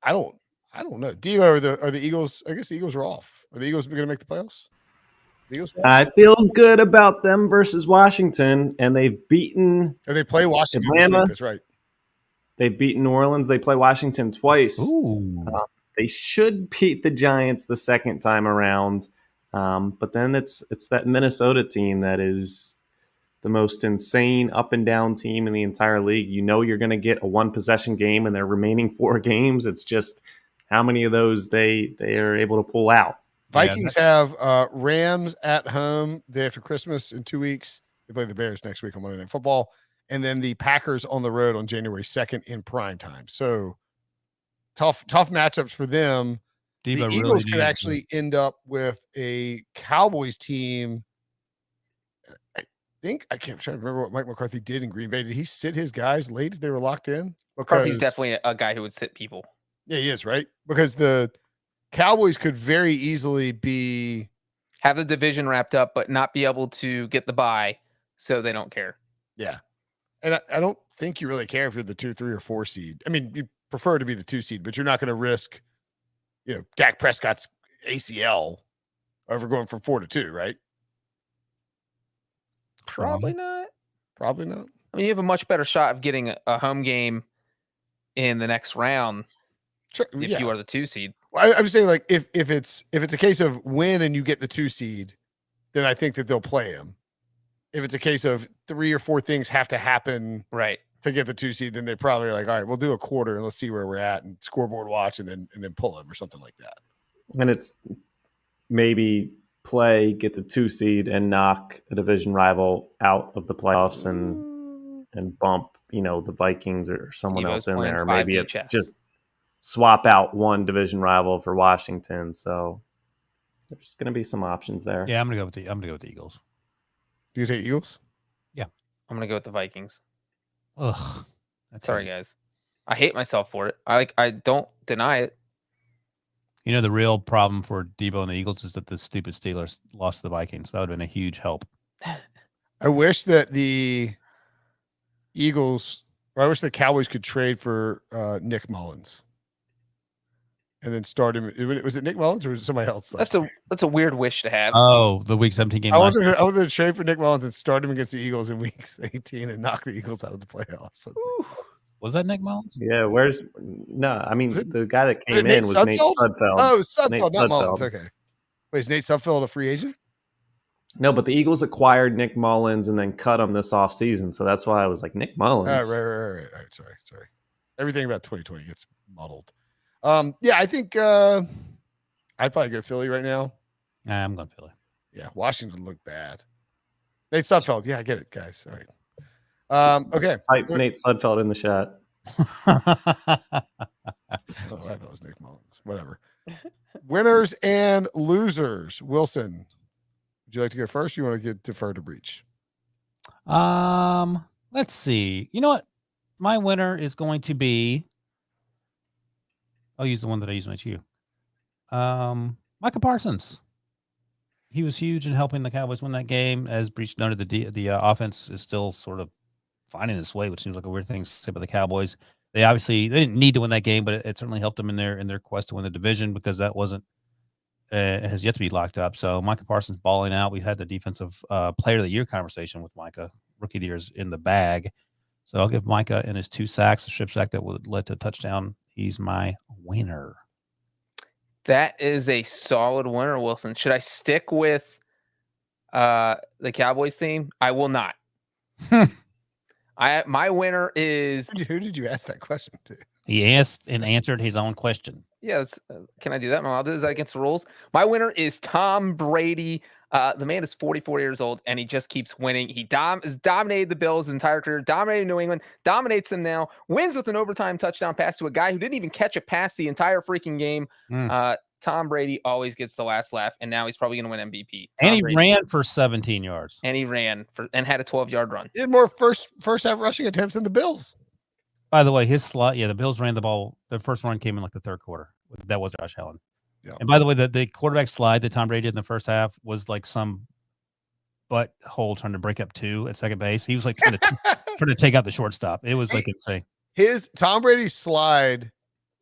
I don't know. Devo, are the Eagles? I guess the Eagles are off. Are the Eagles going to make the playoffs? The Eagles? I feel good about them versus Washington, and they've beaten. And they play Washington. Atlanta. That's right. They've beaten New Orleans. They play Washington twice. They should beat the Giants the second time around, but then it's that Minnesota team that is the most insane up and down team in the entire league. You're going to get a 1-possession game in their remaining 4 games. It's just how many of those they are able to pull out. Vikings have Rams at home day after Christmas in 2 weeks. They play the Bears next week on Monday Night Football. And then the Packers on the road on January 2nd in prime time. So tough matchups for them. The Eagles could actually end up with a Cowboys team. I can't try to remember what Mike McCarthy did in Green Bay. Did he sit his guys late if they were locked in? McCarthy's definitely a guy who would sit people. Yeah, he is, right? Because the Cowboys could very easily have the division wrapped up, but not be able to get the bye, so they don't care. Yeah. And I don't think you really care if you're the 2, 3, or 4 seed. I mean, you prefer to be the 2 seed, but you're not going to risk, Dak Prescott's ACL over going from 4-2, right? Probably not. Probably not. I mean, you have a much better shot of getting a home game in the next round Sure, if you are the 2 seed. Well, I'm saying like if it's a case of win and you get the 2 seed, then I think that they'll play him. If it's a case of 3 or 4 things have to happen Right. to get the 2 seed, then they probably are like, all right, we'll do a quarter and let's see where we're at and scoreboard watch and then pull him or something like that. And it's maybe get the 2 seed and knock a division rival out of the playoffs and bump, the Vikings or someone else in there. Or maybe it's just swap out one division rival for Washington. So there's going to be some options there. Yeah, I'm gonna go with the Eagles. Do you take Eagles? Yeah, I'm gonna go with the Vikings. Ugh. Sorry, guys. I hate myself for it. I don't deny it. The real problem for Debo and the Eagles is that the stupid Steelers lost to the Vikings. That would have been a huge help. I wish that the Eagles, or I wish the Cowboys could trade for Nick Mullins and then start him. Was it Nick Mullins or was it somebody else? That's a weird wish to have. Oh, the Week 17 game. I wanted to trade for Nick Mullins and start him against the Eagles in Week 18 and knock the Eagles out of the playoffs. Was that Nick Mullins? Yeah, the guy that came in was Nate Sudfeld. Oh, Sudfeld, not Mullins. Okay. Wait, is Nate Sudfeld a free agent? No, but the Eagles acquired Nick Mullins and then cut him this offseason. So that's why I was like, Nick Mullins. Right. Sorry. Everything about 2020 gets muddled. Yeah, I think I'd probably go Philly right now. Nah, I'm going Philly. Yeah, Washington looked bad. Nate Sudfeld. Yeah, I get it, guys. All right. Okay. Type Nate Sudfeld in the chat. I thought it was Nick Mullins. Whatever. Winners and losers. Wilson, would you like to go first? Or you want to defer to Breech? Let's see. You know what? My winner is going to be. I'll use the one that I used with you. Micah Parsons. He was huge in helping the Cowboys win that game. As Breech noted, the offense is still sort of finding its way, which seems like a weird thing to say about the Cowboys. They didn't need to win that game, but it certainly helped them in their quest to win the division because that wasn't has yet to be locked up. So Micah Parsons balling out. We had the defensive player of the year conversation with Micah. Rookie of the year's in the bag. So I'll give Micah and his 2 sacks, a strip sack that would lead to a touchdown. He's my winner. That is a solid winner, Wilson. Should I stick with the Cowboys theme? I will not. My winner is. Who did you ask that question to? He asked and answered his own question. Yeah, can I do that? Is that against the rules? My winner is Tom Brady. The man is 44 years old, and he just keeps winning. He has dominated the Bills his entire career, dominated New England, dominates them now, wins with an overtime touchdown pass to a guy who didn't even catch a pass the entire freaking game. Tom Brady always gets the last laugh, and now he's probably going to win MVP. And he ran for 17 yards. And he ran and had a 12-yard run. He had more first half rushing attempts than the Bills. By the way, his slot, the Bills ran the ball. The first run came in like the third quarter. That was Josh Allen. Yeah. And by the way, the quarterback slide that Tom Brady did in the first half was like some butthole trying to break up 2 at second base. He was like trying to take out the shortstop. It was like insane. His Tom Brady's slide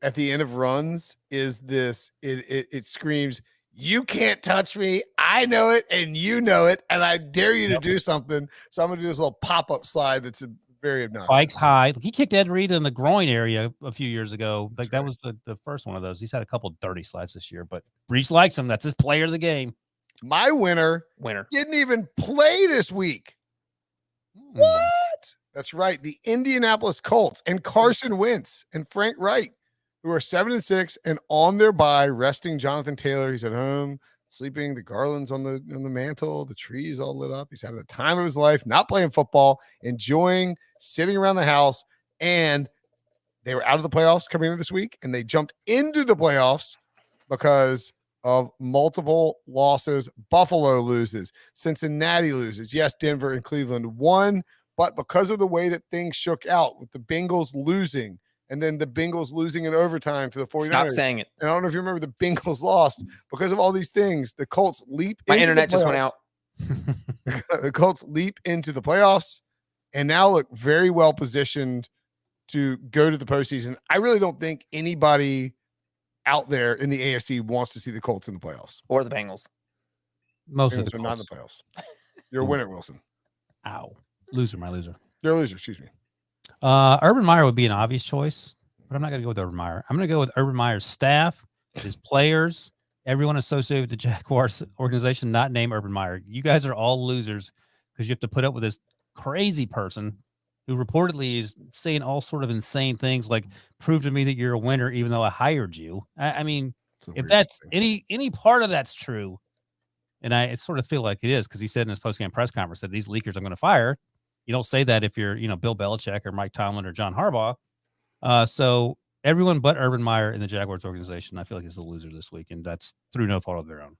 at the end of runs is this. It screams, "You can't touch me. I know it, and you know it, and I dare you to do something." So I'm gonna do this little pop-up slide that's very obnoxious. Spikes high. He kicked Ed Reed in the groin area a few years ago. Like that was the first one of those. He's had a couple dirty slides this year, but Breech likes him. That's his player of the game. My winner didn't even play this week. What? That's right. The Indianapolis Colts and Carson Wentz and Frank Wright, who are 7-6 and on their bye, resting Jonathan Taylor. He's at home sleeping. The garlands on the mantle, the trees all lit up. He's having the time of his life, not playing football, enjoying sitting around the house. And they were out of the playoffs coming into this week, and they jumped into the playoffs because of multiple losses. Buffalo loses, Cincinnati loses. Yes, Denver and Cleveland won, but because of the way that things shook out with the Bengals losing, and then the Bengals losing in overtime to the 49ers. Stop saying it. And I don't know if you remember, the Bengals lost because of all these things. The Colts leap. My internet just went out. The Colts leap into the playoffs and now look very well positioned to go to the postseason. I really don't think anybody out there in the AFC wants to see the Colts in the playoffs or the Bengals. Mostly the so not in the Colts. playoffs. You're a winner, Wilson. Ow. Loser, my loser. You're a loser, excuse me. Urban Meyer would be an obvious choice, but I'm not going to go with Urban Meyer. I'm going to go with Urban Meyer's staff, his players, everyone associated with the Jaguars organization, not named Urban Meyer. You guys are all losers because you have to put up with this crazy person who reportedly is saying all sort of insane things like, prove to me that you're a winner, even though I hired you. I mean, if that's any part of that's true, and I sort of feel like it is, because he said in his post-game press conference that these leakers I'm going to fire. You don't say that if you're, Bill Belichick or Mike Tomlin or John Harbaugh. So everyone but Urban Meyer in the Jaguars organization, I feel like is a loser this week, and that's through no fault of their own.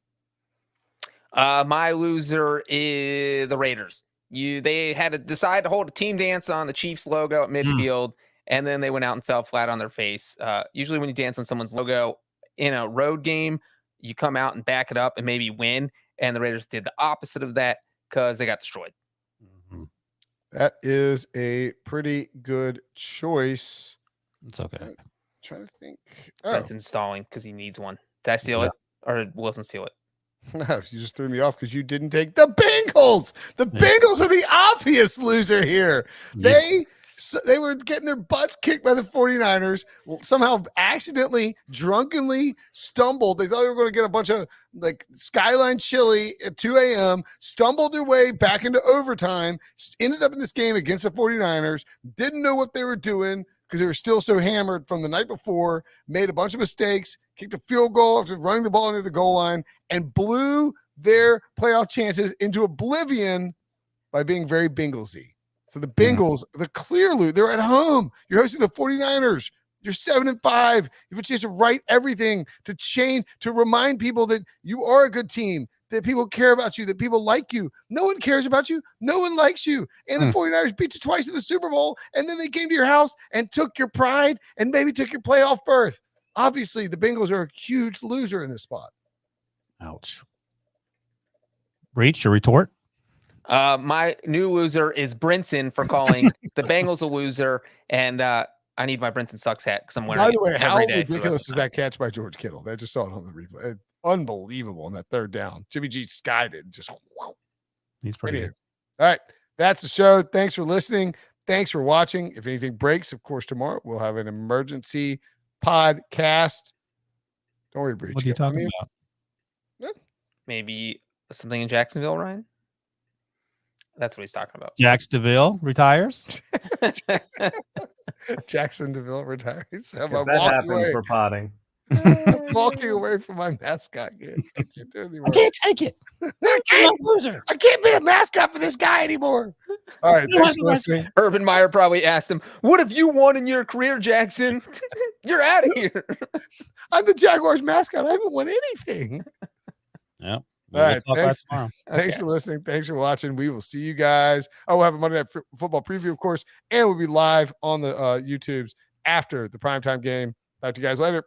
My loser is the Raiders. They had to decide to hold a team dance on the Chiefs logo at midfield, and then they went out and fell flat on their face. Usually when you dance on someone's logo in a road game, you come out and back it up and maybe win. And the Raiders did the opposite of that because they got destroyed. Mm-hmm. That is a pretty good choice. It's okay. I'm trying to think. Brinson's stalling because he needs one. Did I steal it, or did Wilson steal it? No, you just threw me off because you didn't take the Bengals. The Bengals are the obvious loser here. Yeah. They were getting their butts kicked by the 49ers, somehow accidentally, drunkenly stumbled. They thought they were going to get a bunch of like Skyline chili at 2 a.m., stumbled their way back into overtime, ended up in this game against the 49ers, didn't know what they were doing because they were still so hammered from the night before, made a bunch of mistakes, kicked a field goal after running the ball into the goal line, and blew their playoff chances into oblivion by being very Bengalsy. So the Bengals, the clear loot, they're at home. You're hosting the 49ers. You're 7-5. You have a chance to right everything, to change, to remind people that you are a good team, that people care about you, that people like you. No one cares about you. No one likes you. And the 49ers beat you twice in the Super Bowl, and then they came to your house and took your pride and maybe took your playoff berth. Obviously, the Bengals are a huge loser in this spot. Ouch. Breach or retort? My new loser is Brinson for calling the Bengals a loser, and I need my Brinson sucks hat because I'm wearing it. By the way, how every day ridiculous was that catch by George Kittle? They just saw it on the replay. Unbelievable on that third down. Jimmy G skied it. Just whoa. He's pretty good. All right. That's the show. Thanks for listening. Thanks for watching. If anything breaks, of course, tomorrow we'll have an emergency podcast. Don't worry, Breach. What are you talking about? Yeah. Maybe something in Jacksonville, Ryan? That's what he's talking about. Jacksonville retires. Jackson DeVille retires. That happens for potting. Walking away from my mascot game. I can't do it anymore. I can't take it. I can't be a mascot for this guy anymore. All right, thanks for listening. Urban Meyer probably asked him, "What have you won in your career, Jackson? You're out of here." I'm the Jaguars mascot. I haven't won anything. Yep. All right. Thanks Okay. for listening. Thanks for watching. We will see you guys. Oh, we'll have a Monday Night Football preview, of course, and we'll be live on the YouTubes after the primetime game. Talk to you guys later.